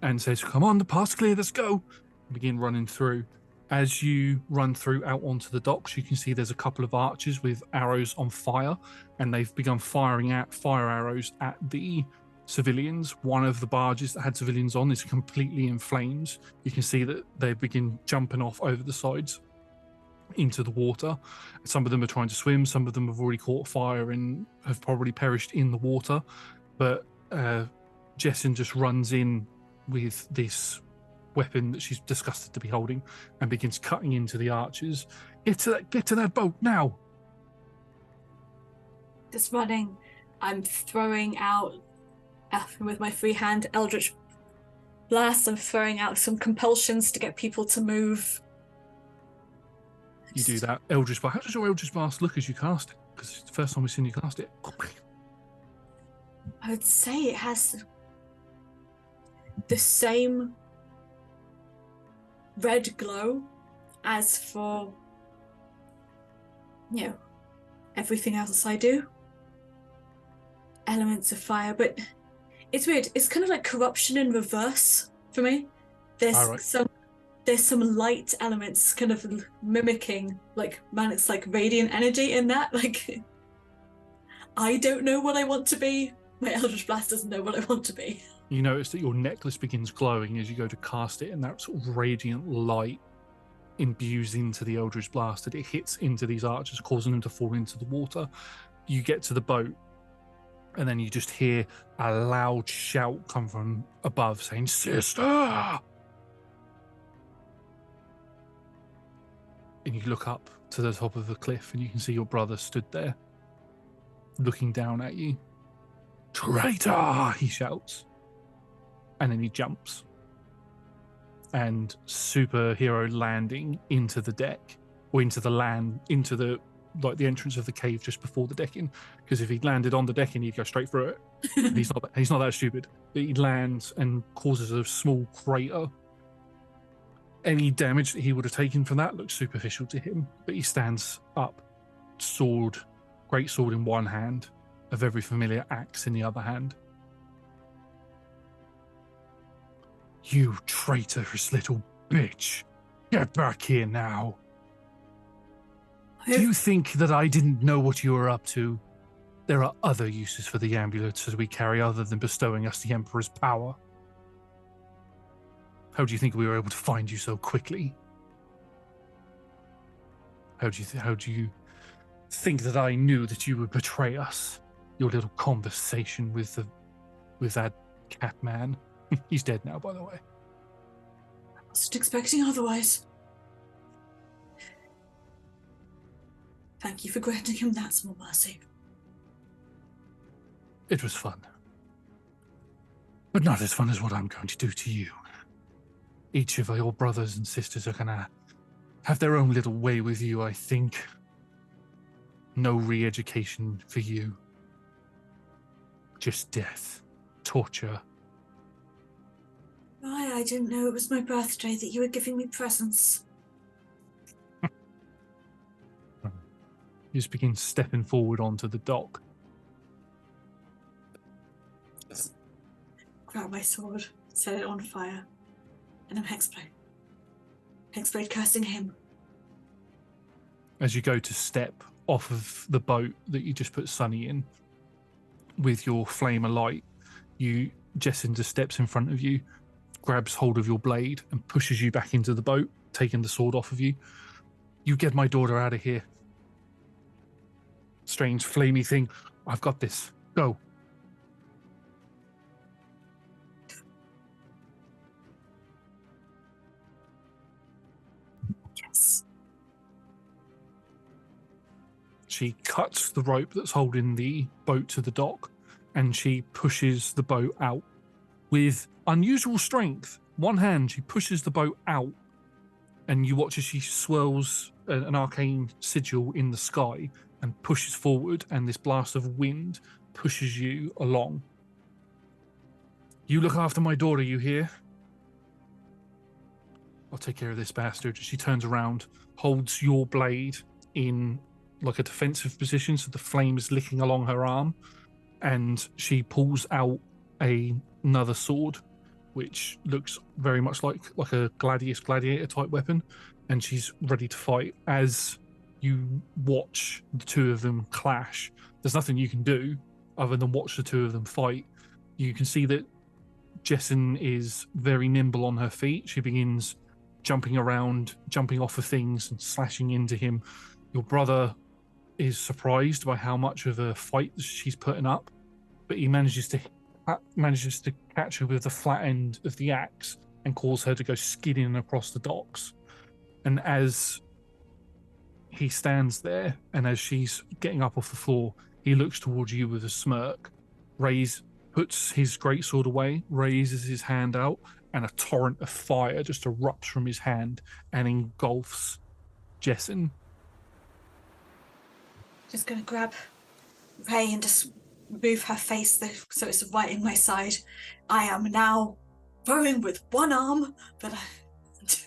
and says, "Come on, the path's clear, let's go." And begin running through. As you run through out onto the docks, you can see there's a couple of archers with arrows on fire, and they've begun firing out fire arrows at the civilians. One of the barges that had civilians on is completely in flames. You can see that they begin jumping off over the sides into the water. Some of them are trying to swim, some of them have already caught fire and have probably perished in the water. But Jessin just runs in with this weapon that she's disgusted to be holding and begins cutting into the archers. Get to that boat now! Just running. I'm throwing out, with my free hand, Eldritch Blast. I'm throwing out some compulsions to get people to move. You do that. Eldritch Blast. How does your Eldritch Blast look as you cast it? Because it's the first time we've seen you cast it. I would say it has the same red glow as for, everything else I do. Elements of fire, but it's weird. It's kind of like corruption in reverse for me. There's some light elements kind of mimicking, it's like radiant energy in that. Like, I don't know what I want to be. My Eldritch Blast doesn't know what I want to be. You notice that your necklace begins glowing as you go to cast it, and that sort of radiant light imbues into the Eldritch Blast, and it hits into these archers, causing them to fall into the water. You get to the boat, and then you just hear a loud shout come from above saying, "Sister!" And you look up to the top of the cliff, and you can see your brother stood there, looking down at you. "Traitor!" he shouts. And then he jumps. And superhero landing into the deck, or into the land, into the entrance of the cave just before the decking. Because if he landed on the decking, he'd go straight through it. He's not that stupid. But he lands and causes a small crater. Any damage that he would have taken from that looks superficial to him. But he stands up, great sword in one hand, a very familiar axe in the other hand. "You traitorous little bitch! Get back here now! Do you think that I didn't know what you were up to? There are other uses for the amulets we carry other than bestowing us the Emperor's power. How do you think we were able to find you so quickly? How do you think that I knew that you would betray us? Your little conversation with that cat man." He's dead now, by the way. I wasn't expecting otherwise. Thank you for granting him that small mercy. It was fun. But not as fun as what I'm going to do to you. Each of your brothers and sisters are gonna have their own little way with you, I think. No re-education for you. Just death, torture. I didn't know it was my birthday that you were giving me presents. You just begin stepping forward onto the dock. Grab my sword, set it on fire, and I'm Hexblade. Hexblade cursing him. As you go to step off of the boat that you just put Sunny in, with your flame alight, Jessin just steps in front of you, grabs hold of your blade and pushes you back into the boat, taking the sword off of you. "You get my daughter out of here. Strange flamey thing. I've got this. Go." Yes. She cuts the rope that's holding the boat to the dock, and she pushes the boat out. With unusual strength, one hand, she pushes the boat out, and you watch as she swirls an arcane sigil in the sky and pushes forward, and this blast of wind pushes you along. "You look after my daughter, you hear? I'll take care of this bastard." She turns around, holds your blade in like a defensive position, so the flame is licking along her arm, and she pulls out another sword, which looks very much like a gladiator type weapon, and she's ready to fight. As you watch the two of them clash, there's nothing you can do other than watch the two of them fight. You can see that Jessin is very nimble on her feet. She begins jumping around, jumping off of things and slashing into him. Your brother is surprised by how much of a fight she's putting up, but he manages to catch her with the flat end of the axe and cause her to go skidding across the docks. And as he stands there, and as she's getting up off the floor, he looks towards you with a smirk. Puts his greatsword away, raises his hand out, and a torrent of fire just erupts from his hand and engulfs Jessin. Just gonna grab Ray and just move her face so it's right in my side. I am now rowing with one arm, but I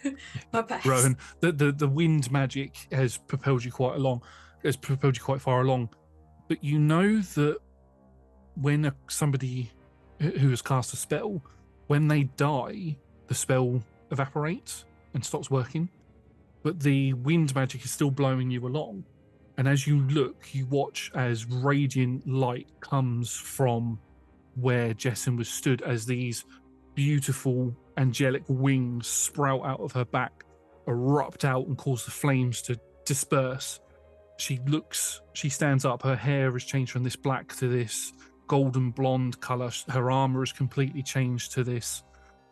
do my best. Rowan, the wind magic has propelled you quite far along, but you know that when somebody who has cast a spell, when they die, the spell evaporates and stops working, but the wind magic is still blowing you along. And as you look, you watch as radiant light comes from where Jessin was stood, as these beautiful angelic wings sprout out of her back, erupt out and cause the flames to disperse. She stands up, her hair has changed from this black to this golden blonde colour. Her armour has completely changed to this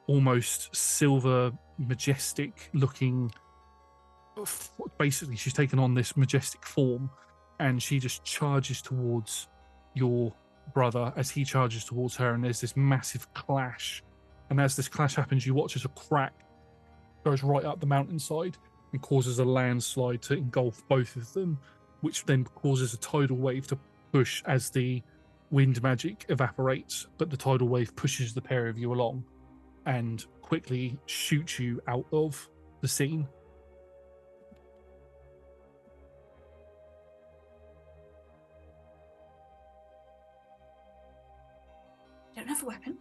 almost silver, majestic looking. Basically, she's taken on this majestic form, and she just charges towards your brother as he charges towards her, and there's this massive clash. And as this clash happens, you watch as a crack goes right up the mountainside and causes a landslide to engulf both of them, which then causes a tidal wave to push as the wind magic evaporates, but the tidal wave pushes the pair of you along and quickly shoots you out of the scene. I don't have a weapon.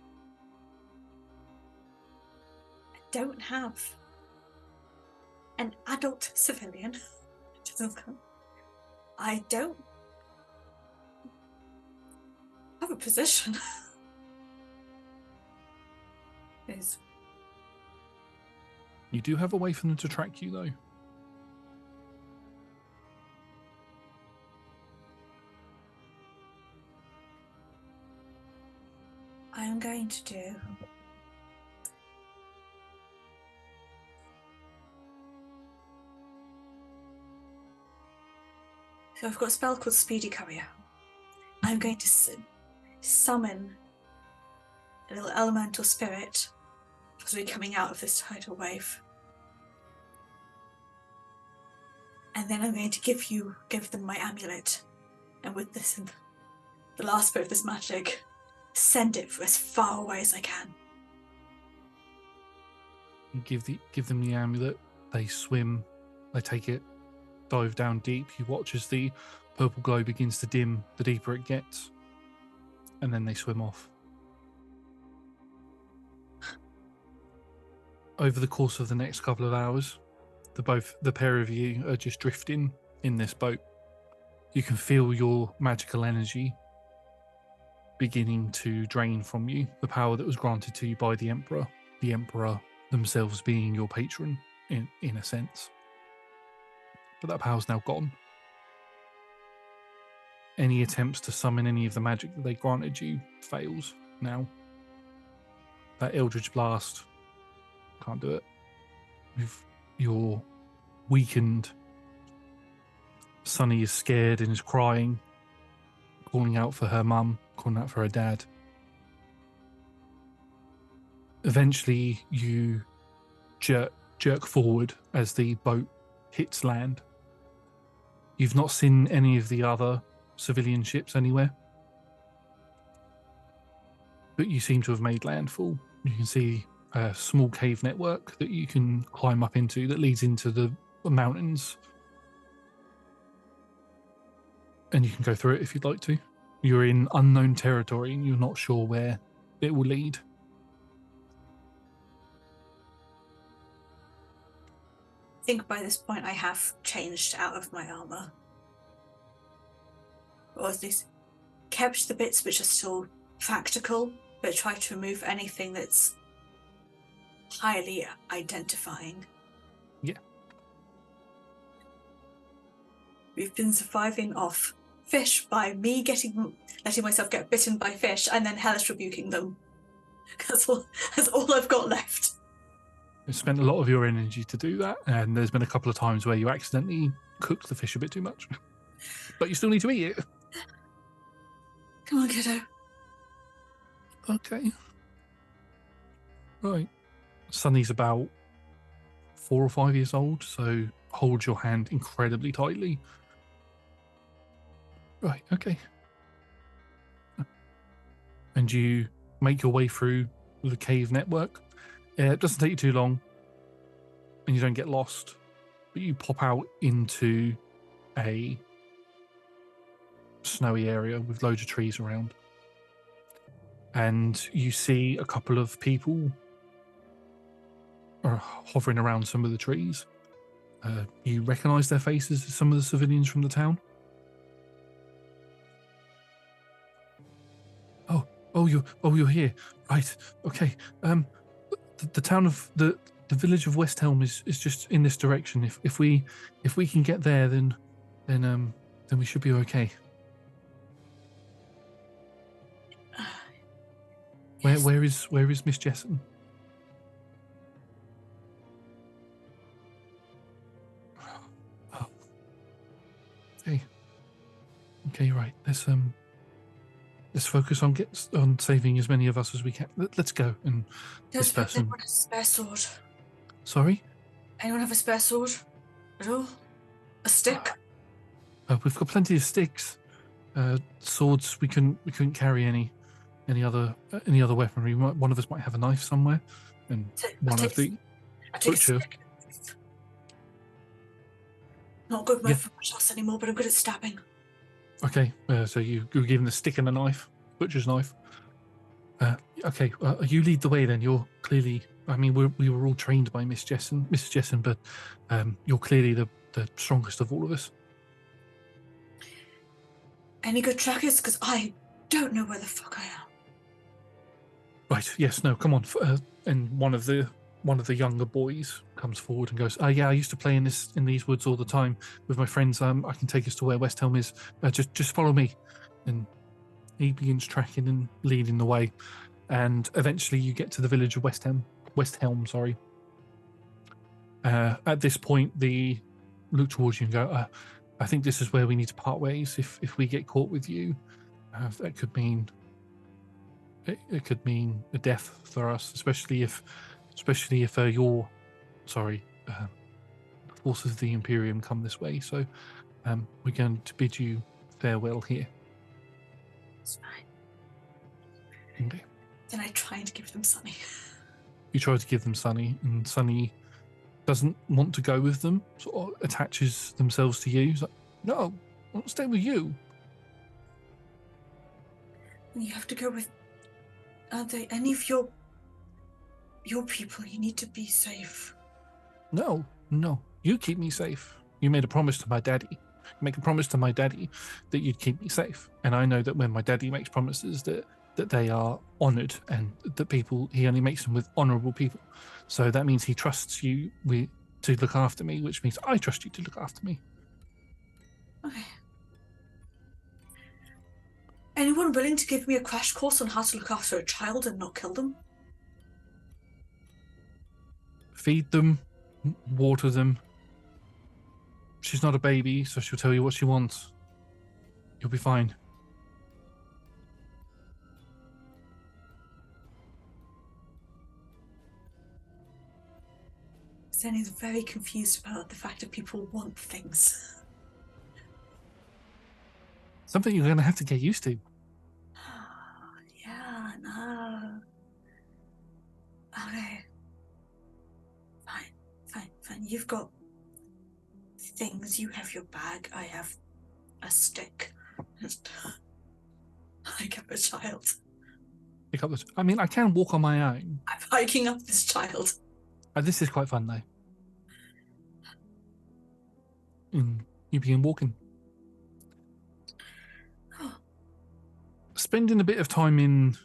I don't have an adult civilian. I don't have a position. You do have a way for them to track you, though. I am going to do so I've got a spell called Speedy Courier. I'm going to summon a little elemental spirit as we're coming out of this tidal wave. And then I'm going to give them my amulet. And with this, the last bit of this magic, send it as far away as I can. You give them the amulet. They swim. They take it. Dive down deep. You watch as the purple glow begins to dim the deeper it gets, and then they swim off. Over the course of the next couple of hours, the pair of you are just drifting in this boat. You can feel your magical energy beginning to drain from you, the power that was granted to you by the Emperor themselves being your patron in a sense. But that power's now gone. Any attempts to summon any of the magic that they granted you fails now. That Eldritch Blast, can't do it. You're weakened. Sunny is scared and is crying, calling out for her mum, calling out for her dad. Eventually, you jerk forward as the boat hits land. You've not seen any of the other civilian ships anywhere, but you seem to have made landfall. You can see a small cave network that you can climb up into that leads into the mountains, and you can go through it if you'd like to. You're in unknown territory and you're not sure where it will lead. I think by this point I have changed out of my armor. Or at least kept the bits which are still practical, but tried to remove anything that's highly identifying. Yeah. We've been surviving off fish by me letting myself get bitten by fish and then hellish rebuking them. That's all I've got left. It spent a lot of your energy to do that, and there's been a couple of times where you accidentally cooked the fish a bit too much. But you still need to eat it. Come on, kiddo. Okay. Right. Sunny's about 4 or 5 years old, so hold your hand incredibly tightly. Right, okay. And you make your way through the cave network. It doesn't take you too long, and you don't get lost, but you pop out into a snowy area with loads of trees around. And you see a couple of people hovering around some of the trees. You recognize their faces as some of the civilians from the town. You're here, right? Okay. The town of the village of West Helm is just in this direction. If we can get there, then we should be okay. Yes. Where is Miss Jessen? Oh. Okay, right. Let's focus on saving as many of us as we can. Let's go. And Does this person. anyone have a spare sword? Sorry? Anyone have a spare sword at all? A stick? We've got plenty of sticks. Swords. We couldn't carry any other weaponry. One of us might have a knife somewhere, and one of the butcher. Not good with much else anymore, but I'm good at stabbing. Okay, so you're given the stick and a knife, butcher's knife. Okay, you lead the way then. You're clearly, I mean, we were all trained by Mrs. Jessen, but you're clearly the strongest of all of us. Any good trackers? Because I don't know where the fuck I am. Right, yes, no, come on. And one of the younger boys comes forward and goes, yeah, I used to play in these woods all the time with my friends. I can take us to where West Helm is. Just follow me. And he begins tracking and leading the way. And eventually you get to the village of West Helm, sorry. At this point, they look towards you and go, I think this is where we need to part ways. If we get caught with you, that could mean it could mean a death for us, especially if the forces of the Imperium come this way. So we're going to bid you farewell here. It's fine. Okay. Then I try and give them Sunny. You try to give them Sunny, and Sunny doesn't want to go with them, sort of attaches themselves to you. He's like, no, I want to stay with you. You have to go with... Are they any of your people? You need to be safe. No, you keep me safe. You made a promise to my daddy. You make a promise to my daddy that you'd keep me safe. And I know that when my daddy makes promises that they are honoured, and that he only makes them with honourable people. So that means he trusts you to look after me, which means I trust you to look after me. Okay. Anyone willing to give me a crash course on how to look after a child and not kill them? Feed them, water them. She's not a baby, so she'll tell you what she wants. You'll be fine. Zenny's very confused about the fact that people want things. Something you're going to have to get used to. Yeah, no. Okay. Fine. You've got things. You have your bag. I have a stick. Hike up a child. I mean, I can walk on my own. I'm hiking up this child. This is quite fun, though. You begin walking. Spending a bit of time in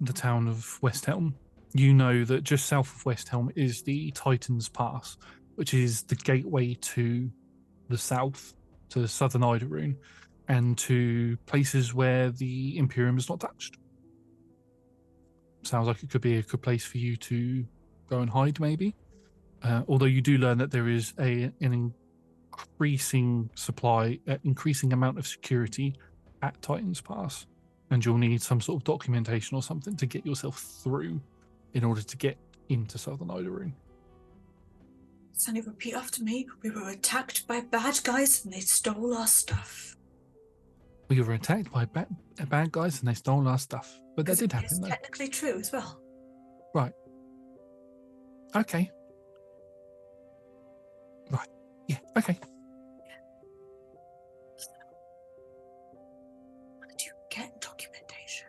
the town of West Helm, you know that just south of West Helm is the Titan's Pass, which is the gateway to the south, to southern Idorune, and to places where the Imperium is not touched. Sounds like it could be a good place for you to go and hide, maybe. Although you do learn that there is an increasing increasing amount of security at Titan's Pass, and you'll need some sort of documentation or something to get yourself through in order to get into Southern Idorune. Sunny, repeat after me. We were attacked by bad guys and they stole our stuff. We were attacked by bad guys and they stole our stuff. But that did happen, it's though. Technically true as well. Right. Okay. Right. Yeah, okay. How did you get documentation?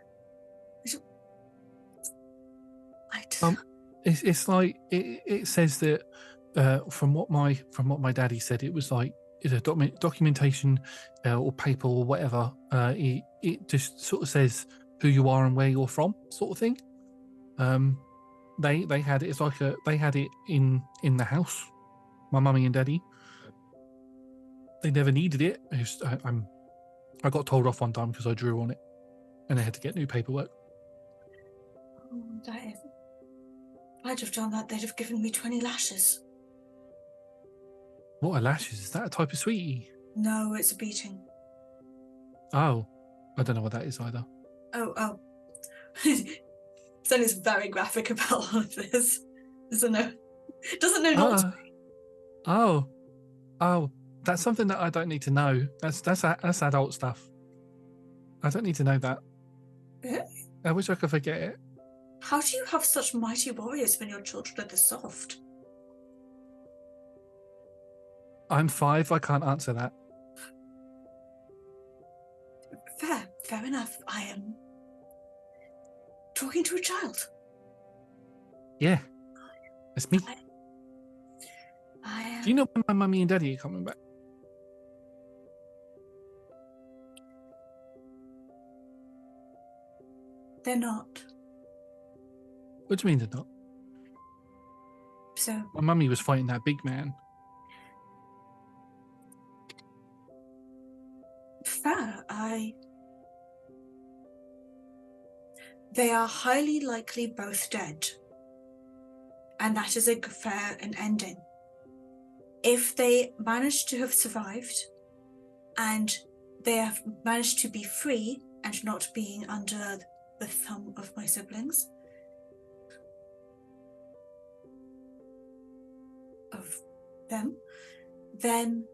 It's like it says that from what my daddy said, it was like it's a documentation or paper or whatever. It just sort of says who you are and where you're from, sort of thing. They had it. It's like they had it in the house. My mummy and daddy. They never needed it. I got told off one time because I drew on it, and they had to get new paperwork. Oh, if I'd have done that, they'd have given me 20 lashes. What are lashes? Is that a type of sweetie? No, it's a beating. Oh, I don't know what that is either. Oh. Sonny's very graphic about all of this. Doesn't know not to be. Oh, that's something that I don't need to know. That's adult stuff. I don't need to know that. Yeah? I wish I could forget it. How do you have such mighty warriors when your children are this soft? I'm 5. I can't answer that. Fair enough. I am talking to a child. Yeah, it's me. I Do you know when my mummy and daddy are coming back? They're not. What do you mean they're not? So my mummy was fighting that big man. Fair. They are highly likely both dead. And that is a fair ending. If they manage to have survived and they have managed to be free and not being under the thumb of my siblings, of them, then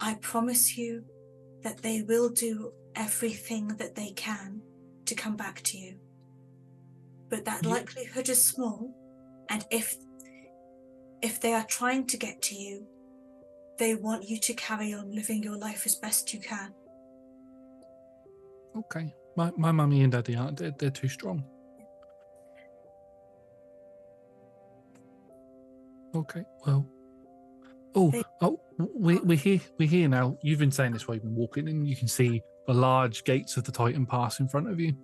I promise you that they will do everything that they can to come back to you. But that likelihood is small, and if they are trying to get to you, they want you to carry on living your life as best you can. Okay. My mummy and daddy aren't dead. They're too strong. Okay, well. We're here now. You've been saying this while you've been walking, and you can see the large gates of the Titan Pass in front of you.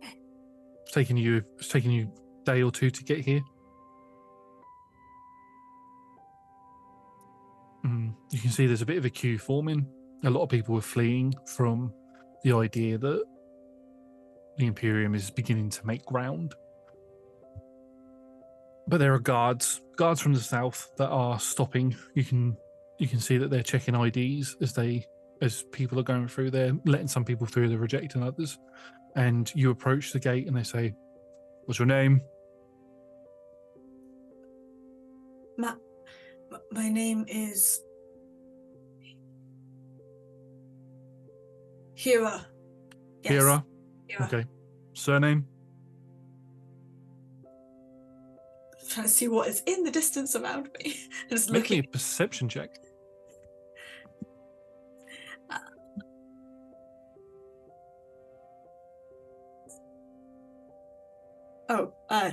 It's taking you a day or two to get here. You can see there's a bit of a queue forming. A lot of people are fleeing from the idea that the Imperium is beginning to make ground. But there are guards from the south that are stopping. You can see that they're checking IDs as people are going through. They're letting some people through, they're rejecting others. And you approach the gate and they say, "What's your name?" My name is Hira. Yes. Hira? Hira. Okay. Surname? I'm trying to see what is in the distance around me. Just Make me looking. a perception check.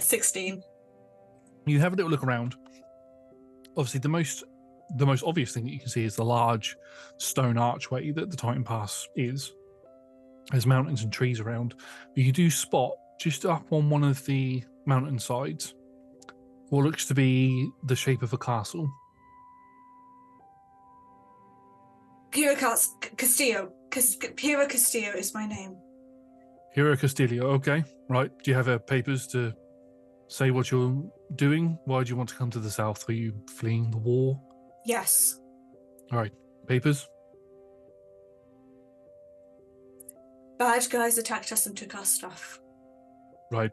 16. You have a little look around. Obviously, the most obvious thing that you can see is the large stone archway that the Titan Pass is. There's mountains and trees around. But you do spot, just up on one of the mountain sides, what looks to be the shape of a castle. Hira Castillo. Hira Castillo is my name. Hira Castillo, okay. Right. Do you have papers to say what you're doing? Why do you want to come to the south? Are you fleeing the war? Yes. All right. Papers? Bad guys attacked us and took our stuff. Right.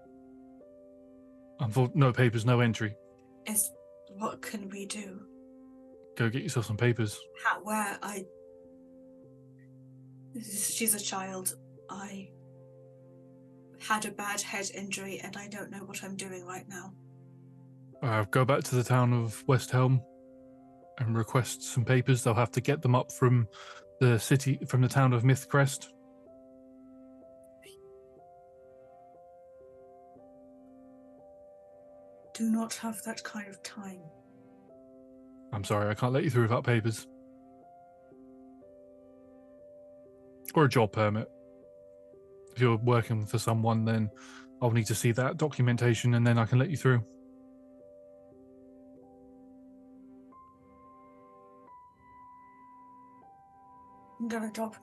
No papers, no entry. What can we do? Go get yourself some papers. She's a child. I had a bad head injury and I don't know what I'm doing right now. Go back to the town of West Helm and request some papers. They'll have to get them up from the town of Mythcrest. Do not have that kind of time. I'm sorry, I can't let you through without papers. Or a job permit. If you're working for someone, then I'll need to see that documentation and then I can let you through. Got a job.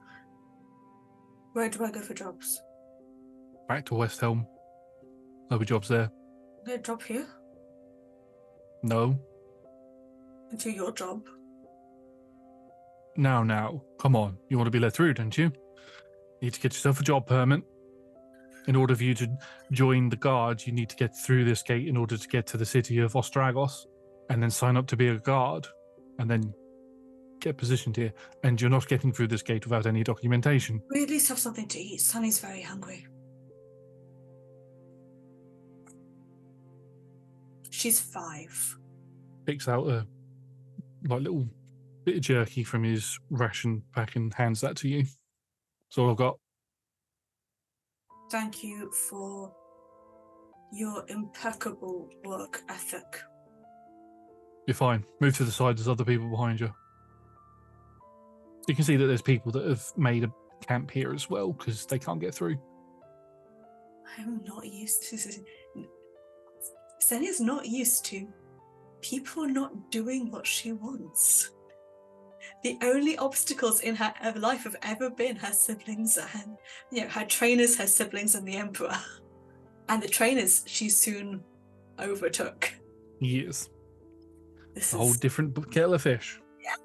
Where do I go for jobs? Back to West Helm. There'll be jobs there. Get a job here? No. Do your job. Now. Come on. You want to be let through, don't you? You need to get yourself a job permit. In order for you to join the guard, you need to get through this gate in order to get to the city of Ostragos and then sign up to be a guard and then get positioned here. And you're not getting through this gate without any documentation. We at least have something to eat. Sunny's very hungry. She's 5. Picks out a little bit of jerky from his ration pack and hands that to you. That's all I've got. Thank you for your impeccable work ethic. You're fine. Move to the side. There's other people behind you. You can see that there's people that have made a camp here as well because they can't get through. I'm not used to this. Vesenia's not used to people not doing what she wants. The only obstacles in her life have ever been her siblings and, her trainers, her siblings, and the Emperor. And the trainers she soon overtook. Yes. This a whole different kettle of fish. Yeah.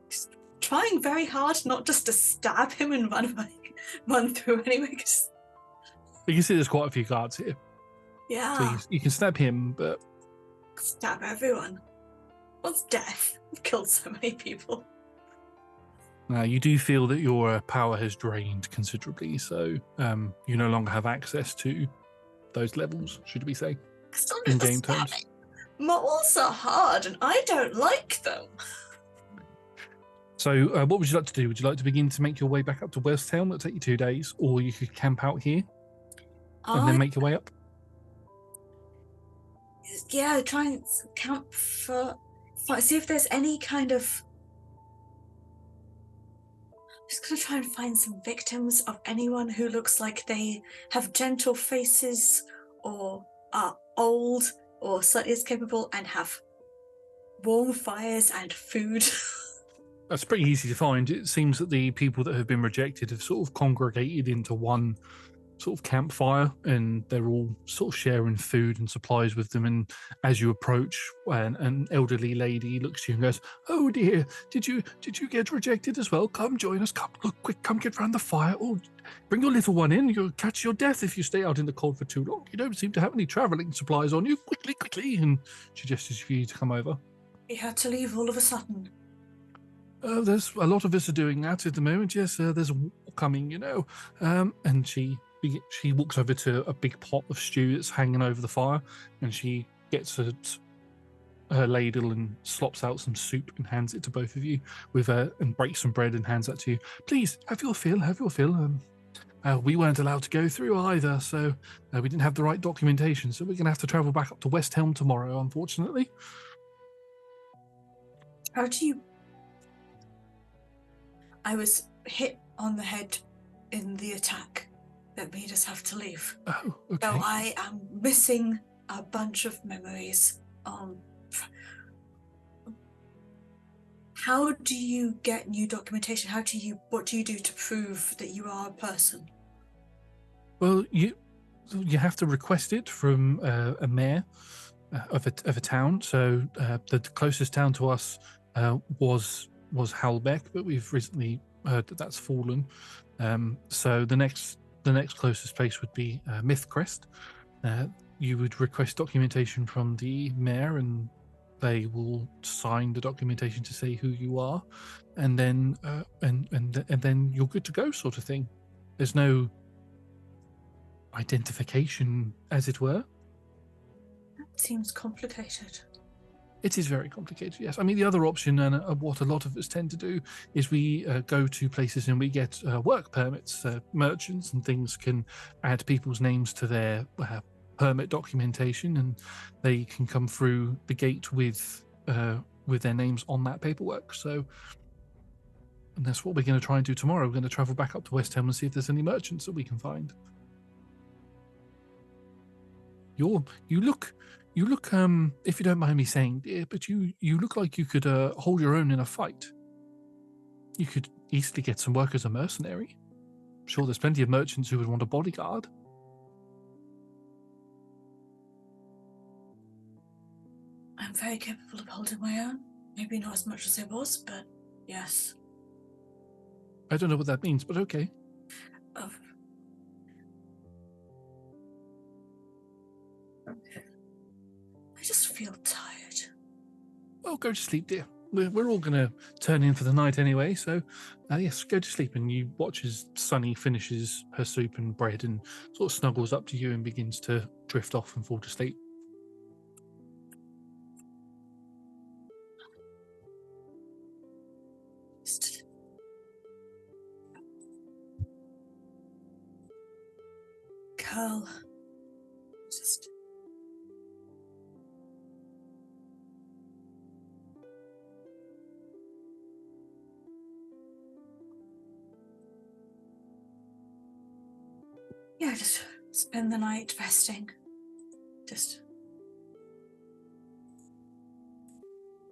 Just trying very hard not just to stab him and run through anyway. You can see there's quite a few guards here. Yeah. So you can stab him, but... Stab everyone. What's death? I've killed so many people. Now, you do feel that your power has drained considerably, so you no longer have access to those levels, should we say, in game terms. Models are hard, and I don't like them. So, what would you like to do? Would you like to begin to make your way back up to West Helm? It'll take you 2 days, or you could camp out here and then make your way up. Yeah, try and camp for see if there's any kind of... I'm just going to try and find some victims of anyone who looks like they have gentle faces or are old or slightly as capable and have warm fires and food. That's pretty easy to find. It seems that the people that have been rejected have sort of congregated into one sort of campfire, and they're all sort of sharing food and supplies with them. And as you approach, an elderly lady looks at you and goes, "Oh dear, did you get rejected as well? Come join us. Come, look quick, come get round the fire. Oh, bring your little one in. You'll catch your death if you stay out in the cold for too long. You don't seem to have any travelling supplies on you. Quickly!" And she gestures for you to come over. We had to leave all of a sudden. There's a lot of us are doing that at the moment. Yes, there's a war coming, and she walks over to a big pot of stew that's hanging over the fire, and she gets her ladle and slops out some soup and hands it to both of you and breaks some bread and hands that to you. Please, have your fill. We weren't allowed to go through either, so we didn't have the right documentation, so we're going to have to travel back up to West Helm tomorrow, unfortunately. How do you... I was hit on the head in the attack that made us have to leave. Oh, okay. So I am missing a bunch of memories. How do you get new documentation? What do you do to prove that you are a person? Well, you have to request it from a mayor of a town. So the closest town to us was Halbeck, but we've recently heard that that's fallen. So the next closest place would be Mythcrest. You would request documentation from the mayor, and they will sign the documentation to say who you are, and then and then you're good to go, sort of thing. There's no identification, as it were. That seems complicated. It is very complicated, yes. I mean, the other option, and what a lot of us tend to do, is we go to places and we get work permits. Merchants and things can add people's names to their permit documentation, and they can come through the gate with their names on that paperwork. So, and that's what we're going to try and do tomorrow. We're going to travel back up to West Ham and see if there's any merchants that we can find. You look, if you don't mind me saying, dear, but you look like you could hold your own in a fight. You could easily get some work as a mercenary. I'm sure there's plenty of merchants who would want a bodyguard. I'm very capable of holding my own. Maybe not as much as I was, but yes. I don't know what that means, but okay. Oh. I just feel tired. Well, go to sleep, dear. We're all going to turn in for the night anyway, so yes, go to sleep. And you watch as Sunny finishes her soup and bread and sort of snuggles up to you and begins to drift off and fall to sleep. Carl, just... Yeah, just spend the night resting. Just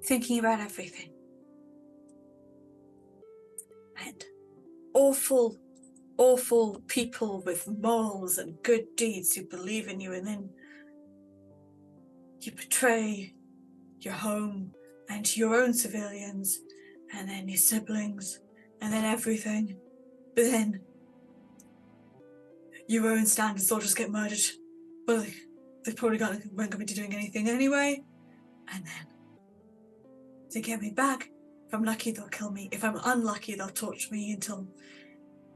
thinking about everything. And awful people with morals and good deeds who believe in you, and then you betray your home and your own civilians, and then your siblings, and then everything. But then your own standard soldiers get murdered. Well, they probably weren't going to be doing anything anyway. And then they get me back. If I'm lucky, they'll kill me. If I'm unlucky, they'll torture me until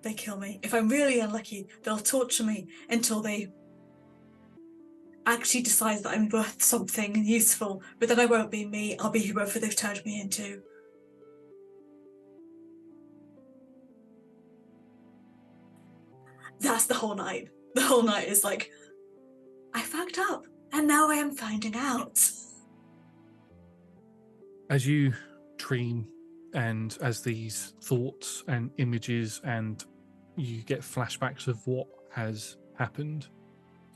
they kill me. If I'm really unlucky, they'll torture me until they actually decide that I'm worth something useful. But then I won't be me. I'll be whoever they've turned me into. That's the whole night. The whole night is like, I fucked up, and now I am finding out. As you dream, and as these thoughts and images, and you get flashbacks of what has happened,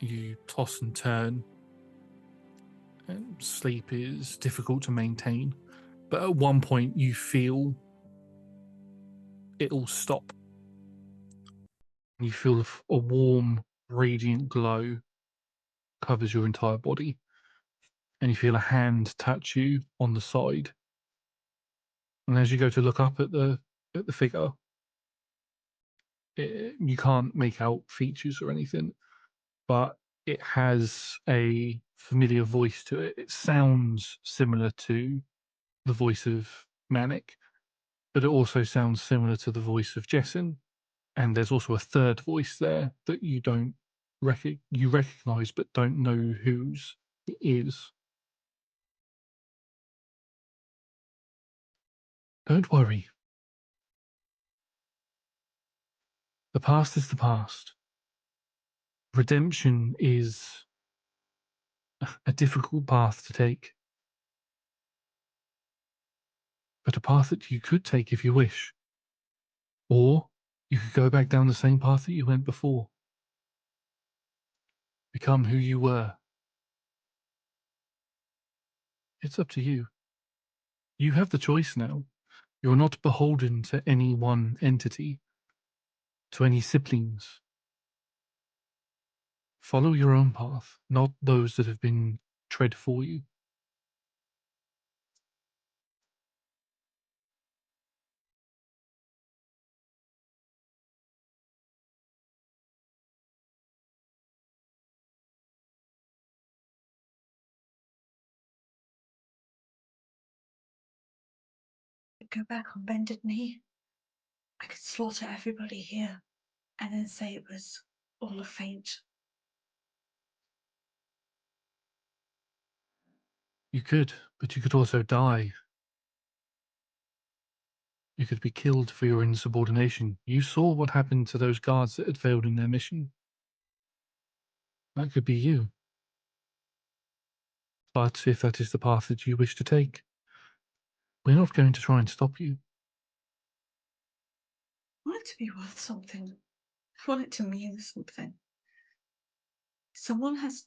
you toss and turn, and sleep is difficult to maintain. But at one point, you feel it all stop. You feel a warm, radiant glow covers your entire body, and you feel a hand touch you on the side. And as you go to look up at the figure, you can't make out features or anything, but it has a familiar voice to it. It sounds similar to the voice of Manic, but it also sounds similar to the voice of Jessen. And there's also a third voice there that you don't recognize, but don't know whose it is. Don't worry. The past is the past. Redemption is a difficult path to take, but a path that you could take if you wish. Or you could go back down the same path that you went before. Become who you were. It's up to you. You have the choice now. You're not beholden to any one entity, to any siblings. Follow your own path, not those that have been tread for you. Go back on bended knee. I could slaughter everybody here and then say it was all a feint. You could, but you could also die. You could be killed for your insubordination. You saw what happened to those guards that had failed in their mission. That could be you. But if that is the path that you wish to take, we're not going to try and stop you. I want it to be worth something. I want it to mean something. Someone has...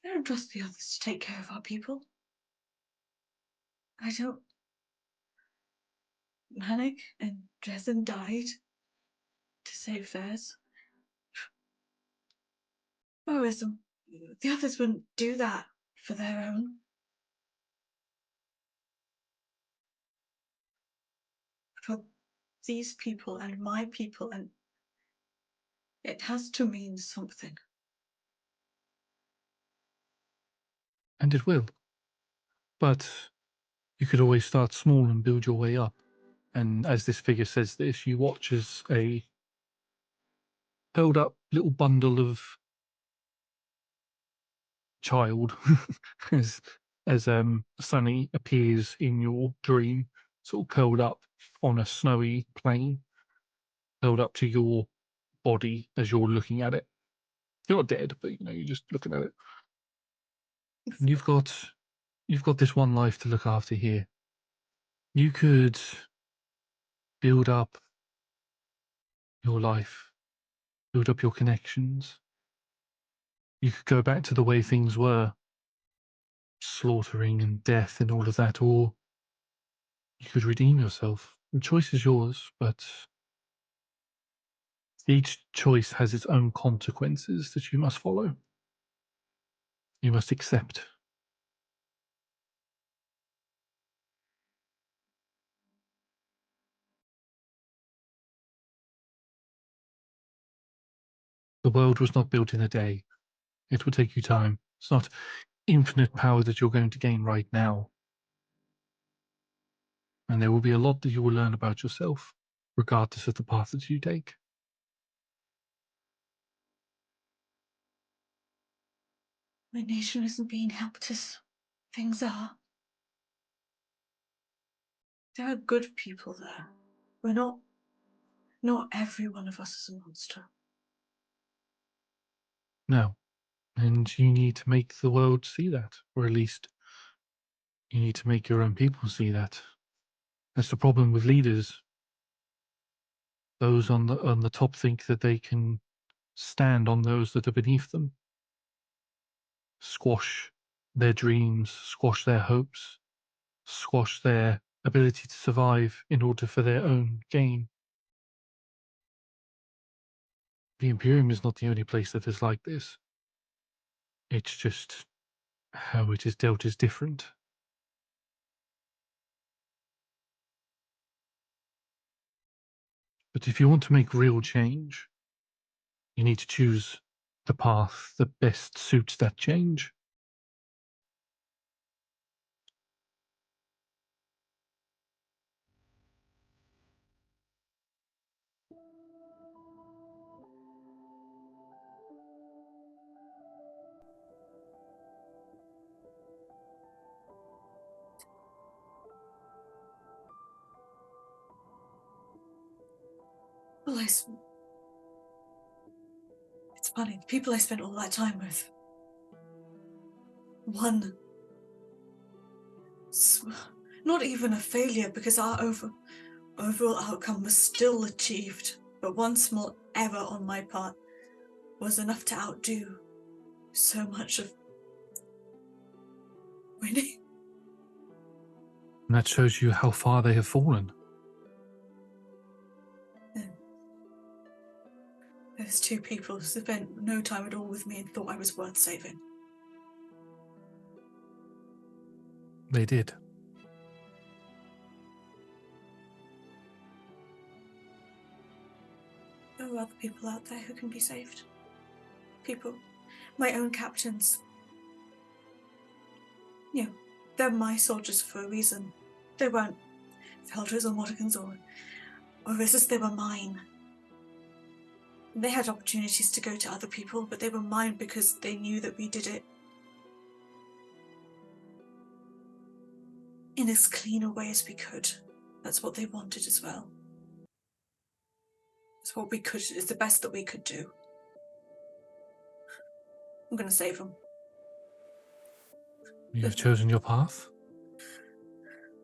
I don't trust the others to take care of our people. I don't... Manic and Dresden died to save theirs. Heroism. The others wouldn't do that for their own. For these people and my people, and it has to mean something. And it will. But you could always start small and build your way up. And as this figure says this, you watch as a held up little bundle of child as Sunny appears in your dream, sort of curled up on a snowy plain, held up to your body as you're looking at it. You're not dead, but you're just looking at it. And you've got this one life to look after here. You could build up your life, build up your connections. You could go back to the way things were, slaughtering and death and all of that, or you could redeem yourself. The choice is yours, but each choice has its own consequences that you must follow. You must accept. The world was not built in a day. It will take you time. It's not infinite power that you're going to gain right now. And there will be a lot that you will learn about yourself, regardless of the path that you take. My nation isn't being helped as things are. There are good people there. We're not every one of us is a monster. No. And you need to make the world see that, or at least you need to make your own people see that. That's the problem with leaders. Those on the top think that they can stand on those that are beneath them, squash their dreams, squash their hopes, squash their ability to survive in order for their own gain. The Imperium is not the only place that is like this. It's just how it is dealt is different. But if you want to make real change, you need to choose the path that best suits that change. Well, it's funny, the people I spent all that time with. One. Not even a failure, because our overall outcome was still achieved, but one small error on my part was enough to outdo so much of winning. And that shows you how far they have fallen. Those two people spent no time at all with me and thought I was worth saving. They did. There are other people out there who can be saved. People, my own captains. You know, they're my soldiers for a reason. They weren't Felders or Mordigans or Risses, they were mine. They had opportunities to go to other people, but they were mine because they knew that we did it in as clean a way as we could. That's what they wanted as well. It's what we could. It's the best that we could do. I'm going to save them. You have chosen your path?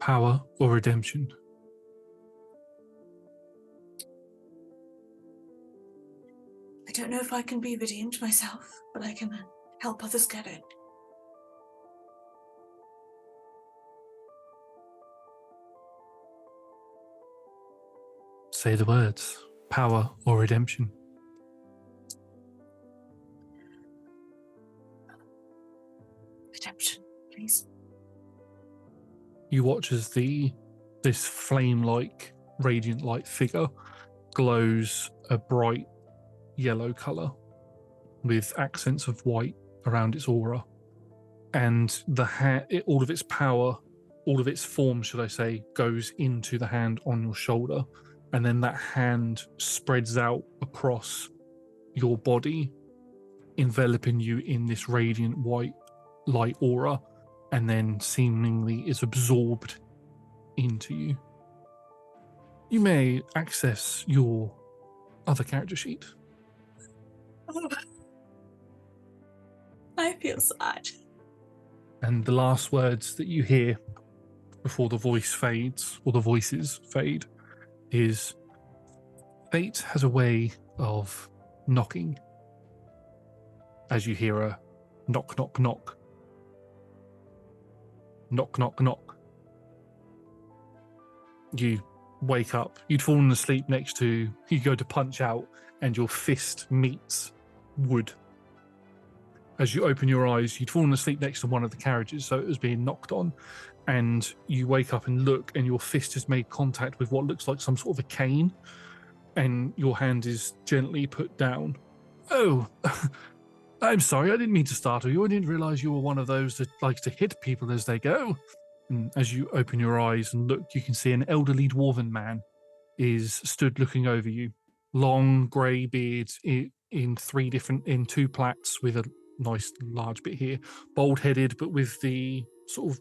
Power or redemption? I don't know if I can be redeemed myself, but I can help others get it. Say the words. Power or redemption? Redemption, please. You watch as this flame-like, radiant light figure glows a bright yellow colour with accents of white around its aura, and all of its power, all of its form, should I say, goes into the hand on your shoulder, and then that hand spreads out across your body, enveloping you in this radiant white light aura, and then seemingly is absorbed into you. You may access your other character sheet. Oh, I feel sad. And the last words that you hear before the voice fades, or the voices fade, is fate has a way of knocking. As you hear a knock, knock, knock. Knock, knock, knock. You wake up. You'd fallen asleep next to, you go to punch out, and your fist meets wood. As you open your eyes, you'd fallen asleep next to one of the carriages, so it was being knocked on, and you wake up and look, and your fist has made contact with what looks like some sort of a cane, and your hand is gently put down. Oh, I'm sorry, I didn't mean to startle you. I didn't realize you were one of those that likes to hit people as they go. And as you open your eyes and look, you can see an elderly dwarven man is stood looking over you. Long grey beard in two plaits with a nice large bit here. Bald-headed, but with the sort of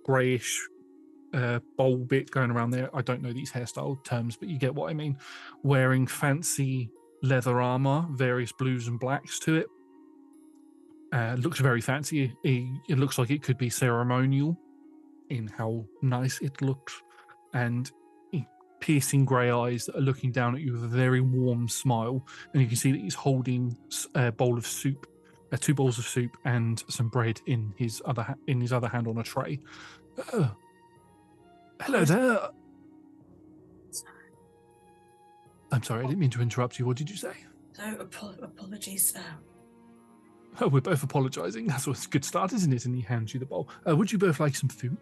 greyish bowl bit going around there. I don't know these hairstyle terms, but you get what I mean. Wearing fancy leather armor, various blues and blacks to it. Looks very fancy. It looks like it could be ceremonial in how nice it looks. And piercing grey eyes that are looking down at you with a very warm smile. And you can see that he's holding a bowl of soup, 2 bowls of soup, and some bread in his other hand on a tray. Hello there. I'm sorry, I didn't mean to interrupt you. What did you say? So, apologies. Oh, we're both apologising. That's a good start, isn't it? And he hands you the bowl. Would you both like some food?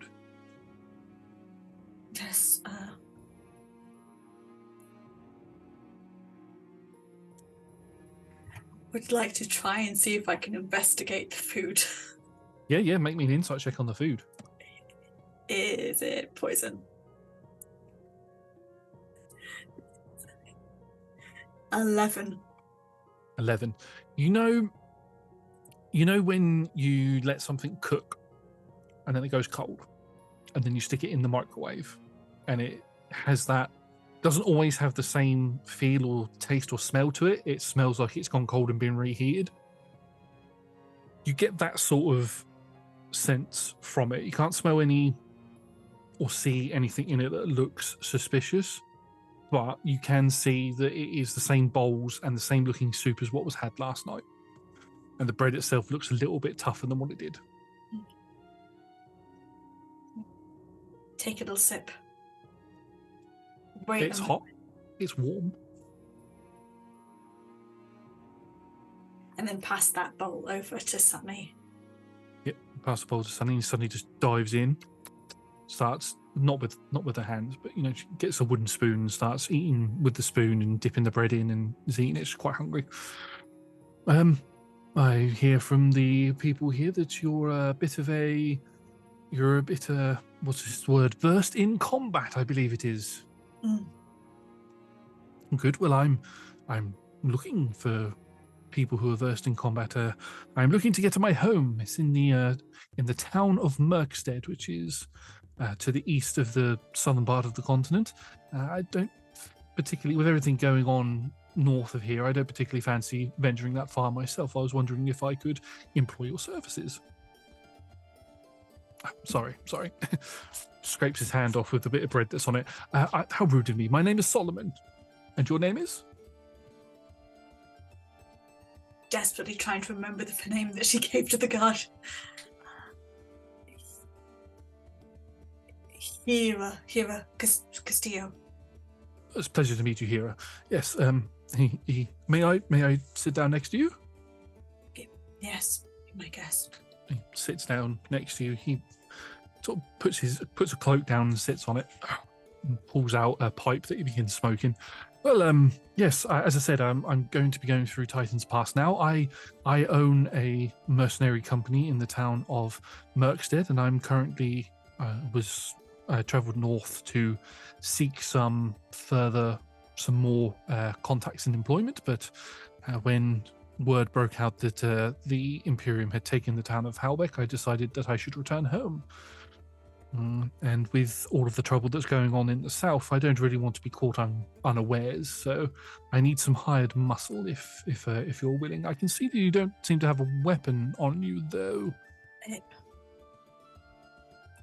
Yes, would like to try and see if I can investigate the food. Yeah, make me an insight check on the food. Is it poison? 11. You know when you let something cook and then it goes cold and then you stick it in the microwave and it has that, doesn't always have the same feel or taste or smell to it. It smells like it's gone cold and been reheated. You get that sort of sense from it. You can't smell any or see anything in it that looks suspicious, but you can see that it is the same bowls and the same looking soup as what was had last night. And the bread itself looks a little bit tougher than what it did. Take a little sip. Wait, it's hot. It's warm. and then pass that bowl over to Sunny. Yep, pass the bowl to Sunny, and Sunny just dives in, starts not with her hands, but she gets a wooden spoon and starts eating with the spoon and dipping the bread in and is eating it. She's quite hungry. I hear from the people here that you're a bit what's this word? Versed in combat, I believe it is. Mm. Good. Well, I'm looking for people who are versed in combat. I'm looking to get to my home. It's in the town of Merkstead, which is to the east of the southern part of the continent. I don't particularly, with everything going on north of here, I don't particularly fancy venturing that far myself. I was wondering if I could employ your services. Sorry. Scrapes his hand off with the bit of bread that's on it. How rude of me. My name is Solomon. And your name is? Desperately trying to remember the name that she gave to the guard. Hira Castillo. It's a pleasure to meet you, Hira. Yes. May I sit down next to you? Yes, my guest. He sits down next to you. He sort of puts a cloak down and sits on it, and pulls out a pipe that he begins smoking. Well, yes, as I said, I'm going to be going through Titan's Pass now. I own a mercenary company in the town of Merkstead, and I'm currently travelled north to seek some more contacts in employment. But when word broke out that the Imperium had taken the town of Halbeck, I decided that I should return home. And with all of the trouble that's going on in the south, I don't really want to be caught unawares. So I need some hired muscle if you're willing. I can see that you don't seem to have a weapon on you, though.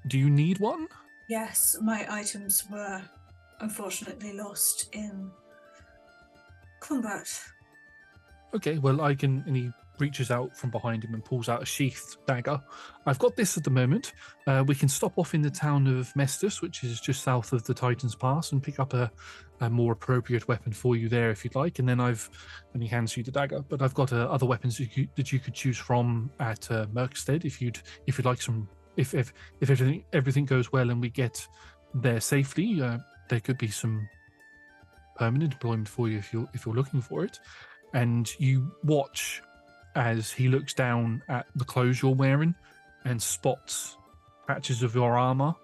Do you need one? Yes, my items were unfortunately lost in combat. Okay, well, I can. And he reaches out from behind him and pulls out a sheathed dagger. I've got this at the moment. We can stop off in the town of Mestus, which is just south of the Titan's Pass, and pick up a more appropriate weapon for you there if you'd like. And then and he hands you the dagger. But I've got other weapons that you could choose from at Merkstead if you'd like some. If everything goes well and we get there safely, there could be some permanent employment for you if you're looking for it. And you watch as he looks down at the clothes you're wearing and spots patches of your armor.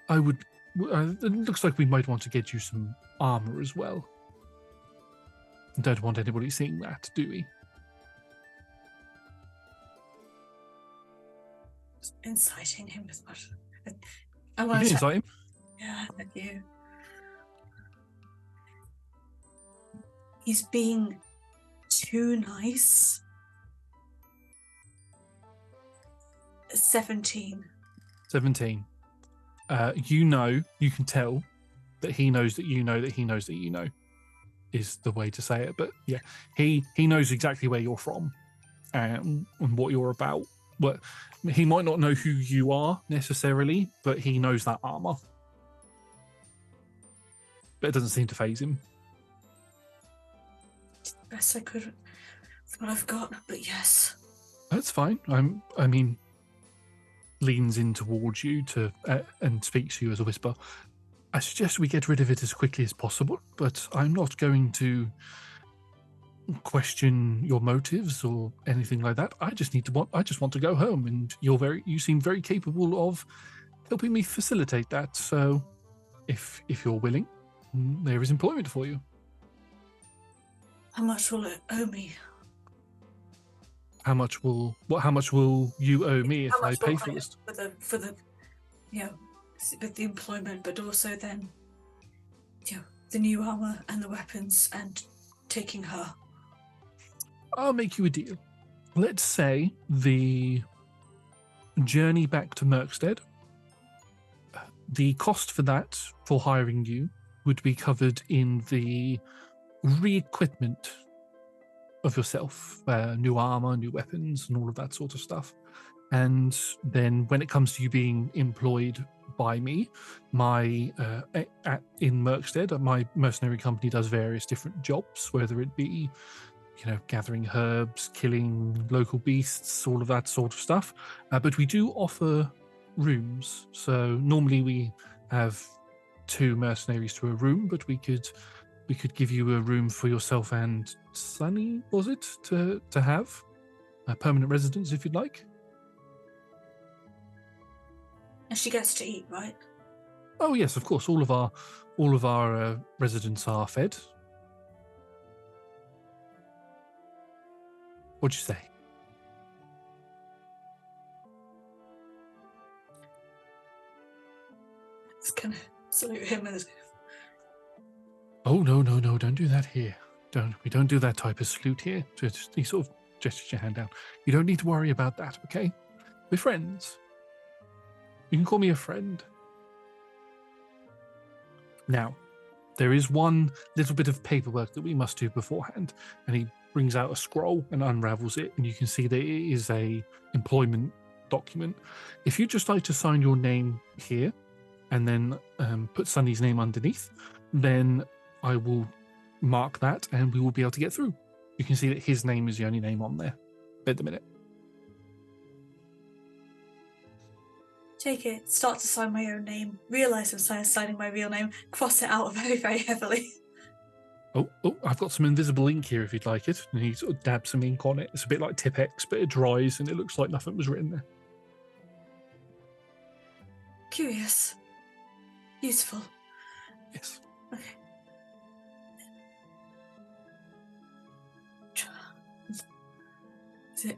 It looks like we might want to get you some armor as well. Don't want anybody seeing that, do we? Inciting him with what? You can incite him. Yeah, thank you. He's being too nice. 17. 17. You can tell that he knows that you know that he knows that you know is the way to say it. But yeah, he knows exactly where you're from and what you're about. Well, he might not know who you are necessarily, but he knows that armor. But it doesn't seem to faze him. Best I could with what I've got, but yes. That's fine. Leans in towards you and speaks to you as a whisper. I suggest we get rid of it as quickly as possible, but I'm not going to question your motives or anything like that. I just want to go home, and you seem very capable of helping me facilitate that. So if you're willing, there is employment for you. How much will it owe me? How much will you owe me if I pay for this? For the with the employment, but also then the new armor and the weapons and taking her. I'll make you a deal. Let's say the journey back to Merkstead, the cost for that, for hiring you, would be covered in the re-equipment of yourself, new armor, new weapons, and all of that sort of stuff. And then when it comes to you being employed by me, in Merkstead, my mercenary company does various different jobs, whether it be gathering herbs, killing local beasts, all of that sort of stuff. But we do offer rooms. So normally we have 2 mercenaries to a room, but we could give you a room for yourself and Sunny, was it, to have a permanent residence if you'd like. And she gets to eat, right? Oh yes, of course. All of our residents are fed. What'd you say? Just kind of salute him as. Oh no, don't do that here. We don't do that type of salute here. Just he sort of gestures your hand down. You don't need to worry about that, okay? We're friends. You can call me a friend. Now, there is one little bit of paperwork that we must do beforehand, and he brings out a scroll and unravels it, and you can see that it is a employment document. If you'd just like to sign your name here and then put Sunny's name underneath, then I will mark that and we will be able to get through. You can see that his name is the only name on there at the minute. Take it, start to sign my own name, realise I'm signing my real name, cross it out very, very heavily. Oh, I've got some invisible ink here if you'd like it. And he sort of dabs some ink on it. It's a bit like Tipex, but it dries and it looks like nothing was written there. Curious. Useful. Yes. Okay.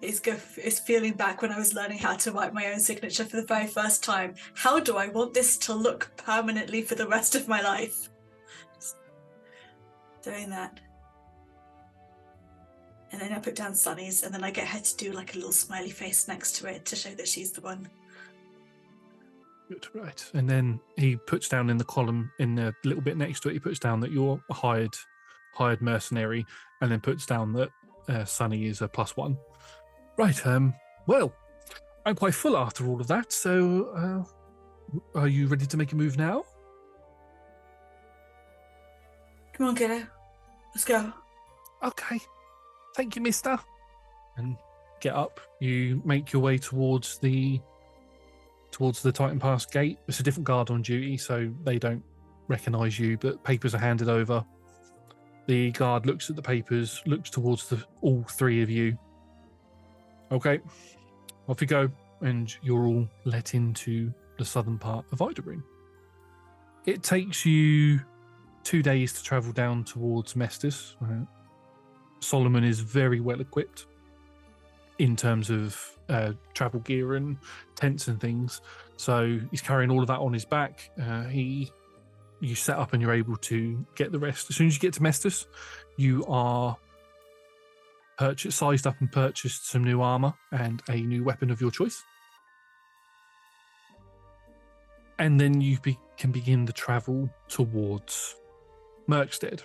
It's feeling back when I was learning how to write my own signature for the very first time. How do I want this to look permanently for the rest of my life? Doing that. And then I put down Sunny's, and then I get her to do like a little smiley face next to it to show that she's the one. Good, right. And then he puts down in the column, in the little bit next to it, he puts down that you're a hired mercenary, and then puts down that Sunny is a +1. Right, well, I'm quite full after all of that, so are you ready to make a move now? Come on, kiddo. Let's go. Okay. Thank you, mister. And get up. You make your way towards the Titan Pass gate. It's a different guard on duty, so they don't recognise you, but papers are handed over. The guard looks at the papers, looks towards all 3 of you. Okay, off you go, and you're all let into the southern part of Idorune. It takes you 2 days to travel down towards Mestis. Solomon is very well equipped in terms of travel gear and tents and things, so he's carrying all of that on his back. You set up and you're able to get the rest. As soon as you get to Mestis, you are sized up and purchased some new armor and a new weapon of your choice. And then you can begin the travel towards Merkstead.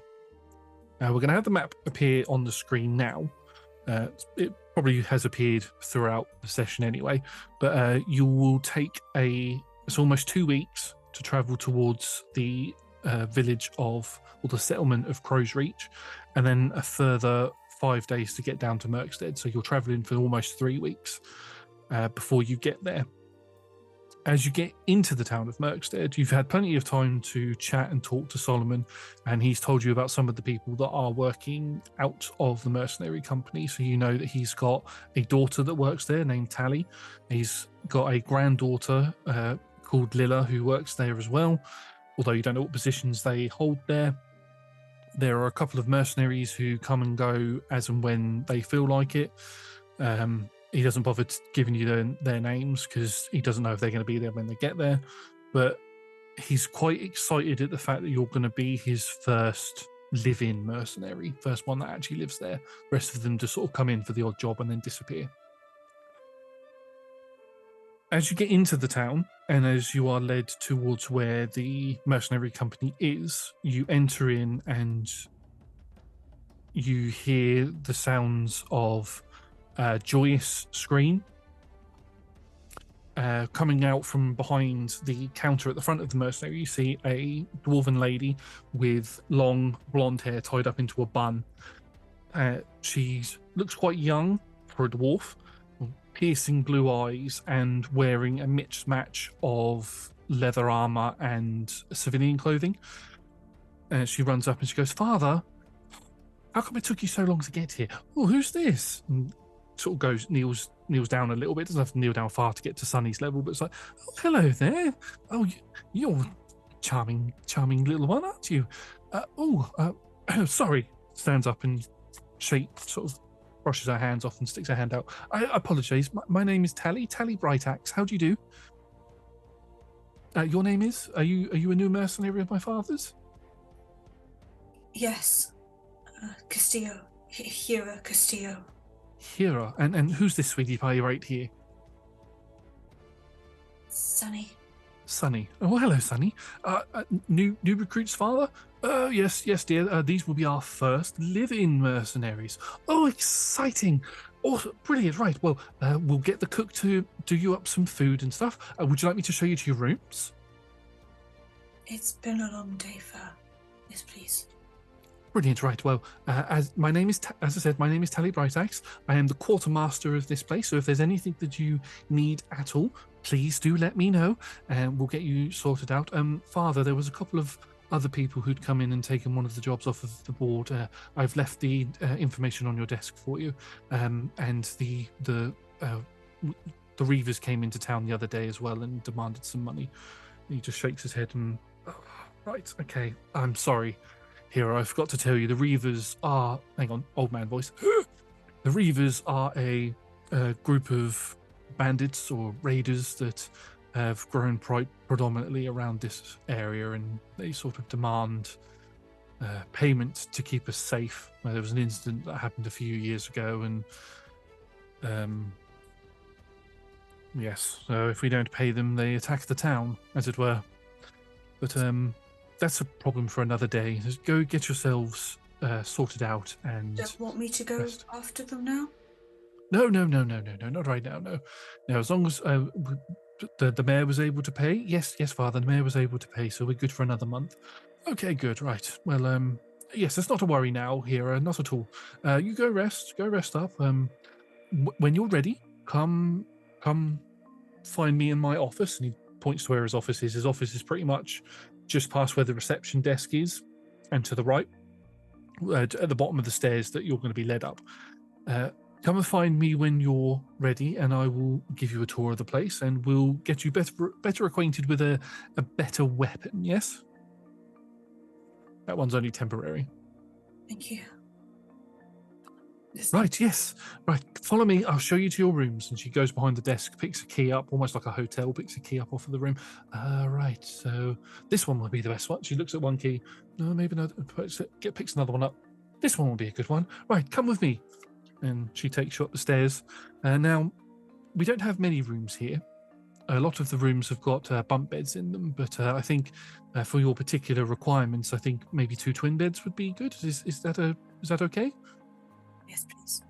We're going to have the map appear on the screen now. It probably has appeared throughout the session anyway, but you will take it's almost 2 weeks to travel towards the village or the settlement of Crow's Reach, and then a further 5 days to get down to Merkstead. So you're traveling for almost 3 weeks before you get there. As you get into the town of Merkstead, you've had plenty of time to chat and talk to Solomon, and he's told you about some of the people that are working out of the mercenary company. So you know that he's got a daughter that works there named Tally. He's got a granddaughter called Lilla who works there as well, although you don't know what positions they hold there. There are a couple of mercenaries who come and go as and when they feel like it. He doesn't bother giving you their names because he doesn't know if they're going to be there when they get there. But he's quite excited at the fact that you're going to be his first live-in mercenary, first one that actually lives there. The rest of them just sort of come in for the odd job and then disappear. As you get into the town, and as you are led towards where the mercenary company is, you enter in and you hear the sounds of a joyous scream coming out from behind the counter at the front of the mercenary. You see a dwarven lady with long blonde hair tied up into a bun. She looks quite young for a dwarf, piercing blue eyes and wearing a mixed match of leather armor and civilian clothing. She runs up and she goes, "Father, how come it took you so long to get here? Oh, who's this?" And sort of goes, kneels down a little bit. Doesn't have to kneel down far to get to Sunny's level, but it's like, "Oh, hello there. Oh, you're charming little one, aren't you? Sorry." Stands up and sort of brushes her hands off and sticks her hand out. "I apologize. My name is Tally Brightaxe. How do you do? Your name is? Are you a new mercenary of my father's?" Yes. Castillo. Hira Castillo. Hira. And who's this sweetie pie right here? Sunny. Oh, hello, Sunny. New recruit's father? Yes, dear. These will be our first live-in mercenaries. Oh, exciting. Oh, brilliant. Right, well, we'll get the cook to do you up some food and stuff. Would you like me to show you to your rooms? It's been a long day, Yes, please. Brilliant. Right. Well, as I said, my name is Tally Brightaxe. I am the quartermaster of this place. So if there's anything that you need at all, please do let me know, and we'll get you sorted out. Father, there was a couple of other people who'd come in and taken one of the jobs off of the board. I've left the information on your desk for you, and the Reavers came into town the other day as well and demanded some money. He just shakes his head and, right, okay, I'm sorry. Hero, I forgot to tell you, the Reavers are... Hang on, old man voice. The Reavers are a group of bandits or raiders that have grown predominantly around this area, and they sort of demand payment to keep us safe. There was an incident that happened a few years ago, and yes, so if we don't pay them, they attack the town, as it were. But that's a problem for another day. Just go get yourselves sorted out and... Don't want me to go rest. after them now? No, not right now, no. No, as long as the mayor was able to pay. Yes, Father, the mayor was able to pay, so we're good for another month. Okay, good, right. Well, yes, it's not a worry now, Hera, not at all. You go rest up. When you're ready, come find me in my office. And he points to where his office is. His office is pretty much just past where the reception desk is, and to the right, at the bottom of the stairs that you're going to be led up. Come and find me when you're ready, and I will give you a tour of the place, and we'll get you better acquainted with a better weapon, yes? That one's only temporary. Thank you. Right, yes. Right, follow me. I'll show you to your rooms. And she goes behind the desk, picks a key up, almost like a hotel, picks a key up off of the room. Right, so this one will be the best one. She looks at one key. No, maybe not. Picks another one up. This one will be a good one. Right, come with me. And she takes you up the stairs. Now, we don't have many rooms here. A lot of the rooms have got bunk beds in them, but I think for your particular requirements, I think maybe 2 twin beds would be good. Is that okay? Yes, please.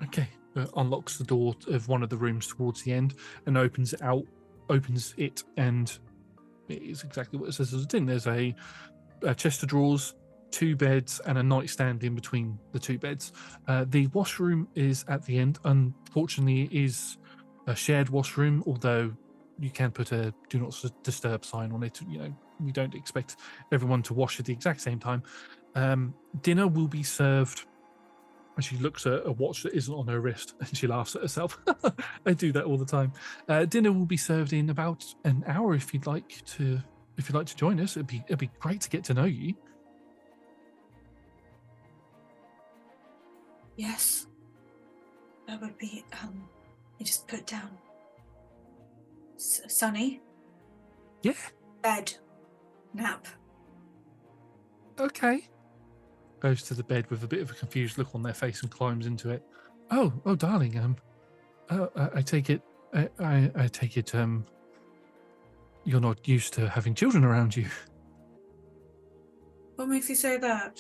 Okay. Unlocks the door of one of the rooms towards the end and opens it, and it is exactly what it says it's in. There's a chest of drawers, 2 beds, and a nightstand in between the 2 beds. The washroom is at the end. Unfortunately, it is a shared washroom, although you can put a do not disturb sign on it. You know, we don't expect everyone to wash at the exact same time. Dinner will be served. And she looks at a watch that isn't on her wrist, and she laughs at herself. I do that all the time. Dinner will be served in about an hour if you'd like to join us. It'd be great to get to know you. Yes. That would be, you just put down. Sunny? Yeah. Bed. Nap. Okay. Goes to the bed with a bit of a confused look on their face and climbs into it. Oh, darling. I take it. I take it. You're not used to having children around you. What makes you say that?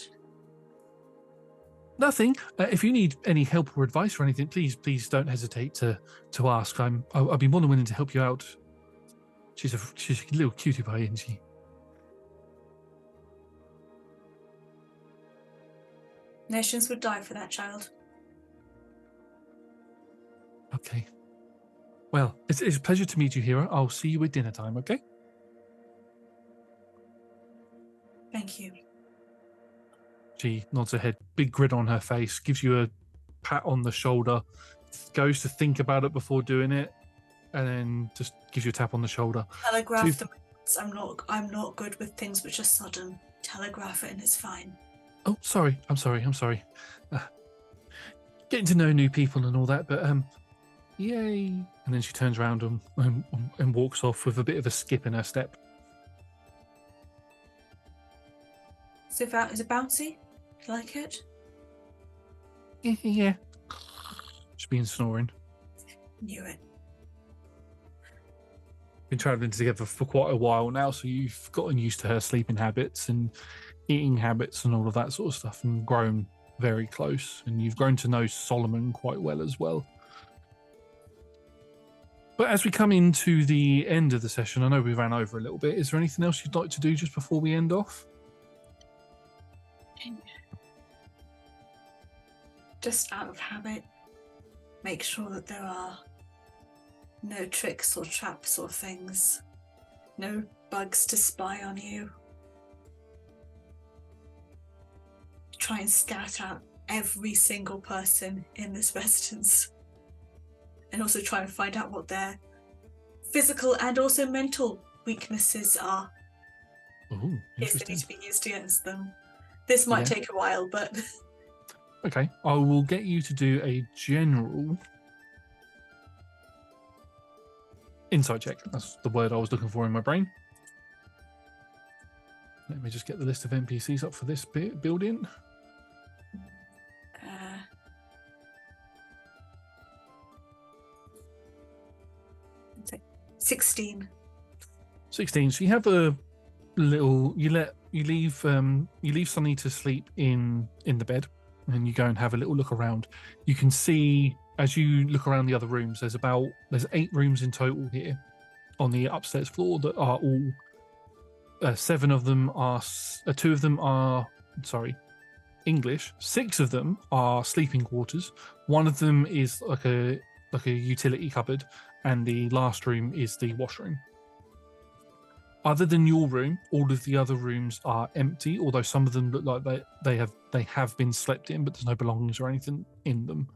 Nothing. If you need any help or advice or anything, please don't hesitate to ask. I'll be more than willing to help you out. She's a little cutie pie, isn't she? Nations would die for that child. Okay. Well, it's a pleasure to meet you, Hera. I'll see you at dinner time, okay? Thank you. She nods her head, big grin on her face, gives you a pat on the shoulder, goes to think about it before doing it, and then just gives you a tap on the shoulder. Telegraph them. I'm not good with things which are sudden. Telegraph it and it's fine. Oh, sorry. I'm sorry. Getting to know new people and all that, but yay. And then she turns around and walks off with a bit of a skip in her step. Is it bouncy? You like it? Yeah. She's been snoring. Knew it. Been traveling together for quite a while now, so you've gotten used to her sleeping habits and eating habits and all of that sort of stuff, and grown very close. And you've grown to know Solomon quite well as well. But as we come into the end of the session, I know we ran over a little bit. Is there anything else you'd like to do just before we end off? Just out of habit, make sure that there are no tricks or traps or things. No bugs to spy on you. Try and scout out every single person in this residence. And also try and find out what their physical and also mental weaknesses are. Oh, If they interesting. need to be used against them. This might take a while, but... Okay, I will get you to do a general insight check. That's the word I was looking for in my brain. Let me just get the list of NPCs up for this building. 16. 16. So you have a little. You leave Sunny to sleep in the bed, and you go and have a little look around. You can see as you look around the other rooms. There's 8 rooms in total here on the upstairs floor that are all. 7 of them are. 2 of them are. Sorry. English. 6 of them are sleeping quarters. 1 of them is like a utility cupboard, and the last room is the washroom. Other than your room, all of the other rooms are empty, although some of them look like they have been slept in, but there's no belongings or anything in them.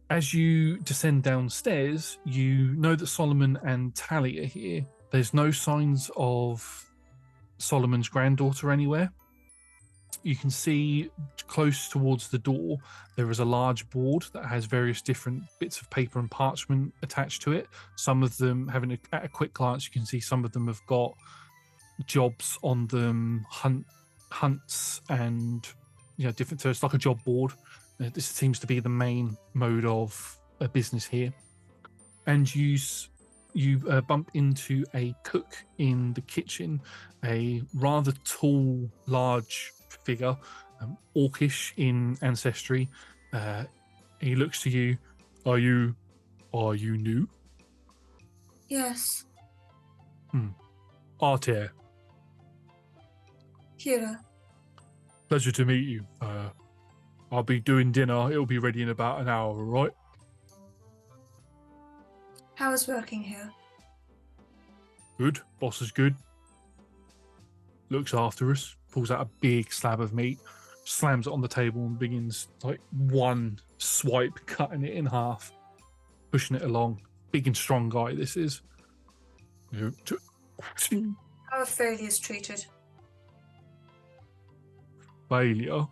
As you descend downstairs, you know that Solomon and Tally are here. There's no signs of Solomon's granddaughter anywhere. You can see close towards the door, there is a large board that has various different bits of paper and parchment attached to it. Some of them, at a quick glance, you can see some of them have got jobs on them, hunts and different. So it's like a job board. This seems to be the main mode of a business here. And you bump into a cook in the kitchen, a rather tall, large figure, orcish in ancestry. He looks to you. Are you new? Yes. Arter. Hera. Pleasure to meet you. I'll be doing dinner. It'll be ready in about an hour, all right? How is working here? Good. Boss is good. Looks after us. Pulls out a big slab of meat, slams it on the table and begins like one swipe, cutting it in half, pushing it along. Big and strong guy this is. How are failures treated? Failure?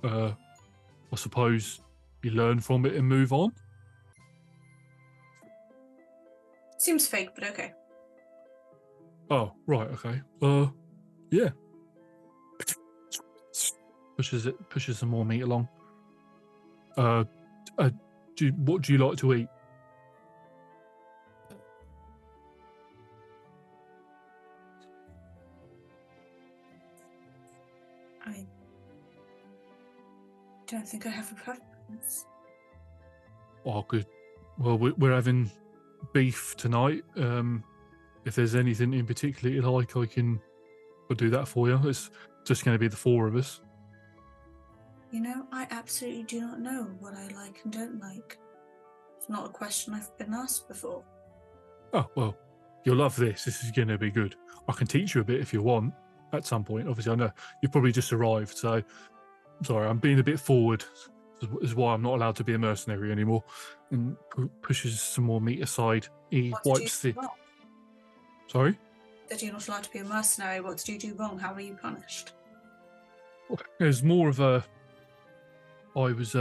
I suppose you learn from it and move on. Seems fake, but okay. Oh, right, okay. Yeah. Pushes some more meat along. What do you like to eat? I don't think I have a preference. Oh, good. Well, we're having beef tonight. If there's anything in particular you like, I'll do that for you. just going to be the four of us. You know, I absolutely do not know what I like and don't like. It's not a question I've been asked before. Oh, well, you'll love this. This is going to be good. I can teach you a bit if you want at some point. Obviously, I know you've probably just arrived, so sorry, I'm being a bit forward. This is why I'm not allowed to be a mercenary anymore. And pushes some more meat aside. He wipes the... Wrong? Sorry? That you're not allowed to be a mercenary. What did you do wrong? How were you punished? There's more of a... I was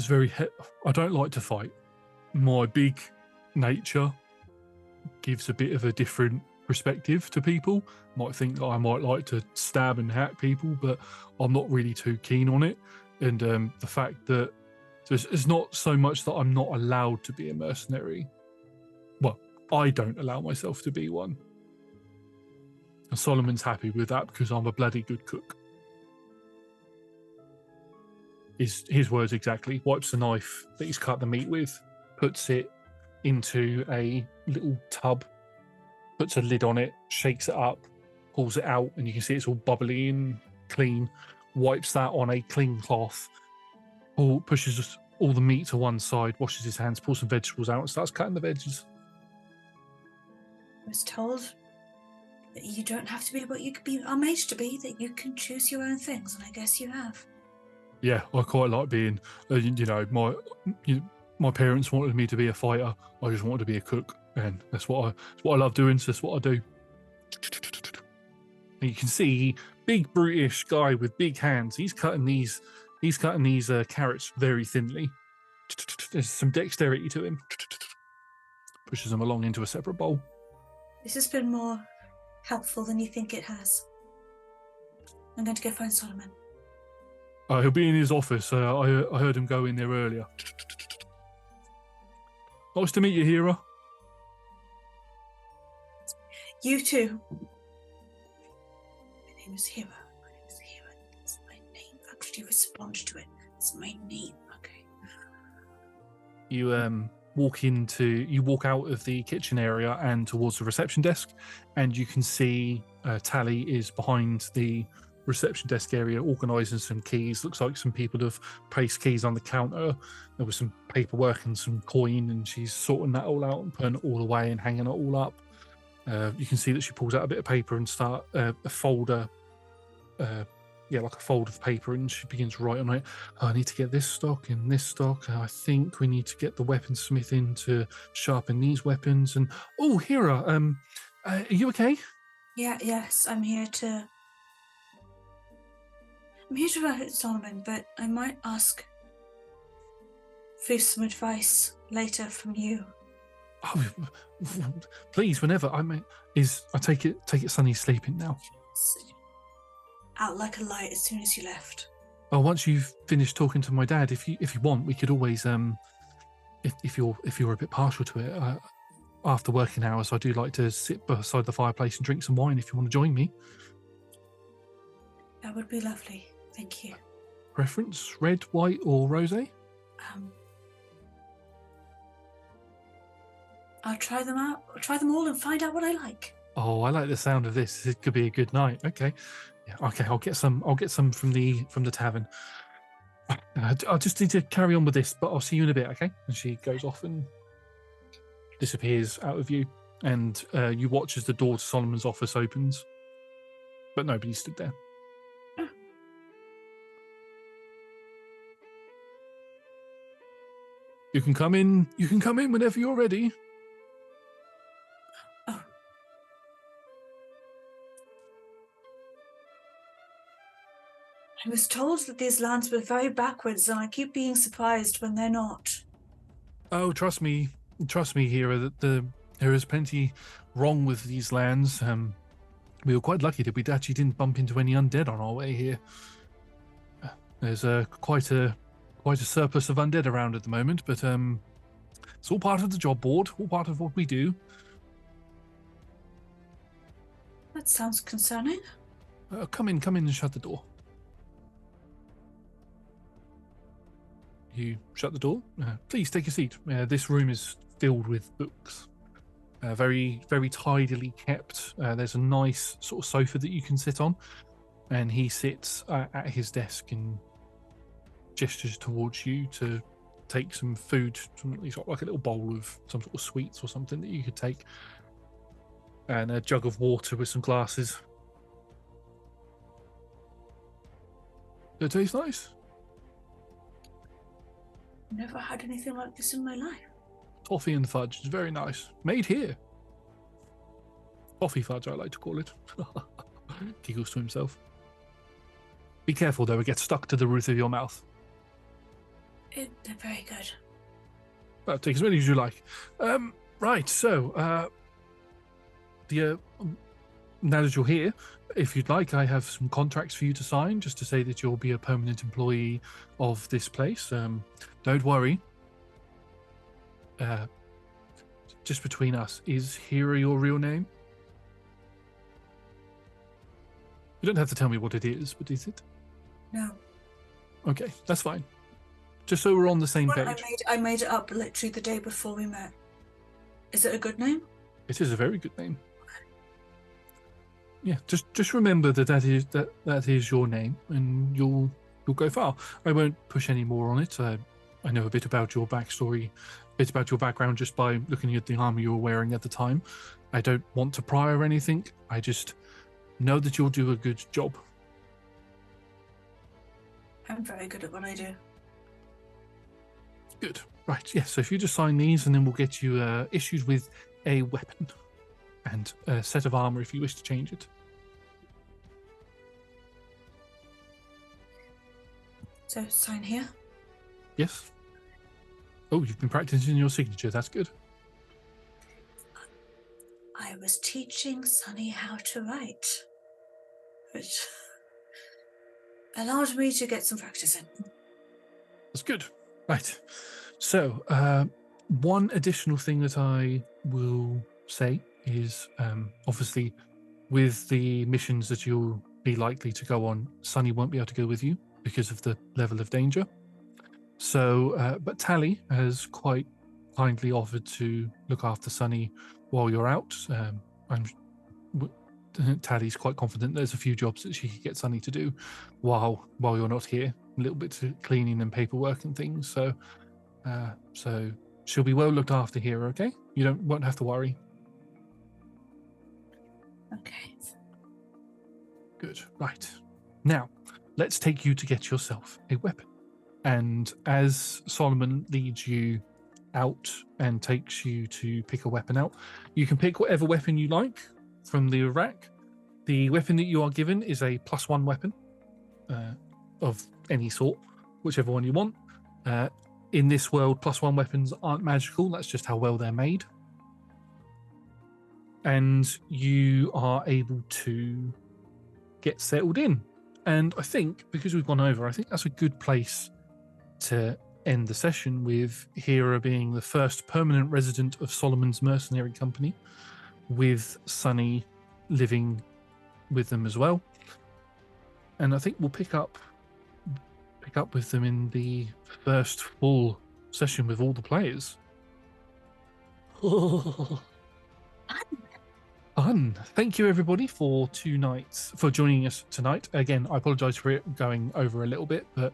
very... I don't like to fight. My big nature gives a bit of a different perspective to people. Might think that I might like to stab and hack people, but I'm not really too keen on it. And the fact that it's not so much that I'm not allowed to be a mercenary. Well, I don't allow myself to be one. And Solomon's happy with that because I'm a bloody good cook. His words exactly. Wipes the knife that he's cut the meat with, puts it into a little tub, puts a lid on it, shakes it up, pulls it out, and you can see it's all bubbly and clean. Wipes that on a clean cloth, pushes all the meat to one side, washes his hands, pulls some vegetables out, and starts cutting the veggies. I was told that you don't have to be what you are made to be, that you can choose your own things, and I guess you have. Yeah, I quite like being, my parents wanted me to be a fighter. I just wanted to be a cook, and that's what I love doing. So that's what I do. And you can see big brutish guy with big hands. He's cutting these carrots very thinly. There's some dexterity to him. Pushes them along into a separate bowl. This has been more helpful than you think it has. I'm going to go find Solomon. He'll be in his office. I heard him go in there earlier. Nice to meet you, Hera. You too. My name is Hera. My name is Hera. It's my name. Actually, respond to it. It's my name. Okay. You walk out of the kitchen area and towards the reception desk, and you can see Tally is behind the reception desk area organising some keys. Looks like some people have placed keys on the counter. There was some paperwork and some coin, and she's sorting that all out and putting it all away and hanging it all up. You can see that she pulls out a bit of paper and start a folder, like a fold of paper, and she begins to write on it. I need to get this stock and this stock. I think we need to get the weaponsmith in to sharpen these weapons. And oh, Hera, are you okay? Yes, I'm here to write it, Solomon, but I might ask for some advice later from you. Oh, please, whenever. I take it Sunny's sleeping now. Out like a light as soon as you left. Oh, once you've finished talking to my dad, if you want, we could always if you're a bit partial to it, after working hours, I do like to sit beside the fireplace and drink some wine if you want to join me. That would be lovely. Thank you. Preference, red, white, or rosé? I'll try them out. I'll try them all and find out what I like. Oh, I like the sound of this. It could be a good night. Okay. Yeah, okay, I'll get some from the tavern. I'll just need to carry on with this, but I'll see you in a bit, okay? And she goes off and disappears out of view. And you watch as the door to Solomon's office opens. But nobody stood there. Oh. You can come in whenever you're ready. Oh. I was told that these lands were very backwards, and I keep being surprised when they're not. Oh, trust me, Hera, that there is plenty wrong with these lands. We were quite lucky that we actually didn't bump into any undead on our way here. There's quite a surplus of undead around at the moment, but it's all part of the job board, all part of what we do. That sounds concerning. Come in and shut the door. You shut the door. Please take a seat. This room is filled with books. Very, very tidily kept. There's a nice sort of sofa that you can sit on, and he sits at his desk and gestures towards you to take some food. He's got like a little bowl of some sort of sweets or something that you could take, and a jug of water with some glasses. Does it taste nice? Never had anything like this in my life. Toffee and fudge is very nice. Made here. Toffee fudge, I like to call it. Giggles to himself. Be careful though, it gets stuck to the roof of your mouth. They're very good. Well, take as many as you like. Right, so now that you're here, if you'd like, I have some contracts for you to sign, just to say that you'll be a permanent employee of this place. Don't worry. Just between us, is Hera your real name? You don't have to tell me what it is, but is it? No. Okay, that's fine. Just so we're on the same Well, page. I made it up literally the day before we met. Is it a good name? It is a very good name. Yeah, just remember that is your name, and you'll go far. I won't push any more on it. I know a bit about your backstory, a bit about your background just by looking at the armor you were wearing at the time. I don't want to pry or anything. I just know that you'll do a good job. I'm very good at what I do. Good. Right, yes, so if you just sign these, and then we'll get you issued with a weapon and a set of armor if you wish to change it. So, sign here. Yes? Oh, you've been practicing your signature, that's good. I was teaching Sunny how to write, which allowed me to get some practice in. That's good. Right. So, one additional thing that I will say is, obviously, with the missions that you'll be likely to go on, Sunny won't be able to go with you because of the level of danger. So, but Tally has quite kindly offered to look after Sunny while you're out. Tally's quite confident there's a few jobs that she could get Sunny to do while you're not here. A little bit of cleaning and paperwork and things. So she'll be well looked after here. Okay, you won't have to worry. Okay. Good. Right. Now, let's take you to get yourself a weapon. And as Solomon leads you out and takes you to pick a weapon out, you can pick whatever weapon you like from the rack. The weapon that you are given is a +1 weapon of any sort, whichever one you want. In this world, +1 weapons aren't magical. That's just how well they're made. And you are able to get settled in. And I think, because we've gone over, I think that's a good place to end the session, with Hera being the first permanent resident of Solomon's mercenary company, with Sunny living with them as well. And I think we'll pick up with them in the first full session with all the players. Fun. Thank you everybody for joining us tonight. Again, I apologize for it going over a little bit, but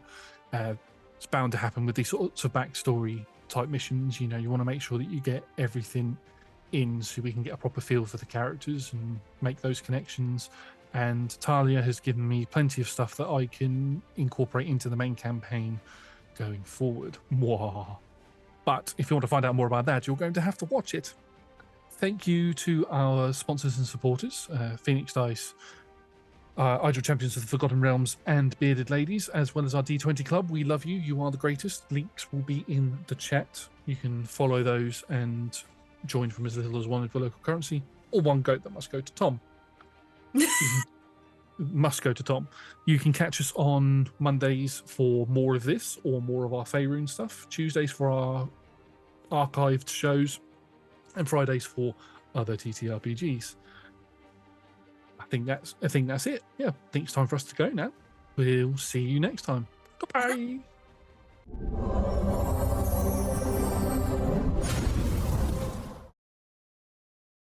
it's bound to happen with these sorts of backstory type missions. You want to make sure that you get everything in so we can get a proper feel for the characters and make those connections. And Talia has given me plenty of stuff that I can incorporate into the main campaign going forward. Mwah. But if you want to find out more about that, you're going to have to watch it. Thank you to our sponsors and supporters, Phoenix Dice, Idol Champions of the Forgotten Realms, and Bearded Ladies, as well as our D20 Club. We love you. You are the greatest. Links will be in the chat. You can follow those and join from as little as $1 for local currency, or one goat that must go to Tom. Must go to Tom. You can catch us on Mondays for more of this or more of our Faerun stuff, Tuesdays for our archived shows, and Fridays for other TTRPGs. I think that's it. Yeah, I think it's time for us to go now. We'll see you next time. Goodbye.